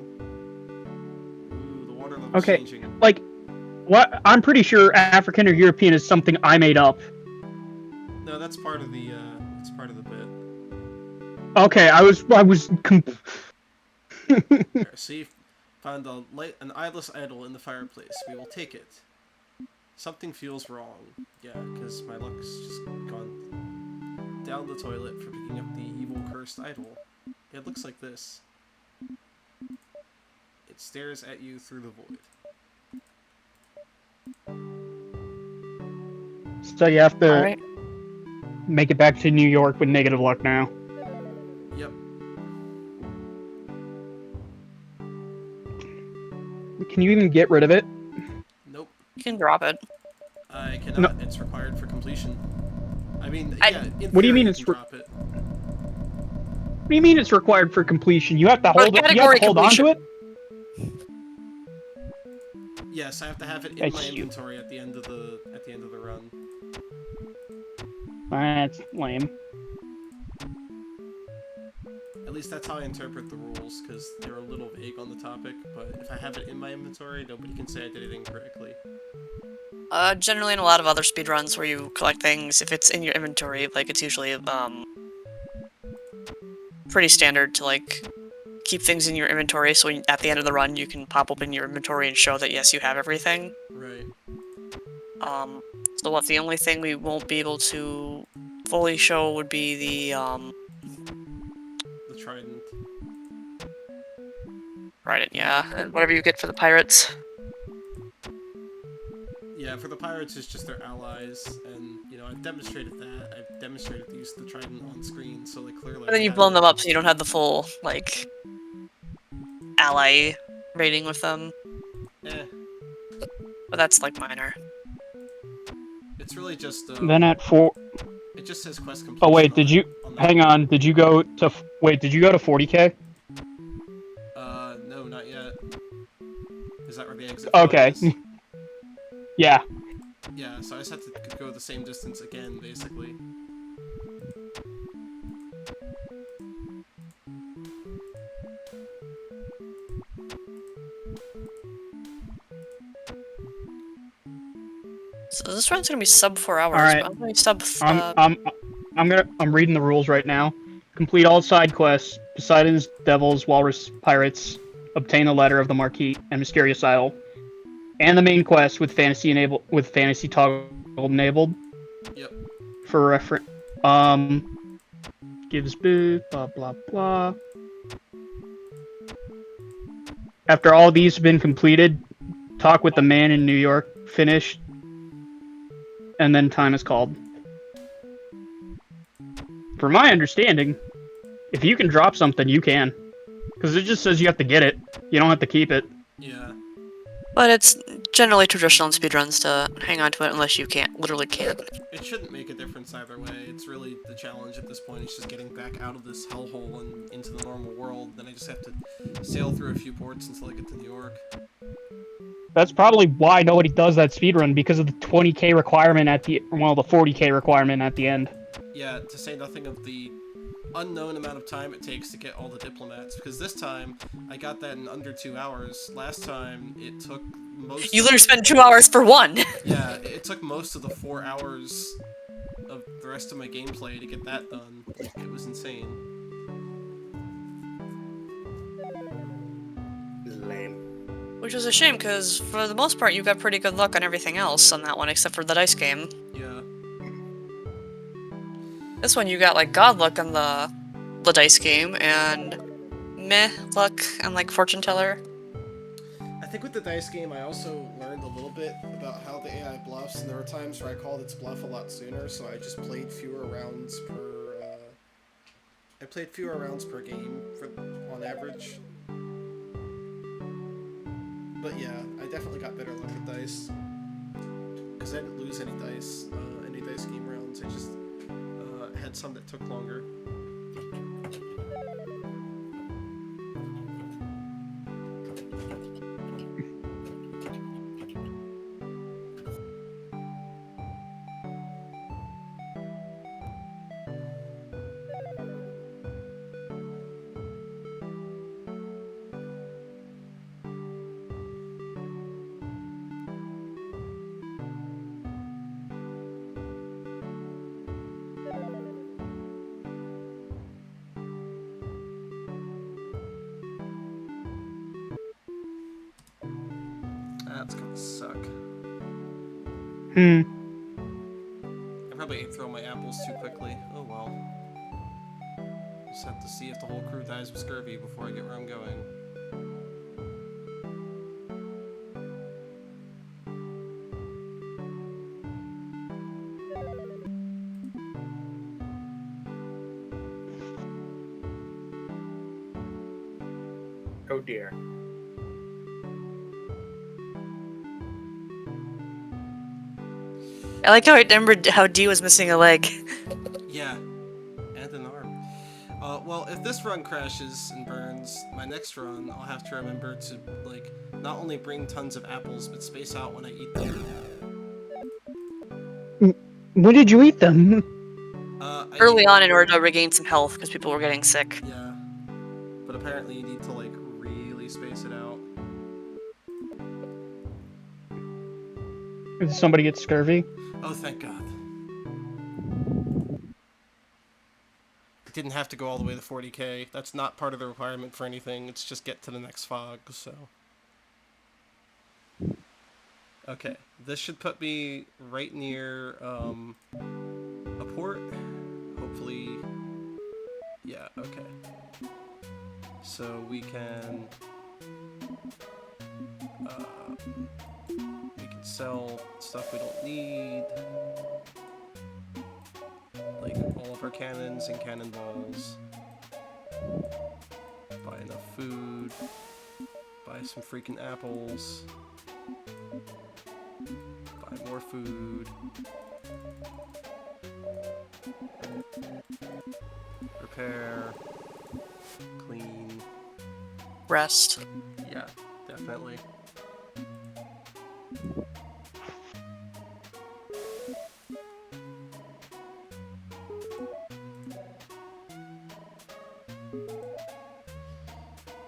Ooh, the water level's Okay, changing. like, what? I'm pretty sure African or European is something I made up. No, that's part of the, bit. Okay, I was There, see, found an eyeless idol in the fireplace. We will take it. Something feels wrong. Yeah, because my luck's just gone down the toilet for picking up the evil cursed idol. It looks like this. It stares at you through the void. So you have to make it back to New York with negative luck now. Yep. Can you even get rid of it? Nope. You can drop it. I cannot. No. It's required for completion. I mean, yeah. What do you mean it's drop it? What do you mean it's required for completion? You have to hold it. You have to hold on to it. Yes, I have to have it in my inventory at the end of the run. That's lame. At least that's how I interpret the rules, because they're a little vague on the topic, but if I have it in my inventory, nobody can say I did it incorrectly. Generally in a lot of other speedruns where you collect things, if it's in your inventory, like, it's usually, pretty standard to, like, keep things in your inventory, so at the end of the run you can pop open your inventory and show that, yes, you have everything. Right. So the only thing we won't be able to fully show would be the trident. Trident, yeah. And whatever you get for the pirates. Yeah, for the pirates, it's just their allies, and, you know, I've demonstrated that. I've demonstrated the use of the trident on screen, so, like, clearly... And then you've blown them up, so you don't have the full, like, ally rating with them. Eh. But that's, like, minor. It's really just. Then at 4. It just says quest completion. Oh wait, did you? Hang on. Did you go to? Wait, did you go to 40K? No, not yet. Is that where the exit? Okay. Is? Yeah. Yeah, so I just have to go the same distance again, basically. So this run's gonna be sub 4 hours. All right. But I'm gonna sub. I'm reading the rules right now. Complete all side quests: Poseidon's Devils, Walrus Pirates, obtain the letter of the Marquis and Mysterious Isle, and the main quest with fantasy toggle enabled. Yep. For reference, gives boo blah blah blah. After all these have been completed, talk with the man in New York. Finished, and then time is called. From my understanding, if you can drop something, you can. Because it just says you have to get it. You don't have to keep it. Yeah. But it's generally traditional in speedruns to hang on to it unless you literally can't. It shouldn't make a difference either way. It's really the challenge at this point. It's just getting back out of this hellhole and into the normal world. Then I just have to sail through a few ports until I get to New York. That's probably why nobody does that speedrun, because of the 20K requirement the 40K requirement at the end. Yeah, to say nothing of the unknown amount of time it takes to get all the diplomats, because this time I got that in under 2 hours. Last time it took most. You literally spent 2 hours for one. Yeah, it took most of the 4 hours of the rest of my gameplay to get that done. Like, it was insane. Lame. Which was a shame, because for the most part you got pretty good luck on everything else on that one, except for the dice game. Yeah. This one you got like god luck on the dice game, and meh luck on like fortune teller. I think with the dice game, I also learned a little bit about how the AI bluffs, and there were times where I called its bluff a lot sooner, so I just played fewer rounds per. I played fewer rounds per game on average. But yeah, I definitely got better luck with dice. Because I didn't lose any dice game rounds. I just had some that took longer. That's gonna suck. I probably ate through my apples too quickly. Oh well. Just have to see if the whole crew dies of scurvy before I get where I'm going. Oh dear. I like how I remembered how D was missing a leg. Yeah, and an arm. Well, if this run crashes and burns, my next run, I'll have to remember to, like, not only bring tons of apples, but space out when I eat them. When did you eat them? Early on in order to regain some health, because people were getting sick. Yeah. But apparently you need to, like, really space it out. Did somebody get scurvy? Oh, thank God. I didn't have to go all the way to 40K. That's not part of the requirement for anything. It's just get to the next fog, so... Okay. This should put me right near, a port. Hopefully... Yeah, okay. So we can... we can sell stuff we don't need. Like all of our cannons and cannonballs. Buy enough food. Buy some freaking apples. Buy more food. Repair. Clean. Rest. Yeah, definitely.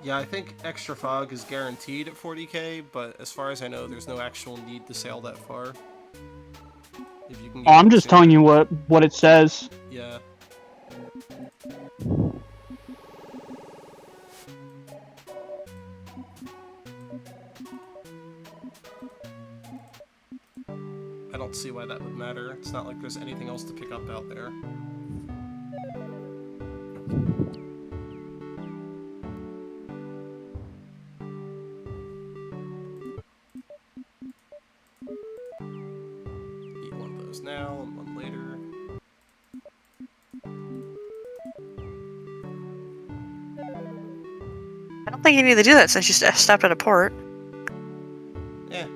Yeah, I think extra fog is guaranteed at 40k, but as far as I know, there's no actual need to sail that far. If you can Oh, get I'm it just sooner. telling you what it says. Yeah. I don't see why that would matter. It's not like there's anything else to pick up out there. Eat one of those now and one later. I don't think you need to do that since you stopped at a port. Yeah.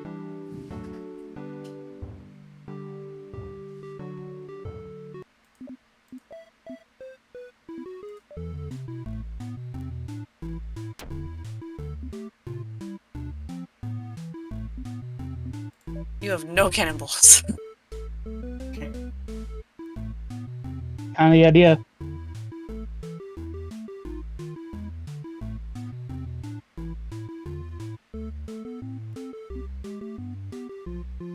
You have no cannonballs. Kind of the idea.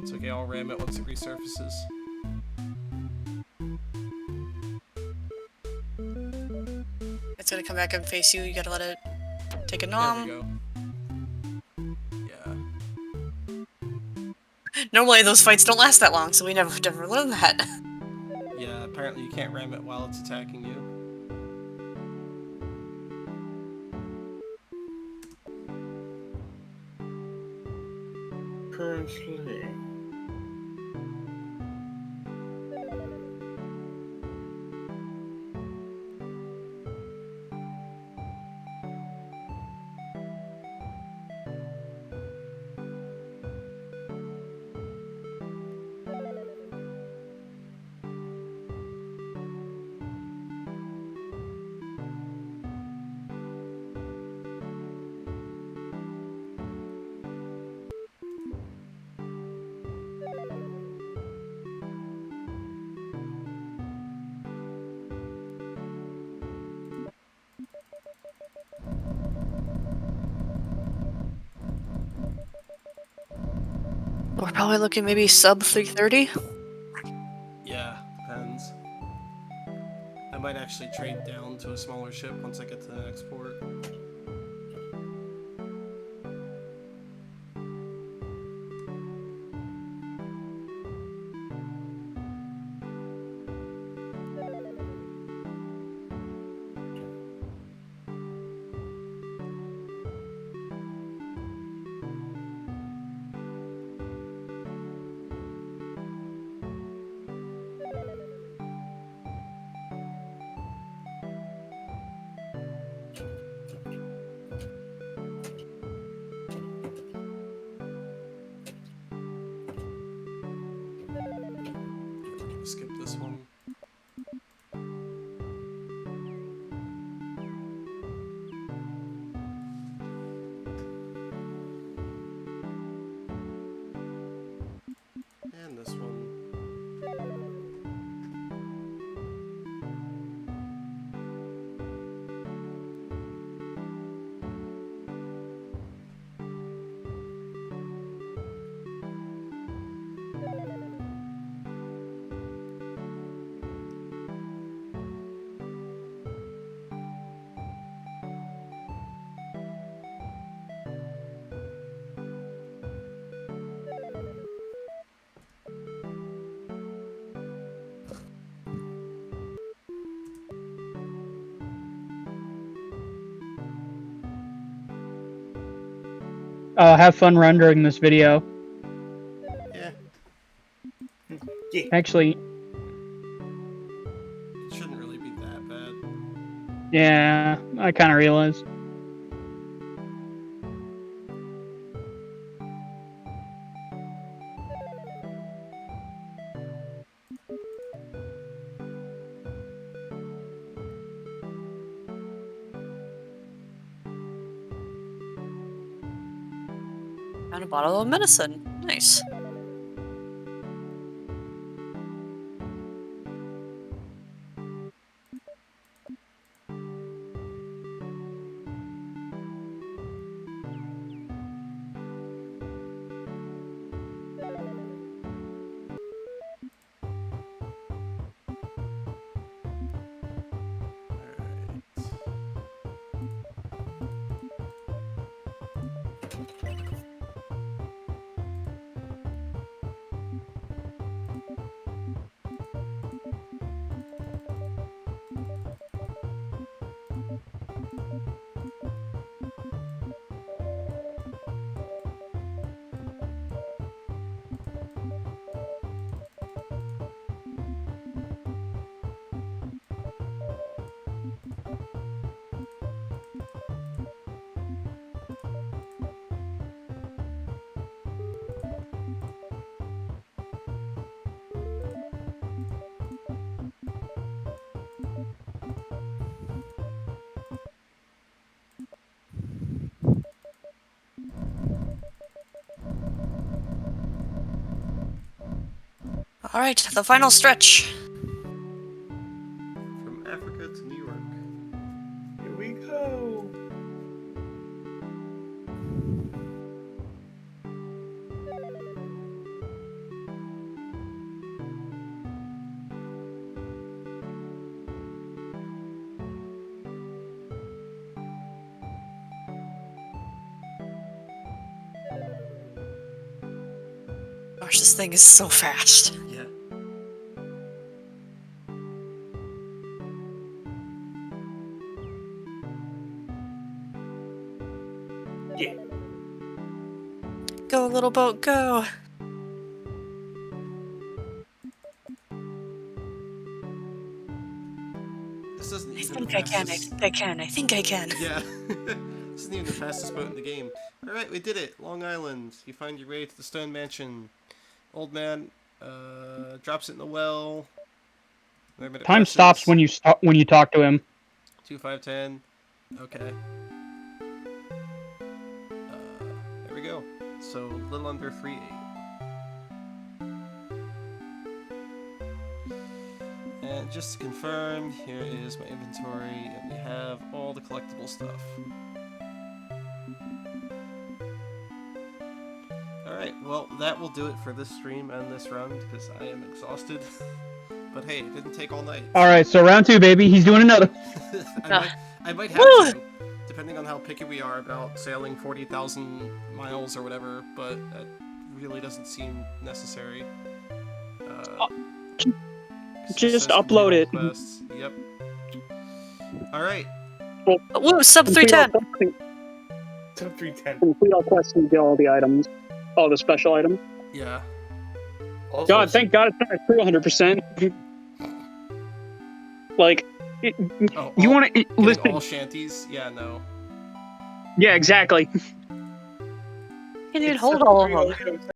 It's okay, I'll ram it once it resurfaces. It's gonna come back and face you. You gotta let it take a There nom. we go. Yeah. Normally those fights don't last that long, so we never learned that. Yeah, apparently you can't ram it while it's attacking you. Currently. We're probably looking maybe sub 330. Yeah, depends. I might actually trade down to a smaller ship once I get to the next port. Skip this one. And this one. Have fun rendering this video. Yeah, Yeah. Actually, it shouldn't really be that bad. yeah, I kind of realized. Found a bottle of medicine. Nice. Alright, the final stretch. From Africa to New York. Here we go. Gosh, this thing is so fast. Yeah. Yeah. Go, little boat, go. This isn't I even the think I can, I fastest. think I can, I think I can. Yeah. This isn't even the fastest boat in the game. Alright, we did it. Long Island. You find your way to the Stone Mansion. Old man drops it in the well. Time stops when you talk to him. 2510. Okay. There we go. So a little under 3.8. And just to confirm, here is my inventory, and we have all the collectible stuff. Alright, well, that will do it for this stream and this round, because I am exhausted. But hey, it didn't take all night. Alright, so round 2, baby. He's doing another. I might have Woo! to, depending on how picky we are about sailing 40,000 miles or whatever, but that really doesn't seem necessary. Just upload it. Quests. Yep. Alright. Woo, sub 310! Top 310. Complete all quests and get all the items. All the special items. Yeah. Also, God, thank God it's not 300%. Like, Oh, you want to getting listen? all shanties? Yeah, no. Yeah, exactly. Can't even hold all of them. items.